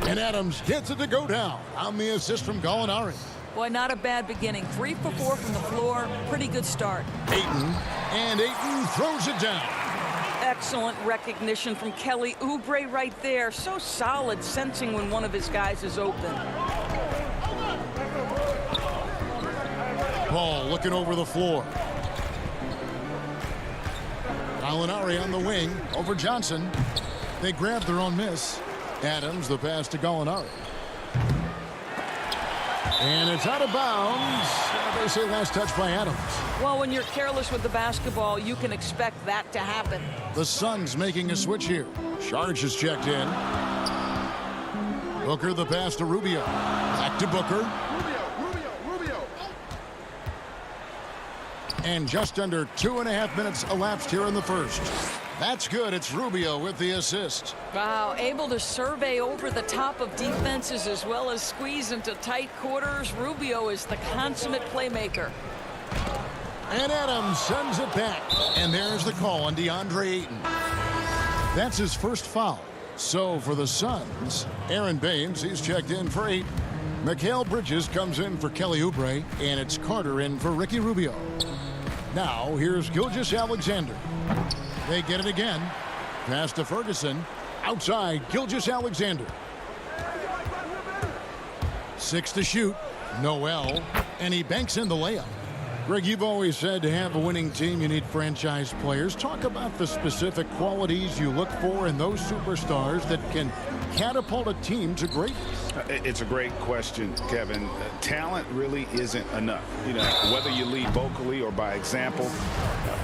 and Adams hits it to go down on the assist from Gallinari. Boy, not a bad beginning. 3 for 4 from the floor. Pretty good start. Ayton, and Ayton throws it down. Excellent recognition from Kelly Oubre right there. So solid, sensing when one of his guys is open. Paul looking over the floor. Gallinari on the wing over Johnson. They grab their own miss. Adams, the pass to Gallinari. And it's out of bounds. They say last touch by Adams. Well, when you're careless with the basketball, you can expect that to happen. The Suns making a switch here. Sharge is checked in. Booker the pass to Rubio. Back to Booker. Rubio. And just under 2.5 minutes elapsed here in the first. That's good. It's Rubio with the assist. Wow, able to survey over the top of defenses as well as squeeze into tight quarters. Rubio is the consummate playmaker. And Adams sends it back. And there's the call on DeAndre Ayton. That's his first foul. So for the Suns, Aaron Baines, he's checked in for 8. Mikal Bridges comes in for Kelly Oubre. And it's Carter in for Ricky Rubio. Now here's Gilgeous-Alexander. They get it again. Pass to Ferguson. Outside, Gilgeous-Alexander. 6 to shoot. Noel. And he banks in the layup. Greg, you've always said to have a winning team, you need franchise players. Talk about the specific qualities you look for in those superstars that can catapult a team to greatness. It's a great question, Kevin. Talent really isn't enough. You know, whether you lead vocally or by example,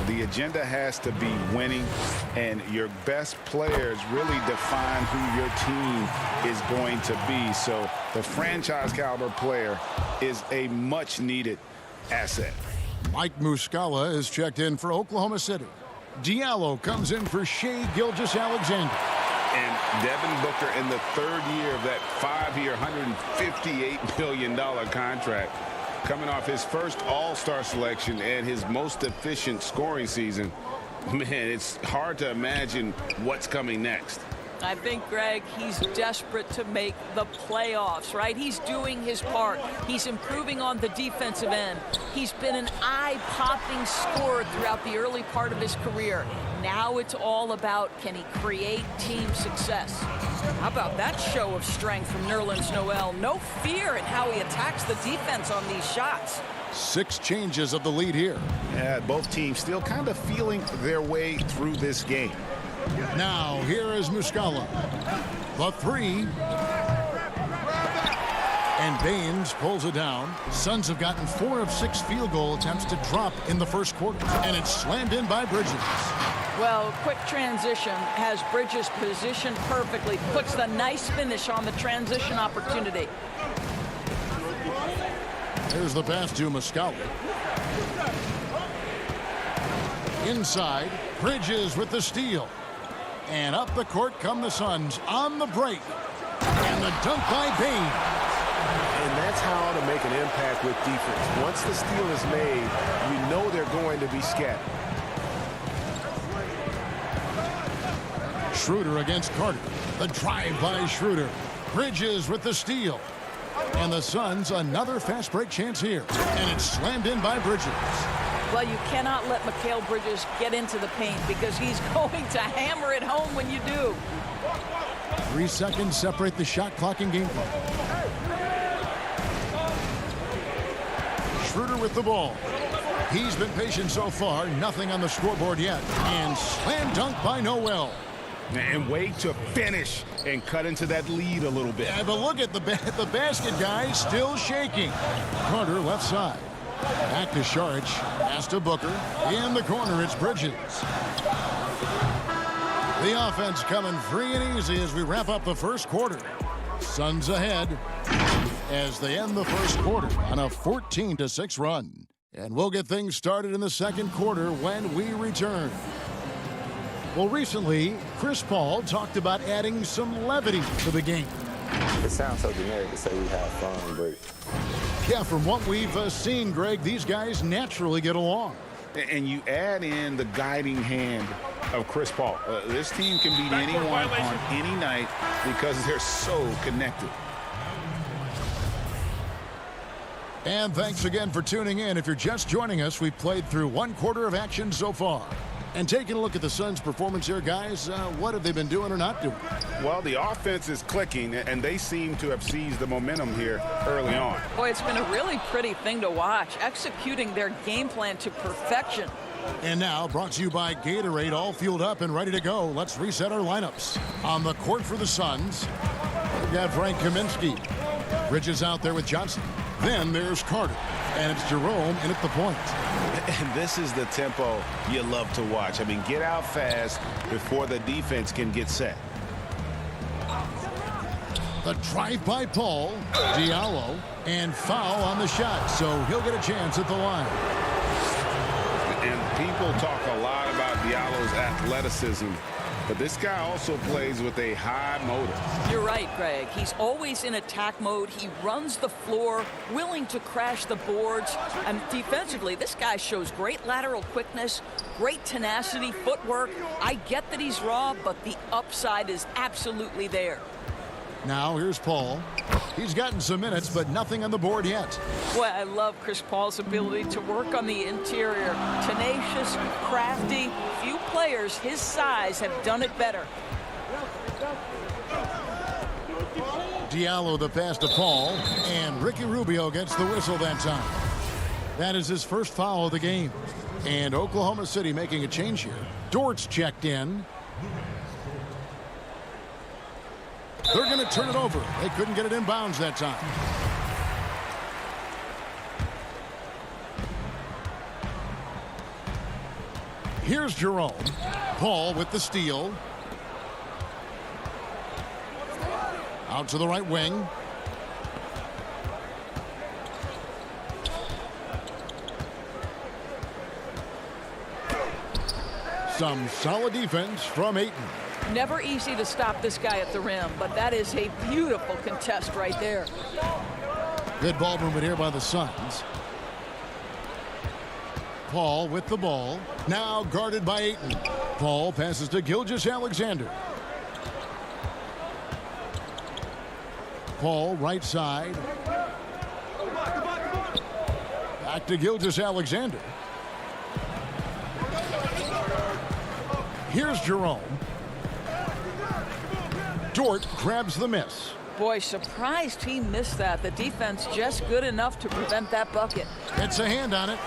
the agenda has to be winning, and your best players really define who your team is going to be. So the franchise caliber player is a much needed asset. Mike Muscala is checked in for Oklahoma City. Diallo comes in for Shai Gilgeous-Alexander. And Devin Booker in the third year of that 5-year, $158 million contract, coming off his first All-Star selection and his most efficient scoring season. Man, it's hard to imagine what's coming next. I think, Greg, he's desperate to make the playoffs, right? He's doing his part. He's improving on the defensive end. He's been an eye-popping scorer throughout the early part of his career. Now it's all about, can he create team success? How about that show of strength from Nerlens Noel? No fear in how he attacks the defense on these shots. 6 changes of the lead here. Yeah, both teams still kind of feeling their way through this game. Now, here is Muscala. The three. And Baines pulls it down. Suns have gotten 4 of 6 field goal attempts to drop in the first quarter. And it's slammed in by Bridges. Well, quick transition has Bridges positioned perfectly. Puts the nice finish on the transition opportunity. There's the pass to Muscala. Inside, Bridges with the steal. And up the court come the Suns on the break. And the dunk by Baines. And that's how to make an impact with defense. Once the steal is made, you know they're going to be scattered. Schroeder against Carter. The drive by Schroeder. Bridges with the steal. And the Suns another fast break chance here. And it's slammed in by Bridges. Well, you cannot let Mikal Bridges get into the paint because he's going to hammer it home when you do. 3 seconds separate the shot clock and game clock. Schroeder with the ball. He's been patient so far. Nothing on the scoreboard yet. And slam dunk by Noel. And wait to finish and cut into that lead a little bit. Yeah, but look at the basket, guys. Still shaking. Carter left side. Back to Saric. Pass to Booker. In the corner, it's Bridges. The offense coming free and easy as we wrap up the first quarter. Suns ahead as they end the first quarter on a 14-6 run. And we'll get things started in the second quarter when we return. Well, recently, Chris Paul talked about adding some levity to the game. It sounds so generic to say we have fun, but... Yeah, from what we've seen, Greg, these guys naturally get along. And you add in the guiding hand of Chris Paul. This team can beat anyone on any night because they're so connected. And thanks again for tuning in. If you're just joining us, we've played through 1 quarter of action so far. And taking a look at the Suns' performance here, guys, what have they been doing or not doing? Well, the offense is clicking, and they seem to have seized the momentum here early on. Boy, it's been a really pretty thing to watch, executing their game plan to perfection. And now, brought to you by Gatorade, all fueled up and ready to go. Let's reset our lineups. On the court for the Suns, we've got Frank Kaminsky. Bridges out there with Johnson. Then there's Carter. And it's Jerome in at the point. And this is the tempo you love to watch. I mean, get out fast before the defense can get set. The drive by Paul, Diallo, and foul on the shot. So he'll get a chance at the line. And people talk a lot about Diallo's athleticism, but this guy also plays with a high motor. You're right, Greg. He's always in attack mode. He runs the floor, willing to crash the boards. And defensively, this guy shows great lateral quickness, great tenacity, footwork. I get that he's raw, but the upside is absolutely there. Now here's Paul. He's gotten some minutes, but nothing on the board yet. Boy, I love Chris Paul's ability to work on the interior. Tenacious, crafty. Few players his size have done it better. Diallo the pass to Paul, and Ricky Rubio gets the whistle that time. That is his first foul of the game. And Oklahoma City making a change here. Dort's checked in. They're going to turn it over. They couldn't get it in bounds that time. Here's Jerome. Paul with the steal. Out to the right wing. Some solid defense from Ayton. Never easy to stop this guy at the rim, but that is a beautiful contest right there. Good ball movement here by the Suns. Paul with the ball. Now guarded by Ayton. Paul passes to Gilgeous-Alexander. Paul right side. Back to Gilgeous-Alexander. Here's Jerome. Dort grabs the miss. Boy, surprised he missed that. The defense just good enough to prevent that bucket. It's a hand on it.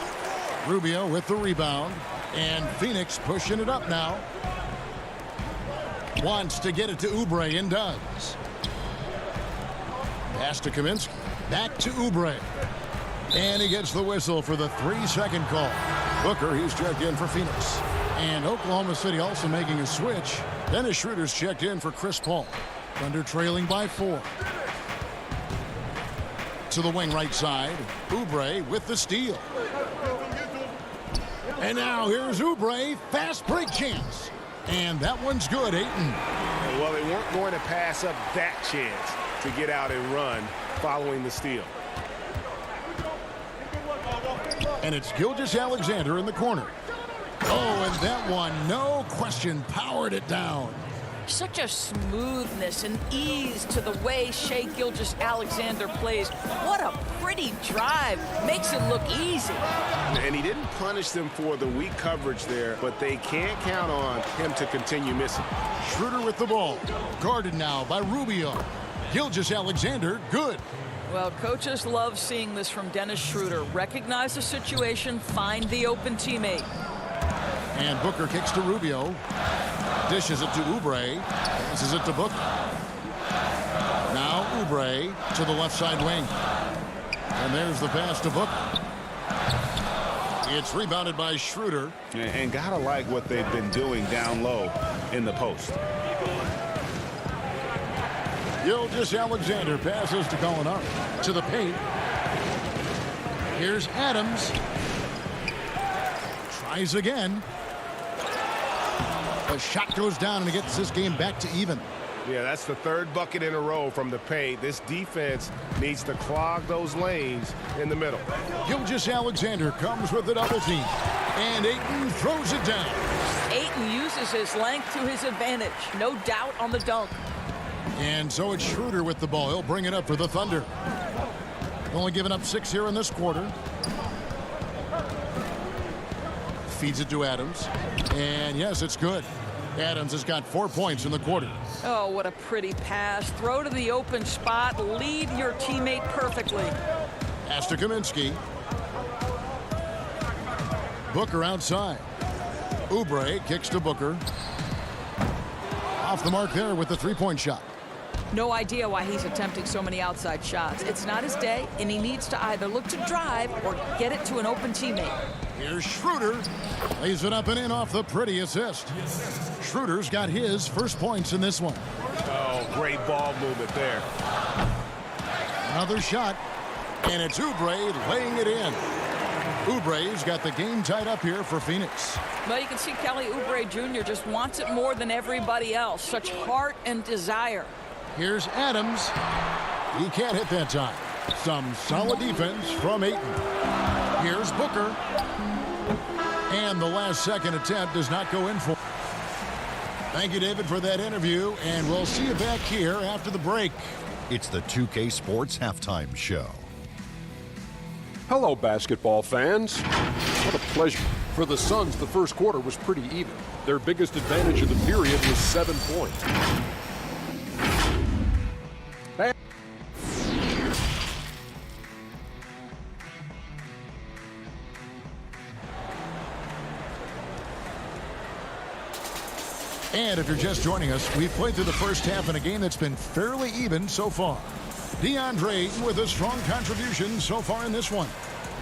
Rubio with the rebound. And Phoenix pushing it up now. Wants to get it to Oubre and does. Pass to Kaminsky. Back to Oubre. And he gets the whistle for the 3-second call. Booker, he's checked in for Phoenix. And Oklahoma City also making a switch. Dennis Schroeder's checked in for Chris Paul. Thunder trailing by 4. To the wing right side. Oubre with the steal. And now here's Oubre. Fast break chance. And that one's good, Ayton. Well, they weren't going to pass up that chance to get out and run following the steal. And it's Gilgeous-Alexander in the corner. Oh, and that one, no question, powered it down. Such a smoothness and ease to the way Shai Gilgeous-Alexander plays. What a pretty drive. Makes it look easy. And he didn't punish them for the weak coverage there, but they can't count on him to continue missing. Schroeder with the ball. Guarded now by Rubio. Gilgeous-Alexander, good. Well, coaches love seeing this from Dennis Schroeder. Recognize the situation, find the open teammate. And Booker kicks to Rubio. Dishes it to Oubre. Passes it to Booker. Now Oubre to the left side wing. And there's the pass to Booker. It's rebounded by Schroeder. And gotta like what they've been doing down low in the post. Gilgeous-Alexander passes to Gallinari. To the paint. Here's Adams. Tries again. The shot goes down and it gets this game back to even. Yeah, that's the third bucket in a row from the paint. This defense needs to clog those lanes in the middle. Gilgeous-Alexander comes with the double team. And Ayton throws it down. Ayton uses his length to his advantage. No doubt on the dunk. And so it's Schroeder with the ball. He'll bring it up for the Thunder. Only giving up 6 here in this quarter. Feeds it to Adams. And yes, it's good. Adams has got 4 points in the quarter. Oh, what a pretty pass. Throw to the open spot. Lead your teammate perfectly. Pass to Kaminsky. Booker outside. Oubre kicks to Booker. Off the mark there with the three-point shot. No idea why he's attempting so many outside shots. It's not his day, and he needs to either look to drive or get it to an open teammate. Here's Schroeder. Lays it up and in off the pretty assist. Schroeder's got his first points in this one. Oh, great ball movement there. Another shot, and it's Oubre laying it in. Oubre's got the game tied up here for Phoenix. Well, you can see Kelly Oubre Jr. just wants it more than everybody else. Such heart and desire. Here's Adams. He can't hit that time. Some solid defense from Ayton. Here's Booker. And the last second attempt does not go in for. Thank you, David, for that interview, and we'll see you back here after the break. It's the 2K Sports Halftime Show. Hello, basketball fans. What a pleasure. For the Suns, the first quarter was pretty even. Their biggest advantage of the period was 7 points. And if you're just joining us, we've played through the first half in a game that's been fairly even so far. DeAndre with a strong contribution so far in this one.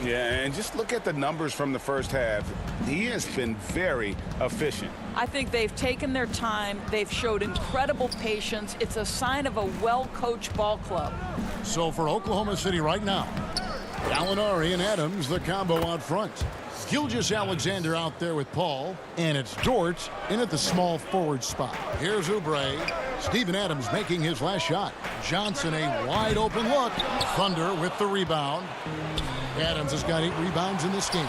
Yeah, and just look at the numbers from the first half. He has been very efficient. I think they've taken their time. They've showed incredible patience. It's a sign of a well-coached ball club. So for Oklahoma City right now, Gallinari and Adams, the combo out front. Gilgeous-Alexander out there with Paul, and it's Dort in at the small forward spot. Here's Oubre. Steven Adams making his last shot. Johnson a wide open look. Thunder with the rebound. Adams has got 8 rebounds in this game.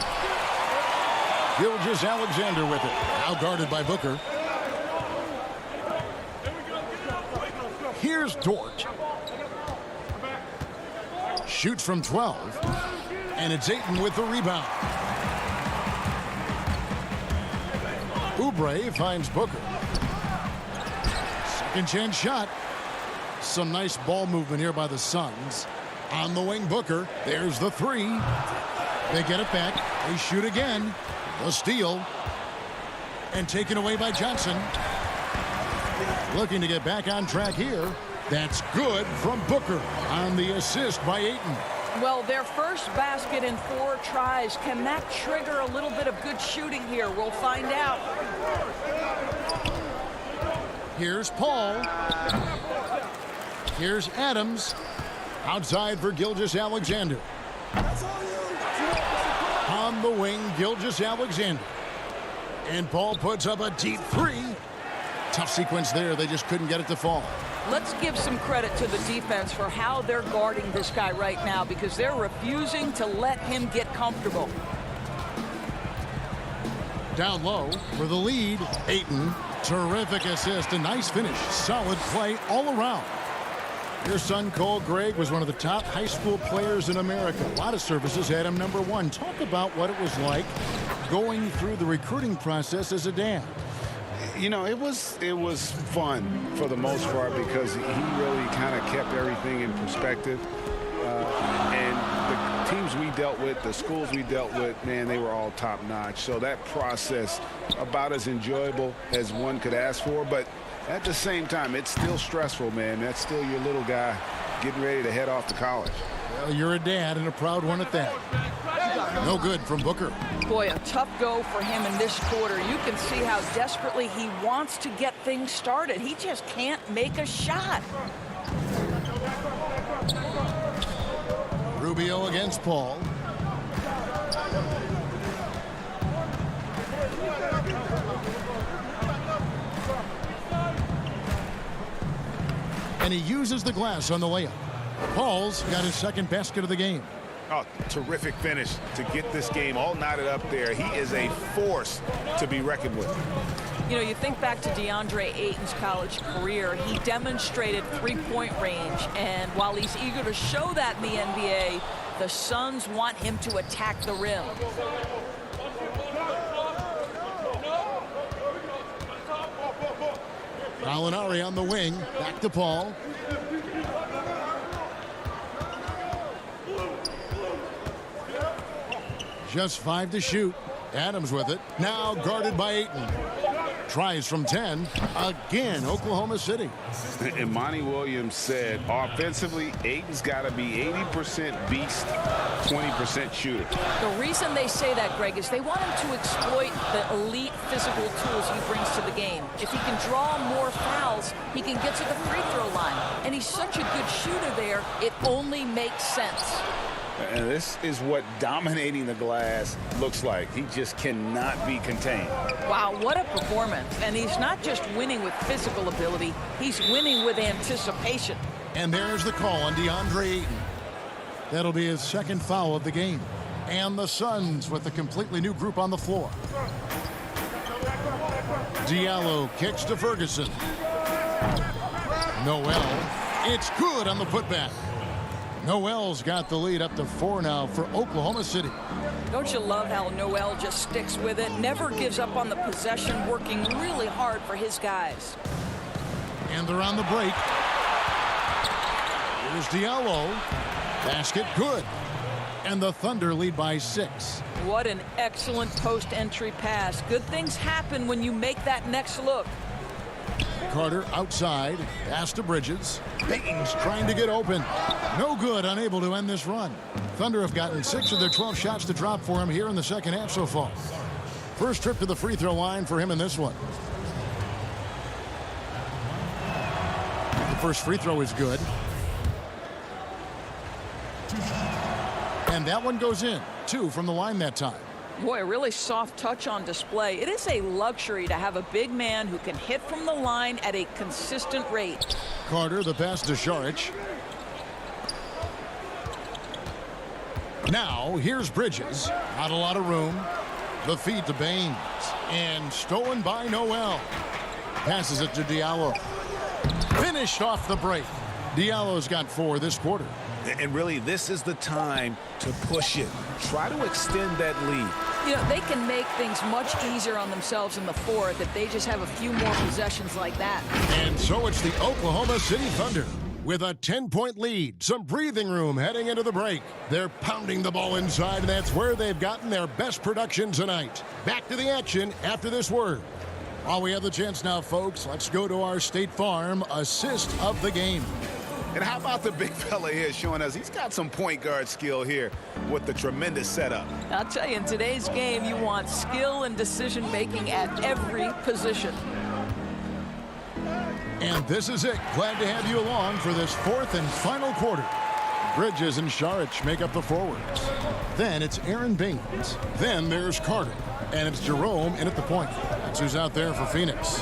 Gilgeous-Alexander with it. Now guarded by Booker. Here's Dort. Shoots from 12. And it's Ayton with the rebound. Oubre finds Booker. Second chance shot. Some nice ball movement here by the Suns. On the wing, Booker. There's the three. They get it back. They shoot again. The steal. And taken away by Johnson. Looking to get back on track here. That's good from Booker on the assist by Ayton. Well, their first basket in 4 tries. Can that trigger a little bit of good shooting here? We'll find out. Here's Paul. Here's Adams. Outside for Gilgeous-Alexander. On the wing, Gilgeous-Alexander. And Paul puts up a deep 3. Tough sequence there. They just couldn't get it to fall. Let's give some credit to the defense for how they're guarding this guy right now, because they're refusing to let him get comfortable. Down low for the lead. Ayton. Terrific assist. A nice finish. Solid play all around. Your son, Cole Gregg, was one of the top high school players in America. A lot of services had him number 1. Talk about what it was like going through the recruiting process as a dad. You know, it was fun for the most part because he really kind of kept everything in perspective. And the teams we dealt with, the schools we dealt with, man, they were all top notch. So that process, about as enjoyable as one could ask for. But at the same time, it's still stressful, man. That's still your little guy getting ready to head off to college. Well, you're a dad and a proud one at that. No good from Booker. Boy, a tough go for him in this quarter. You can see how desperately he wants to get things started. He just can't make a shot. Rubio against Paul. And he uses the glass on the layup. Paul's got his second basket of the game. Oh, terrific finish to get this game all knotted up there. He is a force to be reckoned with. You know, you think back to DeAndre Ayton's college career, he demonstrated three-point range, and while he's eager to show that in the NBA, the Suns want him to attack the rim. Gallinari on the wing, back to Paul. Just 5 to shoot. Adams with it. Now guarded by Ayton. Tries from 10. Again, Oklahoma City. And Monty Williams said, offensively, Ayton's got to be 80% beast, 20% shooter. The reason they say that, Greg, is they want him to exploit the elite physical tools he brings to the game. If he can draw more fouls, he can get to the free throw line. And he's such a good shooter there, it only makes sense. And this is what dominating the glass looks like. He just cannot be contained. Wow, what a performance. And he's not just winning with physical ability, he's winning with anticipation. And there's the call on DeAndre Ayton. That'll be his second foul of the game. And the Suns with a completely new group on the floor. Diallo kicks to Ferguson. Noel. It's good on the putback. Noel's got the lead up to 4 now for Oklahoma City. Don't you love how Noel just sticks with it, never gives up on the possession, working really hard for his guys. And they're on the break. Here's Diallo. Basket good. And the Thunder lead by 6. What an excellent post-entry pass. Good things happen when you make that next look. Carter outside. Pass to Bridges. Payton's trying to get open. No good, unable to end this run. Thunder have gotten 6 of their 12 shots to drop for him here in the second half so far. First trip to the free throw line for him in this one. The first free throw is good. And that one goes in. 2 from the line that time. Boy, a really soft touch on display. It is a luxury to have a big man who can hit from the line at a consistent rate. Carter, the pass to Šarić. Now, here's Bridges. Not a lot of room. The feed to Baines. And stolen by Noel. Passes it to Diallo. Finished off the break. Diallo's got 4 this quarter. And really, this is the time to push it. Try to extend that lead. You know, they can make things much easier on themselves in the fourth if they just have a few more possessions like that. And so it's the Oklahoma City Thunder with a 10-point lead. Some breathing room heading into the break. They're pounding the ball inside, and that's where they've gotten their best production tonight. Back to the action after this word. While we have the chance now, folks, let's go to our State Farm assist of the game. And how about the big fella here showing us he's got some point guard skill here with the tremendous setup. I'll tell you, in today's game, you want skill and decision-making at every position. And this is it. Glad to have you along for this fourth and final quarter. Bridges and Saric make up the forwards. Then it's Aaron Baines. Then there's Carter. And it's Jerome in at the point. That's who's out there for Phoenix.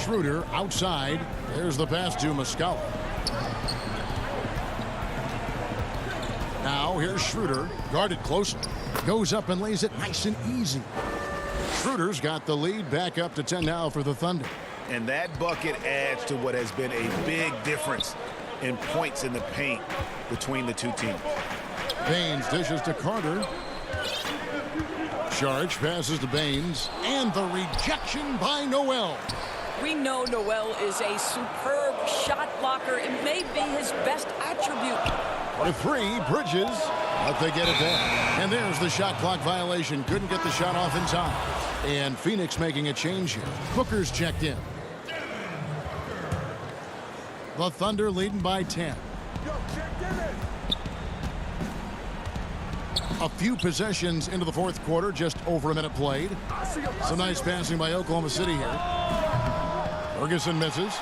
Schroeder outside. There's the pass to Muscala. Now here's Schroeder, guarded closely. Goes up and lays it nice and easy. Schroeder's got the lead back up to 10 now for the Thunder. And that bucket adds to what has been a big difference in points in the paint between the two teams. Baines dishes to Carter. Saric passes to Baines. And the rejection by Noel. We know Noel is a superb shot blocker. It may be his best attribute. For three, Bridges. But they get it there. And there's the shot clock violation. Couldn't get the shot off in time. And Phoenix making a change here. Booker's checked in. The Thunder leading by 10. A few possessions into the fourth quarter, just over a minute played. Some nice passing by Oklahoma City here. Ferguson misses.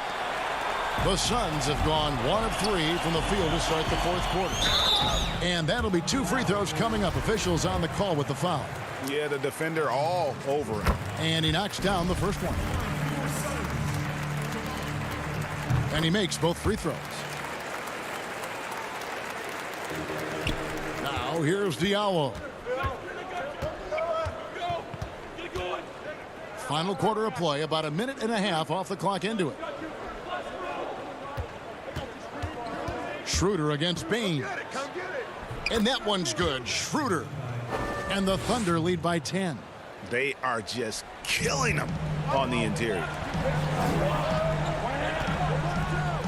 The Suns have gone 1 of 3 from the field to start the fourth quarter. And that'll be 2 free throws coming up. Officials on the call with the foul. Yeah, the defender all over him. And he knocks down the first one. And he makes both free throws. Now here's Diallo. Final quarter of play, about a minute and a half off the clock into it. Schroeder against Baines. And that one's good. Schroeder. And the Thunder lead by 10. They are just killing them on the interior.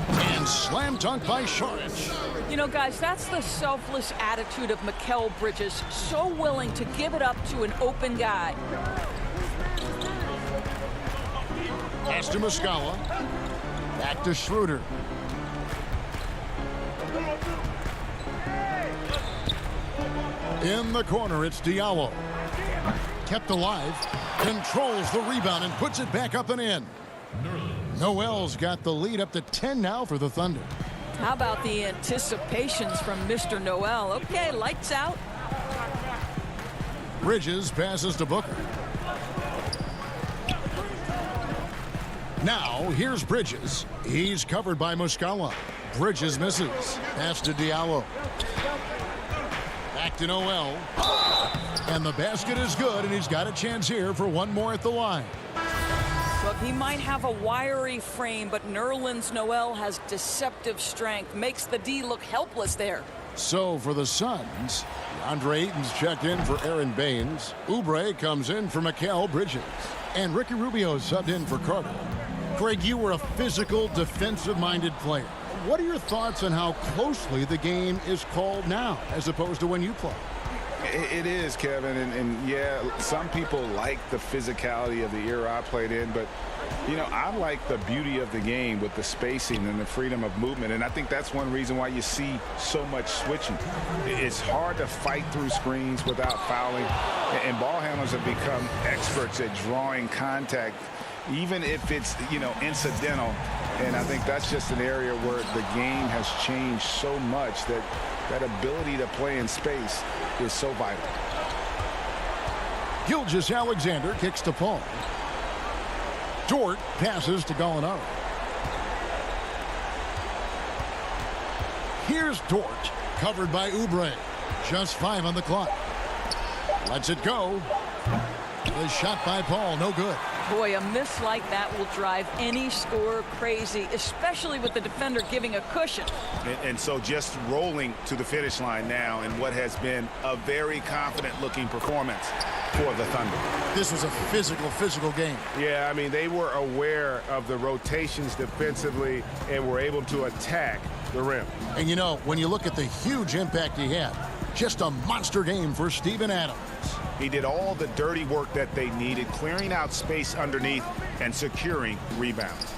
And slam dunk by Saric. You know, guys, that's the selfless attitude of Mikal Bridges. So willing to give it up to an open guy. Pass to Muscala. Back to Schroeder. In the corner, it's Diallo. Kept alive. Controls the rebound and puts it back up and in. Noel's got the lead up to 10 now for the Thunder. How about the anticipations from Mr. Noel? Okay, lights out. Bridges passes to Booker. Now, here's Bridges. He's covered by Muscala. Bridges misses. Pass to Diallo. Back to Noel. And the basket is good, and he's got a chance here for one more at the line. Look, he might have a wiry frame, but Nerlens Noel has deceptive strength. Makes the D look helpless there. So for the Suns, Andre Ayton's checked in for Aaron Baines. Oubre comes in for Mikal Bridges. And Ricky Rubio subbed in for Carter. Greg, you were a physical, defensive-minded player. What are your thoughts on how closely the game is called now, as opposed to when you played? It is, Kevin, and yeah, some people like the physicality of the era I played in, but, you know, I like the beauty of the game with the spacing and the freedom of movement, and I think that's one reason why you see so much switching. It's hard to fight through screens without fouling, and ball handlers have become experts at drawing contact, even if it's, you know, incidental, and I think that's just an area where the game has changed so much that that ability to play in space is so vital. Gilgeous-Alexander kicks to Paul. Dort passes to Gallinari. Here's Dort, covered by Oubre. Just 5 on the clock. Lets it go. The shot by Paul, no good. Boy, a miss like that will drive any scorer crazy, especially with the defender giving a cushion. And so just rolling to the finish line now in what has been a very confident-looking performance for the Thunder. This was a physical game. Yeah, I mean, they were aware of the rotations defensively and were able to attack the rim. And, you know, when you look at the huge impact he had, just a monster game for Steven Adams. He did all the dirty work that they needed, clearing out space underneath and securing rebounds.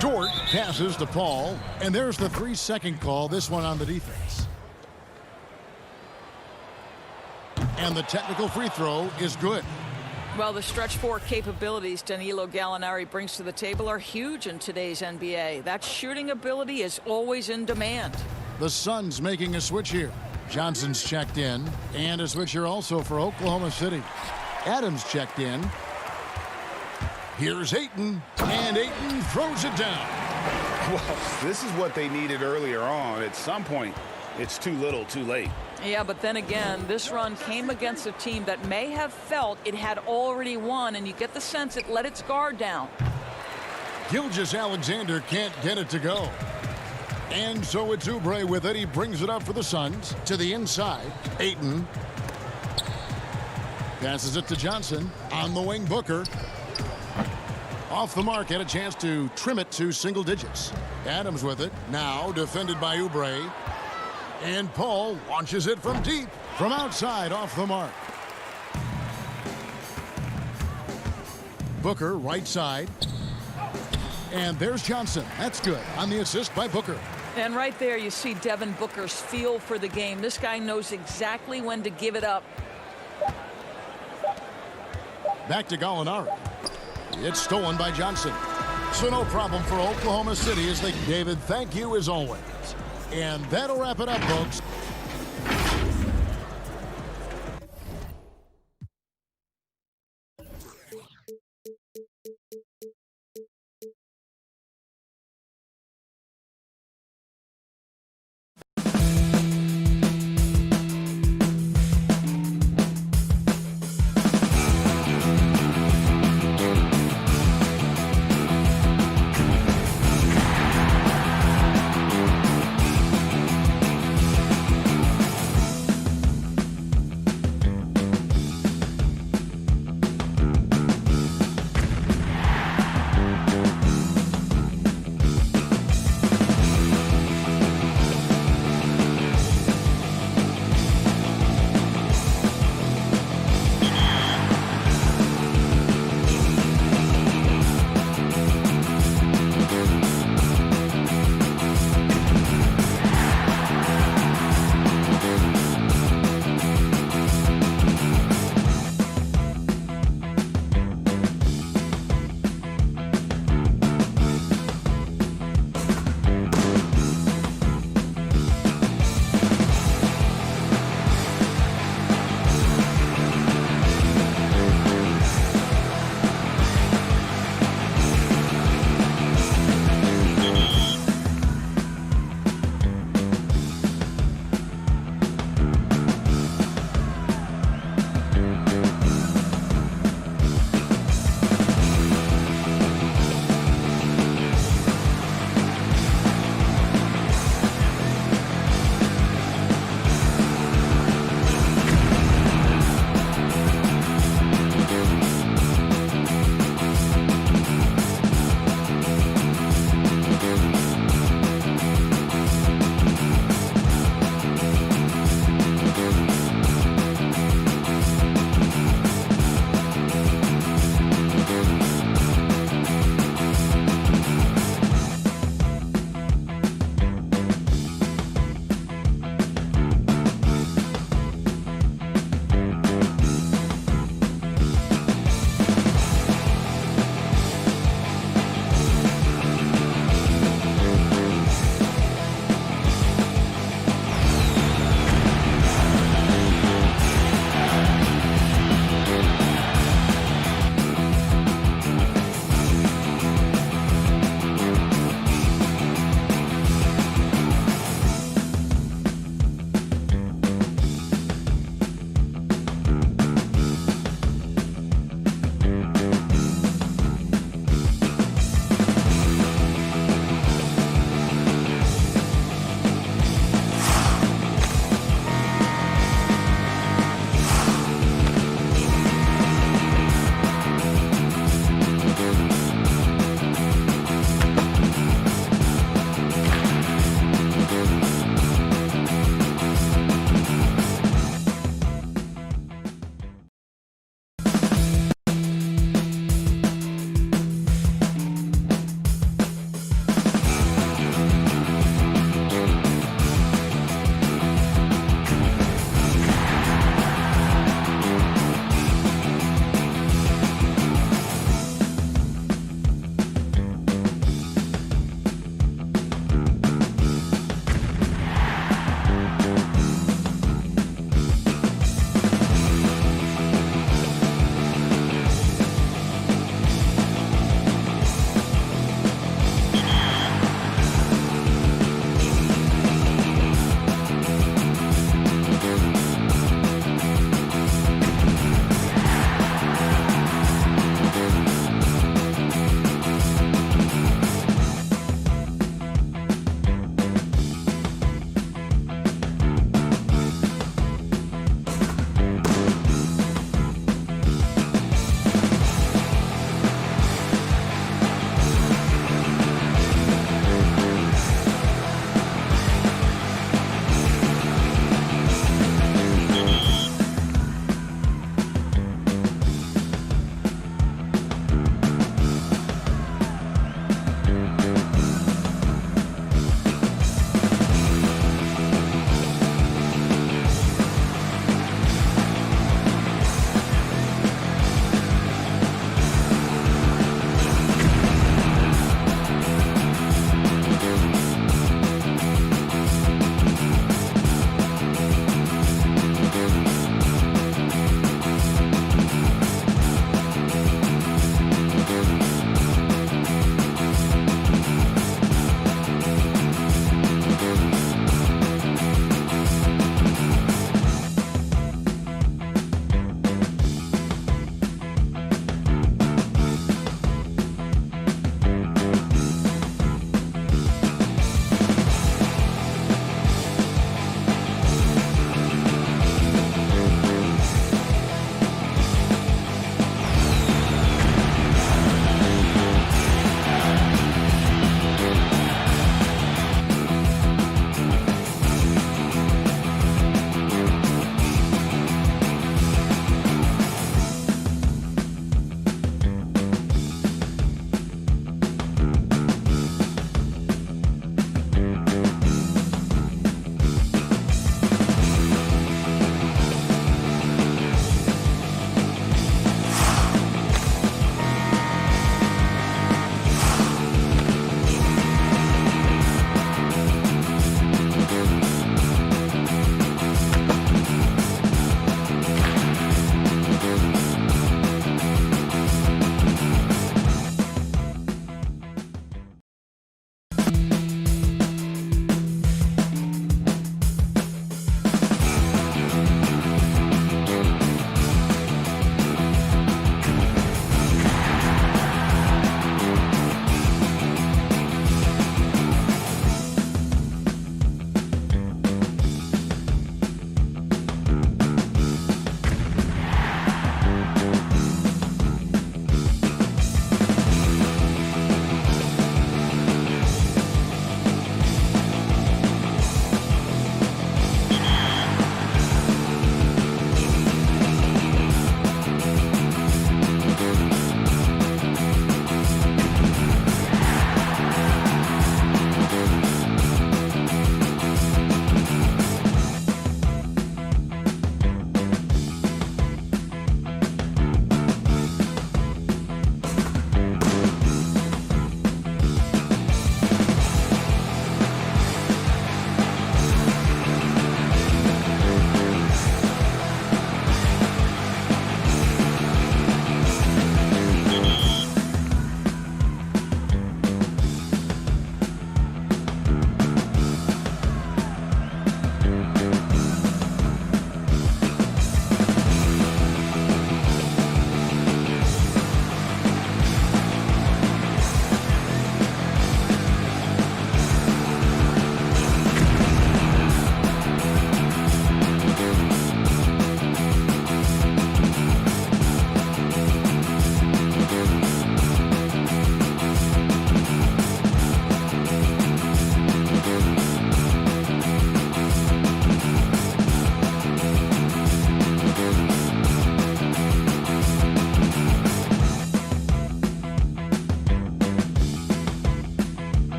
Dort passes to Paul, and there's the 3-second call, this one on the defense. And the technical free throw is good. Well, the stretch four capabilities Danilo Gallinari brings to the table are huge in today's NBA. That shooting ability is always in demand. The Suns making a switch here. Johnson's checked in, and a switch here also for Oklahoma City. Adams checked in. Here's Ayton, and Ayton throws it down. Well, this is what they needed earlier on. At some point, it's too little, too late. Yeah, but then again, this run came against a team that may have felt it had already won, and you get the sense it let its guard down. Gilgeous-Alexander can't get it to go. And so it's Oubre with it. He brings it up for the Suns to the inside. Ayton passes it to Johnson. On the wing, Booker. Off the mark, had a chance to trim it to single digits. Adams with it. Now defended by Oubre. And Paul launches it from deep. From outside, off the mark. Booker, right side. And there's Johnson. That's good on the assist by Booker. And right there you see Devin Booker's feel for the game. This guy knows exactly when to give it up. Back to Gallinari. It's stolen by Johnson. So no problem for Oklahoma City as they... David, thank you as always. And that'll wrap it up, folks.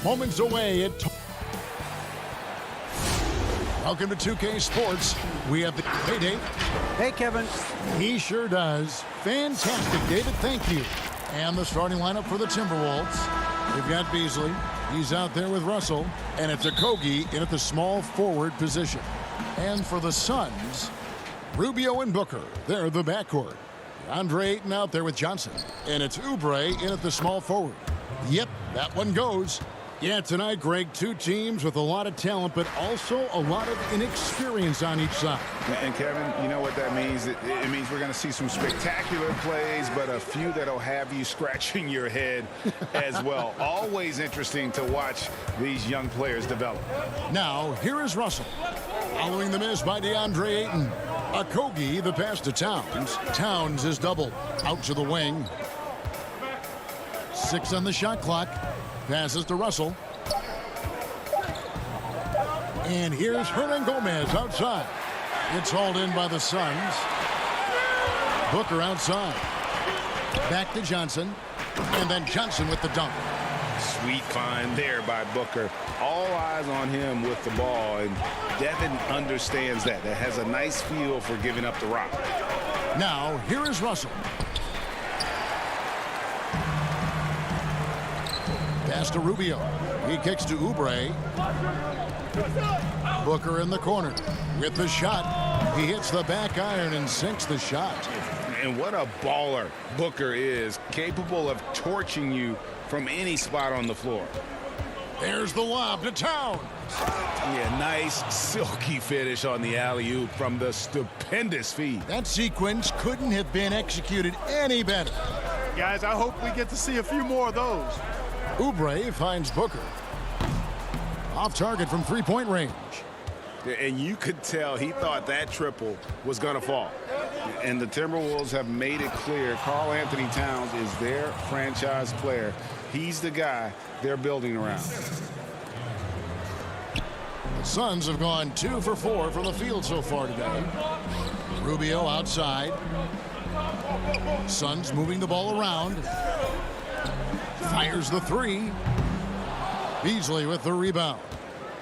moments away at... Welcome to 2K Sports. We have the... Hey, Dave. Hey, Kevin. He sure does. Fantastic, David. Thank you. And the starting lineup for the Timberwolves. We've got Beasley. He's out there with Russell. And it's Okogie in at the small forward position. And for the Suns, Rubio and Booker. They're the backcourt. Andre Ayton out there with Johnson. And it's Oubre in at the small forward. Yep, that one goes. Yeah, tonight, Greg, two teams with a lot of talent, but also a lot of inexperience on each side. And Kevin, you know what that means? It means we're going to see some spectacular plays, but a few that'll have you scratching your head as well. Always interesting to watch these young players develop. Now, here is Russell. Following the miss by DeAndre Ayton. Okogie, the pass to Towns. Towns is doubled. Out to the wing. 6 on the shot clock. Passes to Russell. And here's Hernan Gomez outside. It's hauled in by the Suns. Booker outside. Back to Johnson. And then Johnson with the dunk. Sweet find there by Booker. All eyes on him with the ball. And Devin understands that. That has a nice feel for giving up the rock. Now, here is Russell. Pass to Rubio. He kicks to Oubre. Booker in the corner with the shot. He hits the back iron and sinks the shot. And what a baller Booker is, capable of torching you from any spot on the floor. There's the lob to Towns. Yeah, nice silky finish on the alley-oop from the stupendous feed. That sequence couldn't have been executed any better. Guys, I hope we get to see a few more of those. Oubre finds Booker. Off target from three-point range. And you could tell he thought that triple was going to fall. And the Timberwolves have made it clear Karl Anthony Towns is their franchise player. He's the guy they're building around. The Suns have gone 2 for 4 from the field so far today. Rubio outside. Suns moving the ball around. Fires the three. Beasley with the rebound.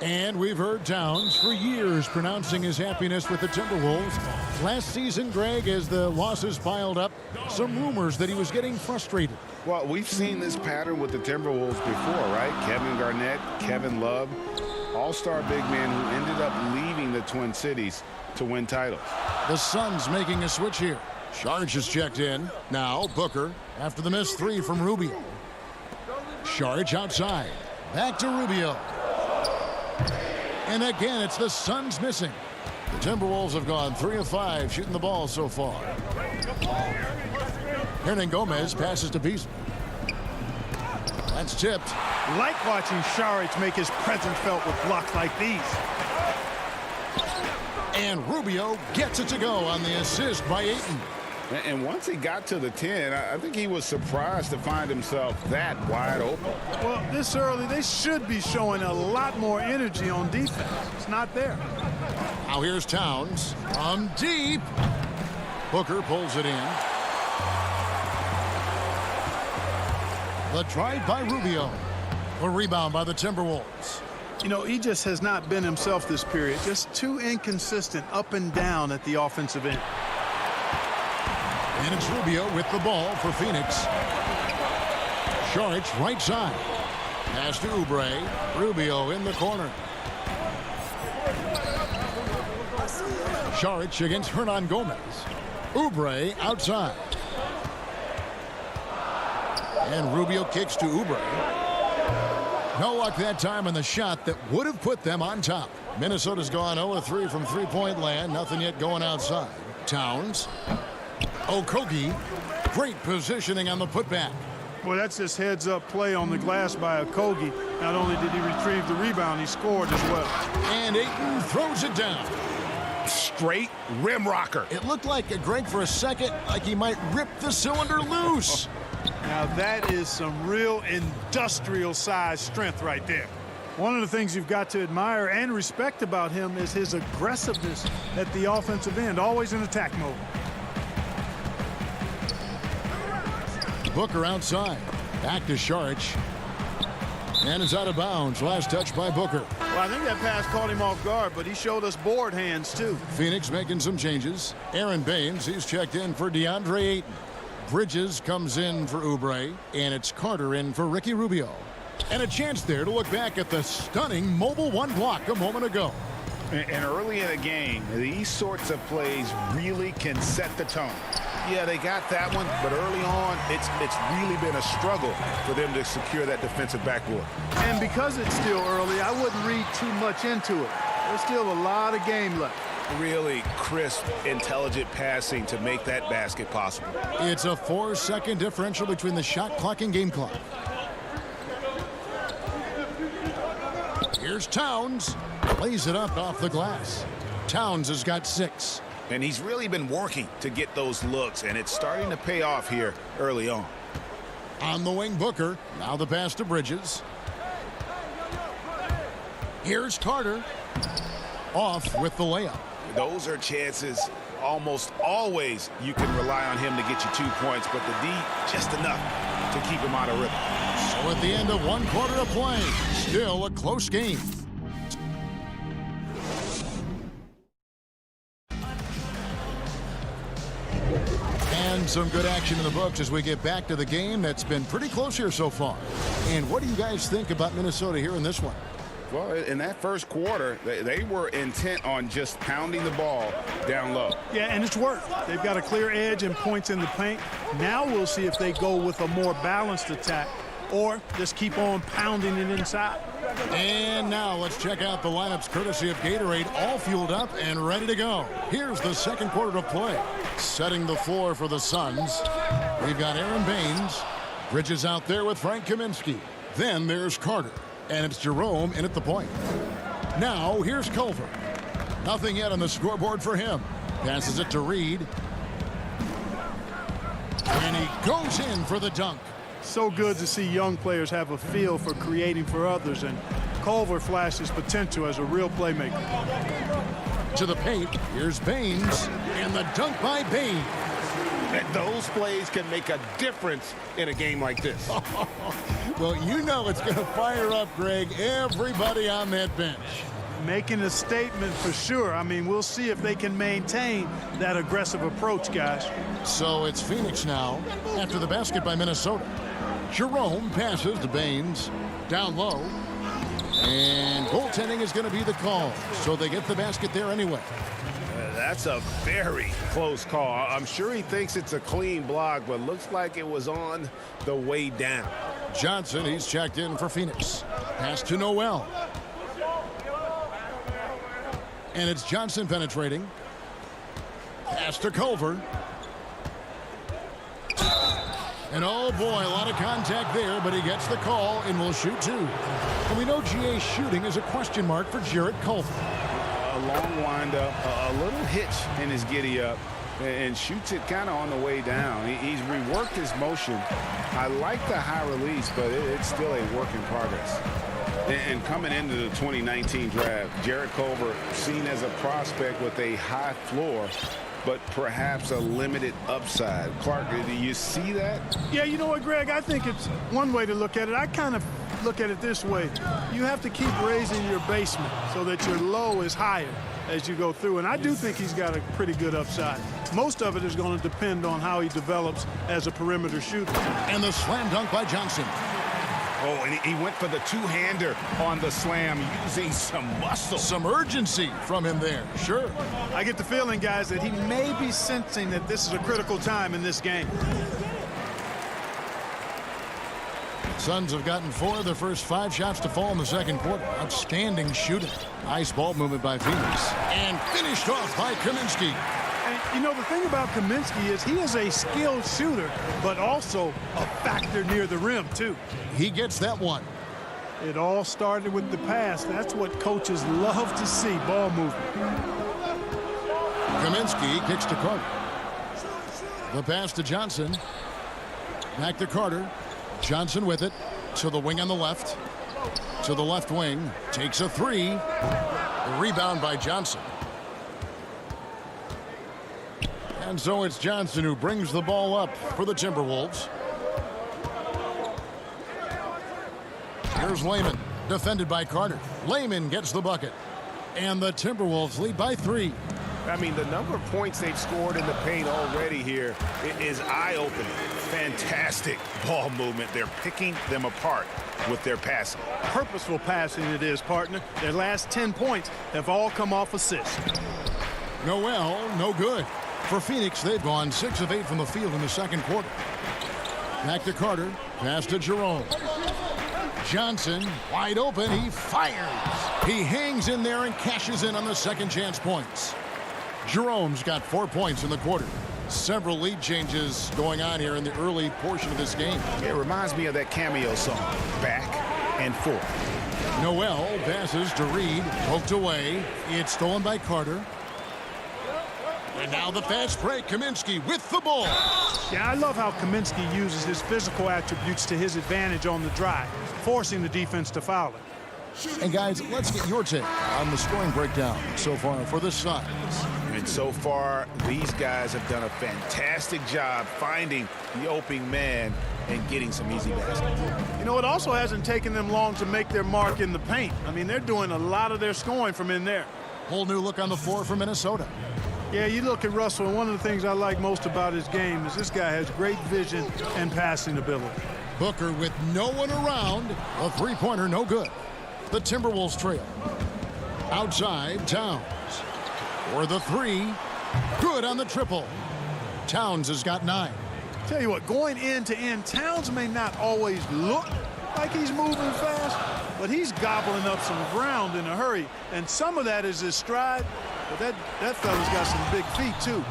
And we've heard Towns for years pronouncing his happiness with the Timberwolves. Last season, Greg, as the losses piled up, some rumors that he was getting frustrated. Well, we've seen this pattern with the Timberwolves before, right? Kevin Garnett, Kevin Love, all-star big man who ended up leaving the Twin Cities to win titles. The Suns making a switch here. Saric is checked in. Now Booker after the missed three from Rubio. Saric outside. Back to Rubio. And again, it's the Suns missing. The Timberwolves have gone 3 of 5 shooting the ball so far. Hernan Gomez passes to Beasley. That's tipped. Like watching Saric make his presence felt with blocks like these. And Rubio gets it to go on the assist by Ayton. And once he got to the 10, I think he was surprised to find himself that wide open. Well, this early, they should be showing a lot more energy on defense. It's not there. Now here's Towns from deep. Booker pulls it in. The drive by Rubio. A rebound by the Timberwolves. You know, he just has not been himself this period. Just too inconsistent up and down at the offensive end. And it's Rubio with the ball for Phoenix. Saric right side. Pass to Oubre. Rubio in the corner. Saric against Hernan Gomez. Oubre outside. And Rubio kicks to Oubre. No luck that time on the shot that would have put them on top. Minnesota's gone 0-3 from three-point land. Nothing yet going outside. Towns. Okogie. Great positioning on the putback. Well, that's just heads-up play on the glass by Okogie. Not only did he retrieve the rebound, he scored as well. And Ayton throws it down. Straight rim rocker. It looked like, Greg, for a second, like he might rip the cylinder loose. Now that is some real industrial-sized strength right there. One of the things you've got to admire and respect about him is his aggressiveness at the offensive end, always in attack mode. Booker outside. Back to Saric. And it's out of bounds. Last touch by Booker. Well, I think that pass caught him off guard, but he showed us board hands, too. Phoenix making some changes. Aaron Baines, he's checked in for DeAndre Ayton. Bridges comes in for Oubre, and it's Carter in for Ricky Rubio. And a chance there to look back at the stunning mobile one block a moment ago. And early in the game, these sorts of plays really can set the tone. Yeah, they got that one, but early on, it's really been a struggle for them to secure that defensive backboard. And because it's still early, I wouldn't read too much into it. There's still a lot of game left. Really crisp, intelligent passing to make that basket possible. It's a 4-second differential between the shot clock and game clock. Here's Towns. Lays it up off the glass. Towns has got 6. And he's really been working to get those looks, and it's starting to pay off here early on. On the wing, Booker. Now the pass to Bridges. Here's Carter. Off with the layup. Those are chances almost always you can rely on him to get you 2 points, but the D just enough to keep him out of rhythm. So at the end of 1 quarter of play, still a close game. And some good action in the books as we get back to the game that's been pretty close here so far. And what do you guys think about Minnesota here in this one? Well, in that first quarter, they were intent on just pounding the ball down low. Yeah, and it's worked. They've got a clear edge and points in the paint. Now we'll see if they go with a more balanced attack or just keep on pounding it inside. And now let's check out the lineups courtesy of Gatorade, all fueled up and ready to go. Here's the second quarter of play. Setting the floor for the Suns, we've got Aaron Baines. Bridges out there with Frank Kaminsky. Then there's Carter. And it's Jerome in at the point. Now here's Culver. Nothing yet on the scoreboard for him. Passes it to Reed. And he goes in for the dunk. So good to see young players have a feel for creating for others, and Culver flashes potential as a real playmaker. To the paint, here's Baines, and the dunk by Baines. Those plays can make a difference in a game like this. Well, you know it's going to fire up, Greg, everybody on that bench. Making a statement for sure. I mean, we'll see if they can maintain that aggressive approach, guys. So it's Phoenix now after the basket by Minnesota. Jerome passes to Baines. Down low. And goaltending is going to be the call. So they get the basket there anyway. That's a very close call. I'm sure he thinks it's a clean block, but looks like it was on the way down. Johnson, he's checked in for Phoenix. Pass to Noel. And it's Johnson penetrating. Pass to Culver. And oh boy, a lot of contact there, but he gets the call and will shoot 2. And we know GA's shooting is a question mark for Jarrett Culver. A long windup, a little hitch in his giddy up, and shoots it kind of on the way down. He's reworked his motion. I like the high release, but it's still a work in progress. And coming into the 2019 draft, Jarrett Culver seen as a prospect with a high floor, but perhaps a limited upside. Clark, do you see that? Yeah, you know what, Greg? I think it's one way to look at it. I kind of look at it this way. You have to keep raising your basement so that your low is higher as you go through. And I do think he's got a pretty good upside. Most of it is going to depend on how he develops as a perimeter shooter. And the slam dunk by Johnson. Oh, and he went for the two-hander on the slam, using some muscle. Some urgency from him there, sure. I get the feeling, guys, that he may be sensing that this is a critical time in this game. Suns have gotten 4 of their first 5 shots to fall in the second quarter. Outstanding shooting. Nice ball movement by Phoenix. And finished off by Kaminsky. And, you know, the thing about Kaminsky is he is a skilled shooter, but also a factor near the rim, too. He gets that one. It all started with the pass. That's what coaches love to see, ball movement. Kaminsky kicks to Carter. The pass to Johnson. Back to Carter. Johnson with it to the wing on the left. To the left wing. Takes a 3. The rebound by Johnson. And so it's Johnson who brings the ball up for the Timberwolves. Here's Layman, defended by Carter. Layman gets the bucket. And the Timberwolves lead by 3. I mean, the number of points they've scored in the paint already here is eye-opening. Fantastic ball movement. They're picking them apart with their passing. Purposeful passing it is, partner. Their last 10 points have all come off assists. Noel, no good. For Phoenix, they've gone 6 of 8 from the field in the second quarter. Back to Carter. Pass to Jerome. Johnson, wide open. He fires. He hangs in there and cashes in on the second chance points. Jerome's got 4 points in the quarter. Several lead changes going on here in the early portion of this game. It reminds me of that cameo song, Back and Forth. Noel passes to Reed, poked away. It's stolen by Carter. And now the fast break. Kaminsky with the ball. Yeah, I love how Kaminsky uses his physical attributes to his advantage on the drive, forcing the defense to foul it. And guys, let's get your take on the scoring breakdown so far for the Suns. And so far, these guys have done a fantastic job finding the opening man and getting some easy baskets. You know, it also hasn't taken them long to make their mark in the paint. I mean, they're doing a lot of their scoring from in there. Whole new look on the floor for Minnesota. Yeah, you look at Russell, and one of the things I like most about his game is this guy has great vision and passing ability. Booker with no one around. A three-pointer, no good. The Timberwolves trail. Outside, Towns. For the 3. Good on the triple. Towns has got 9. Tell you what, going end to end, Towns may not always look like he's moving fast, but he's gobbling up some ground in a hurry. And some of that is his stride, but that fella's got some big feet, too.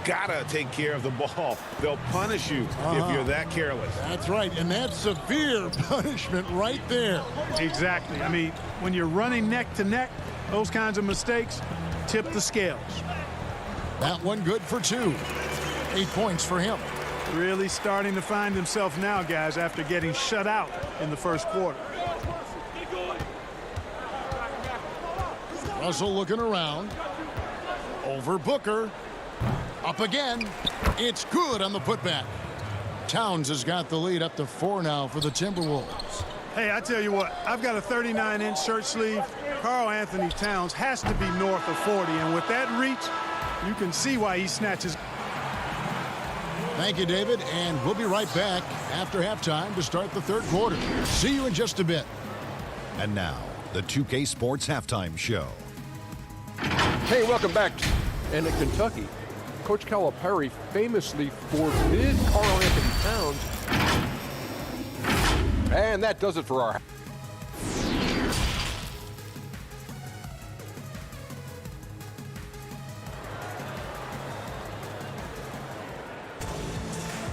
Gotta take care of the ball. They'll punish you if you're that careless. That's right, and that's severe punishment right there. Exactly. I mean, when you're running neck to neck, those kinds of mistakes tip the scales. That one good for 2. 8 points for him. Really starting to find himself now, guys, after getting shut out in the first quarter. Russell looking around. Over Booker. Up again. It's good on the putback. Towns has got the lead up to 4 now for the Timberwolves. Hey, I tell you what, I've got a 39-inch shirt sleeve. Karl Anthony Towns has to be north of 40, and with that reach, you can see why he snatches. Thank you, David, and we'll be right back after halftime to start the third quarter. See you in just a bit. And now, the 2K Sports Halftime Show. Hey, welcome back. And in Kentucky, Coach Calipari famously forbid Karl Anthony Towns. And that does it for our...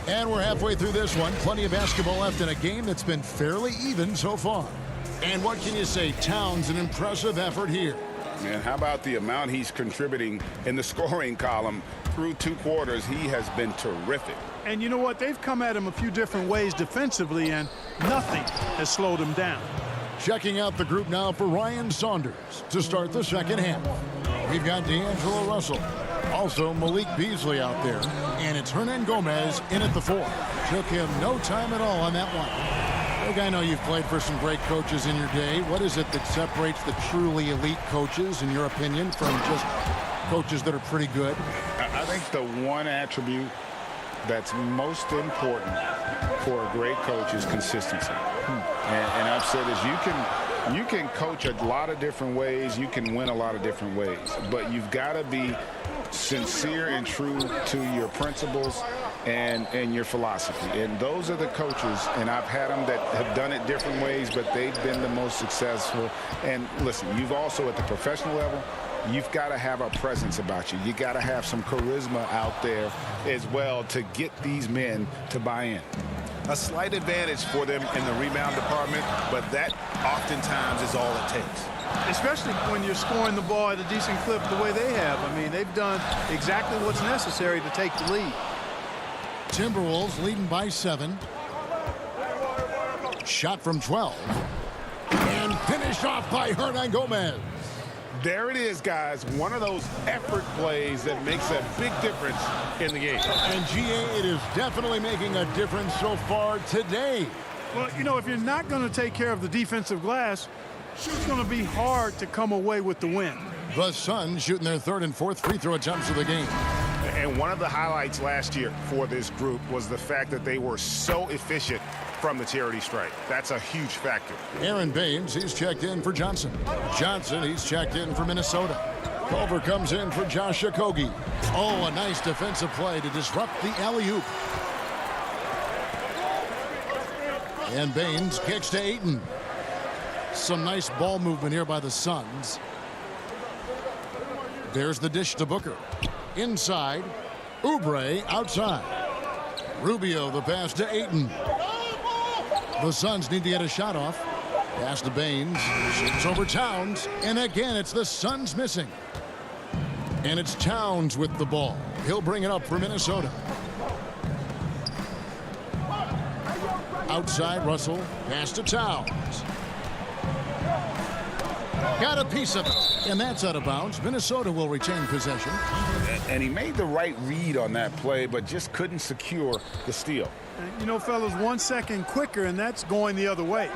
And we're halfway through this one. Plenty of basketball left in a game that's been fairly even so far. And what can you say? Towns, an impressive effort here. And how about the amount he's contributing in the scoring column through 2 quarters? He has been terrific. And you know what? They've come at him a few different ways defensively, and nothing has slowed him down. Checking out the group now for Ryan Saunders to start the second half. We've got D'Angelo Russell. Also Malik Beasley out there. And it's Hernan Gomez in at the 4. Took him no time at all on that one. Look, I know you've played for some great coaches in your day. What is it that separates the truly elite coaches, in your opinion, from just coaches that are pretty good? I think the one attribute that's most important for a great coach is consistency. And I've said this, you can coach a lot of different ways, you can win a lot of different ways, but you've got to be sincere and true to your principles and your philosophy. And those are the coaches, and I've had them that have done it different ways, but they've been the most successful. And listen, you've also at the professional level, you've got to have a presence about you. You got to have some charisma out there as well to get these men to buy in. A slight advantage for them in the rebound department, but that oftentimes is all it takes. Especially when you're scoring the ball at a decent clip the way they have. I mean, they've done exactly what's necessary to take the lead. Timberwolves leading by 7. Shot from 12. And finished off by Hernan Gomez. There it is, guys. One of those effort plays that makes a big difference in the game. And GA, it is definitely making a difference so far today. Well, you know, if you're not going to take care of the defensive glass, it's going to be hard to come away with the win. The Suns shooting their third and fourth free throw attempts of the game. And one of the highlights last year for this group was the fact that they were so efficient from the charity stripe. That's a huge factor. Aaron Baines, he's checked in for Johnson. Johnson, he's checked in for Minnesota. Culver comes in for Josh Okogie. Oh, a nice defensive play to disrupt the alley-oop. And Baines kicks to Ayton. Some nice ball movement here by the Suns. There's the dish to Booker. Inside. Oubre outside. Rubio the pass to Ayton. The Suns need to get a shot off. Pass to Baines. Shoots over Towns. And again, it's the Suns missing. And it's Towns with the ball. He'll bring it up for Minnesota. Outside, Russell. Pass to Towns. Got a piece of it. And that's out of bounds. Minnesota will retain possession. And he made the right read on that play, but just couldn't secure the steal. You know, fellas, 1 second quicker, and that's going the other way.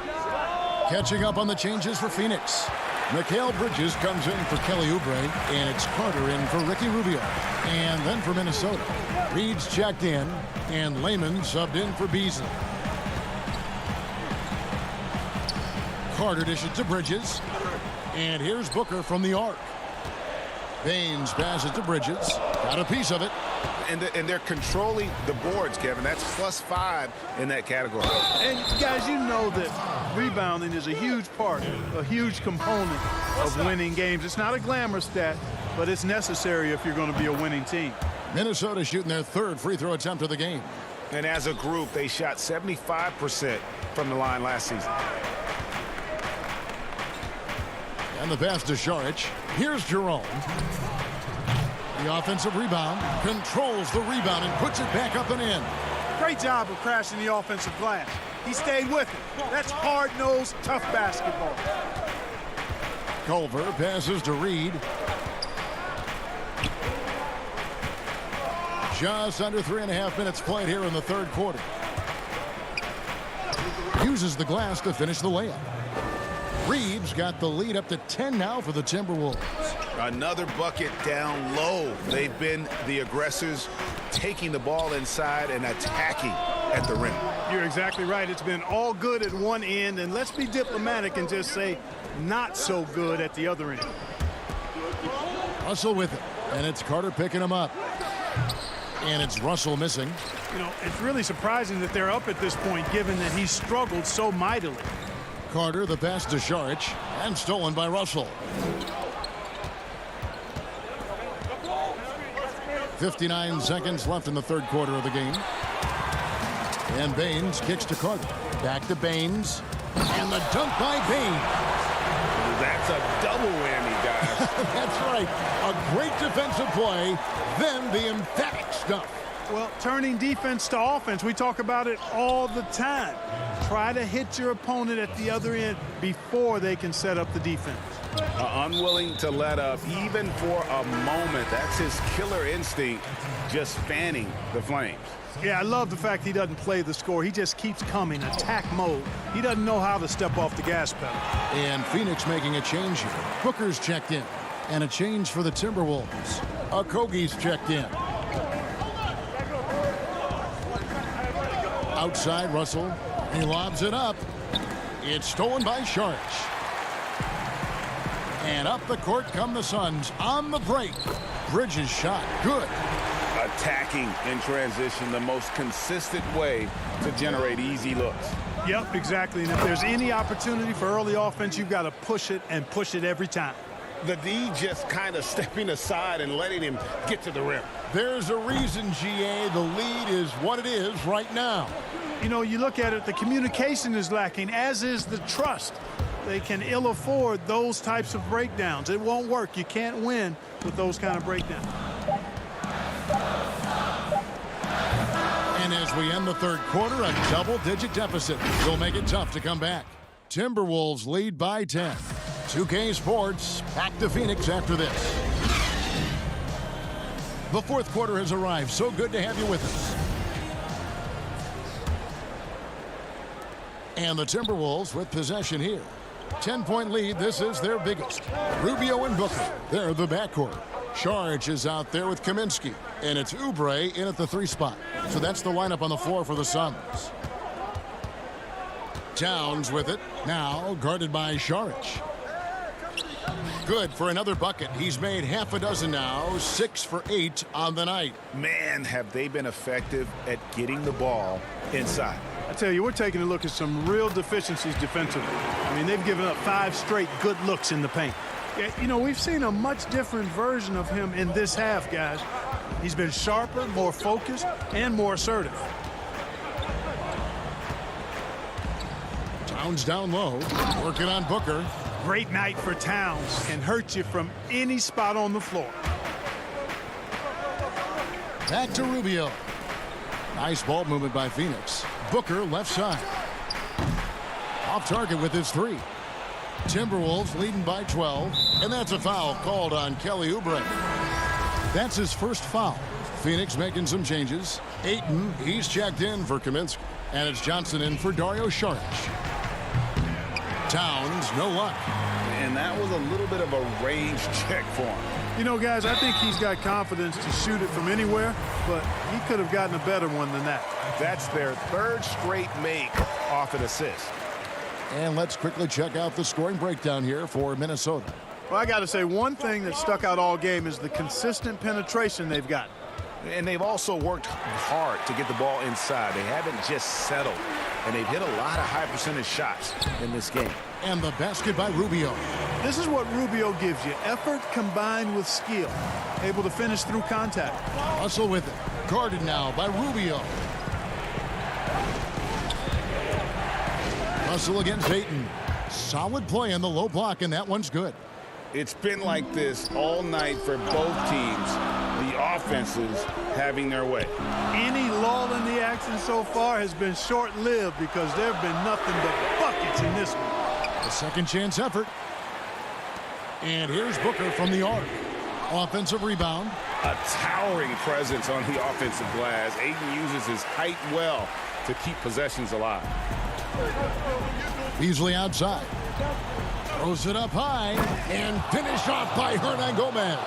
Catching up on the changes for Phoenix. Mikal Bridges comes in for Kelly Oubre, and it's Carter in for Ricky Rubio. And then for Minnesota, Reed's checked in, and Lehman subbed in for Beasley. Carter dishes to Bridges. And here's Booker from the arc. Baines passes to Bridges. Got a piece of it. And they're controlling the boards, Kevin. That's +5 in that category. And guys, you know that rebounding is a huge part, a huge component of winning games. It's not a glamour stat, but it's necessary if you're going to be a winning team. Minnesota shooting their third free throw attempt of the game. And as a group, they shot 75% from the line last season. And the pass to Šarić. Here's Jerome. The offensive rebound. Controls the rebound and puts it back up and in. Great job of crashing the offensive glass. He stayed with it. That's hard-nosed, tough basketball. Culver passes to Reed. Just under 3.5 minutes played here in the third quarter. Uses the glass to finish the layup. Reeves got the lead up to 10 now for the Timberwolves. Another bucket down low. They've been the aggressors, taking the ball inside and attacking at the rim. You're exactly right. It's been all good at one end, and let's be diplomatic and just say not so good at the other end. Russell with it, and it's Carter picking him up. And it's Russell missing. You know, it's really surprising that they're up at this point, given that he struggled so mightily. Carter, the pass to Šarić, and stolen by Russell. 59 seconds left in the third quarter of the game. And Baines kicks to Carter. Back to Baines. And the dunk by Baines. That's a double whammy, guys. That's right. A great defensive play, then the emphatic stuff. Well, turning defense to offense, we talk about it all the time. Try to hit your opponent at the other end before they can set up the defense. Unwilling to let up even for a moment. That's his killer instinct, just fanning the flames. Yeah, I love the fact he doesn't play the score. He just keeps coming, attack mode. He doesn't know how to step off the gas pedal. And Phoenix making a change here. Booker's checked in. And a change for the Timberwolves. Okogie's checked in. Outside, Russell. He lobs it up. It's stolen by Šarić. And up the court come the Suns on the break. Bridges shot. Good. Attacking in transition, the most consistent way to generate easy looks. Yep, exactly. And if there's any opportunity for early offense, you've got to push it and push it every time. The D just kind of stepping aside and letting him get to the rim. There's a reason, GA, the lead is what it is right now. You know, you look at it, the communication is lacking, as is the trust. They can ill afford those types of breakdowns. It won't work. You can't win with those kind of breakdowns. And as we end the third quarter, a double-digit deficit will make it tough to come back. Timberwolves lead by 10. 2K Sports back to Phoenix after this. The fourth quarter has arrived. So good to have you with us. And the Timberwolves with possession here. 10-point lead. This is their biggest. Rubio and Booker. They're the backcourt. Saric is out there with Kaminsky. And it's Oubre in at the 3 spot. So that's the lineup on the floor for the Suns. Towns with it. Now guarded by Saric. Good for another bucket. He's made half a dozen now. 6 for 8 on the night. Man, have they been effective at getting the ball inside. I tell you, we're taking a look at some real deficiencies defensively. I mean, they've given up 5 straight good looks in the paint. Yeah, you know, we've seen a much different version of him in this half, guys. He's been sharper, more focused, and more assertive. Towns down low, working on Booker. Great night for Towns. Can hurt you from any spot on the floor. Back to Rubio. Nice ball movement by Phoenix. Booker left side. Off target with his 3. Timberwolves leading by 12. And that's a foul called on Kelly Oubre. That's his first foul. Phoenix making some changes. Ayton, he's checked in for Kaminsky. And it's Johnson in for Dario Saric. Towns, no luck. And that was a little bit of a range check for him. You know, guys, I think he's got confidence to shoot it from anywhere, but he could have gotten a better one than that. That's their 3rd straight make off an assist. And let's quickly check out the scoring breakdown here for Minnesota. Well, I got to say, one thing that stuck out all game is the consistent penetration they've got. And they've also worked hard to get the ball inside. They haven't just settled. And they've hit a lot of high percentage shots in this game. And the basket by Rubio. This is what Rubio gives you. Effort combined with skill. Able to finish through contact. Russell with it. Guarded now by Rubio. Russell against Ayton. Solid play on the low block, and that one's good. It's been like this all night for both teams. The offenses having their way. Any lull in the action so far has been short-lived because there have been nothing but buckets in this one. A second chance effort. And here's Booker from the arc. Offensive rebound. A towering presence on the offensive glass. Ayton uses his height well to keep possessions alive. Beasley outside. Throws it up high and finished off by Hernan Gomez.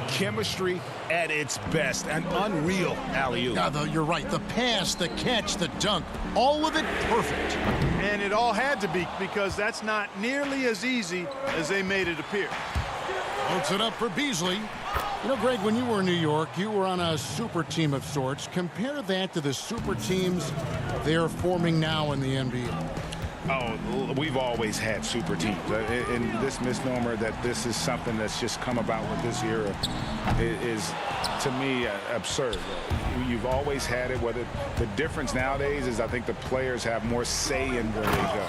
Chemistry at its best. An unreal alley-oop. Yeah, you're right. The pass, the catch, the dunk, all of it perfect. And it all had to be because that's not nearly as easy as they made it appear. Floats it up for Beasley. You know, Greg, when you were in New York, you were on a super team of sorts. Compare that to the super teams they're forming now in the NBA. Oh, we've always had super teams. And this misnomer that this is something that's just come about with this era is, to me, absurd. You've always had it. Whether the difference nowadays is I think the players have more say in where they go.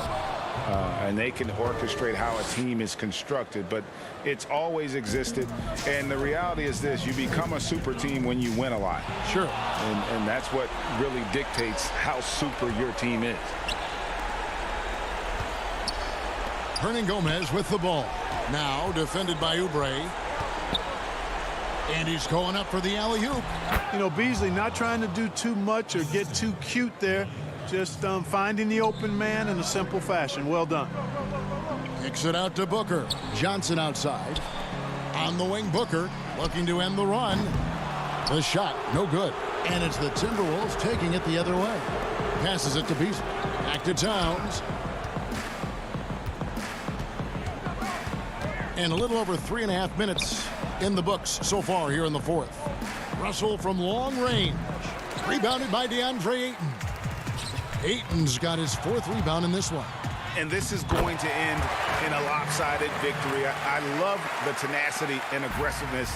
And they can orchestrate how a team is constructed. But it's always existed. And the reality is this. You become a super team when you win a lot. Sure. And that's what really dictates how super your team is. Hernan Gomez with the ball. Now defended by Oubre. And he's going up for the alley-oop. You know, Beasley not trying to do too much or get too cute there. Just finding the open man in a simple fashion. Well done. Kicks it out to Booker. Johnson outside. On the wing, Booker looking to end the run. The shot, no good. And it's the Timberwolves taking it the other way. Passes it to Beasley. Back to Towns. And a little over 3.5 minutes in the books so far here in the fourth. Russell from long range. Rebounded by DeAndre Ayton. Ayton's got his 4th rebound in this one. And this is going to end in a lopsided victory. I love the tenacity and aggressiveness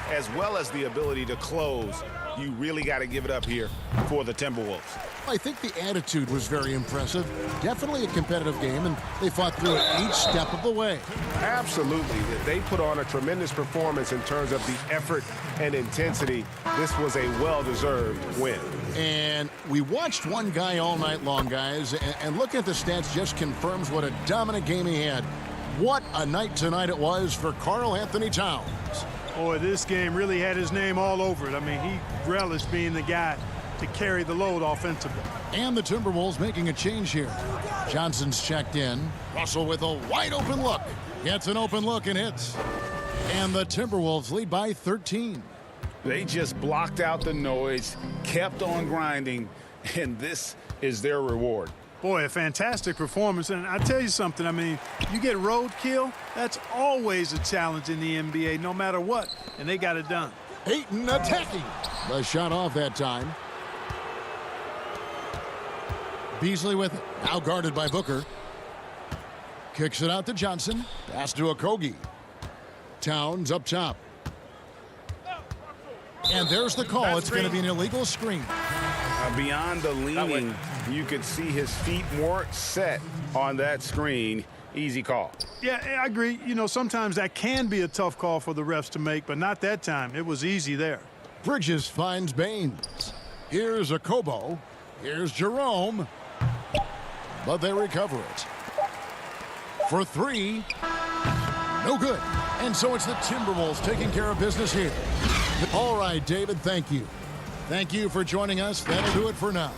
as well as the ability to close. You really got to give it up here for the Timberwolves. I think the attitude was very impressive. Definitely a competitive game, and they fought through it each step of the way. Absolutely. They put on a tremendous performance in terms of the effort and intensity. This was a well-deserved win. And we watched one guy all night long, guys, and looking at the stats just confirms what a dominant game he had. What a night tonight it was for Karl Anthony Towns. Boy, this game really had his name all over it. I mean, he relished being the guy to carry the load offensively. And the Timberwolves making a change here. Johnson's checked in. Russell with a wide open look. Gets an open look and hits. And the Timberwolves lead by 13. They just blocked out the noise, kept on grinding, and this is their reward. Boy, a fantastic performance. And I tell you something, I mean, you get roadkill, that's always a challenge in the NBA, no matter what. And they got it done. Ayton attacking. The shot off that time. Beasley with it. Now guarded by Booker. Kicks it out to Johnson. Pass to Okogie. Towns up top. And there's the call. It's going to be an illegal screen. Beyond the leaning, you could see his feet more set on that screen. Easy call. Yeah, I agree. You know, sometimes that can be a tough call for the refs to make, but not that time. It was easy there. Bridges finds Baines. Here's Okobo. Here's Jerome. But they recover it. For three. No good. And so it's the Timberwolves taking care of business here. All right, David, thank you. Thank you for joining us. That'll do it for now.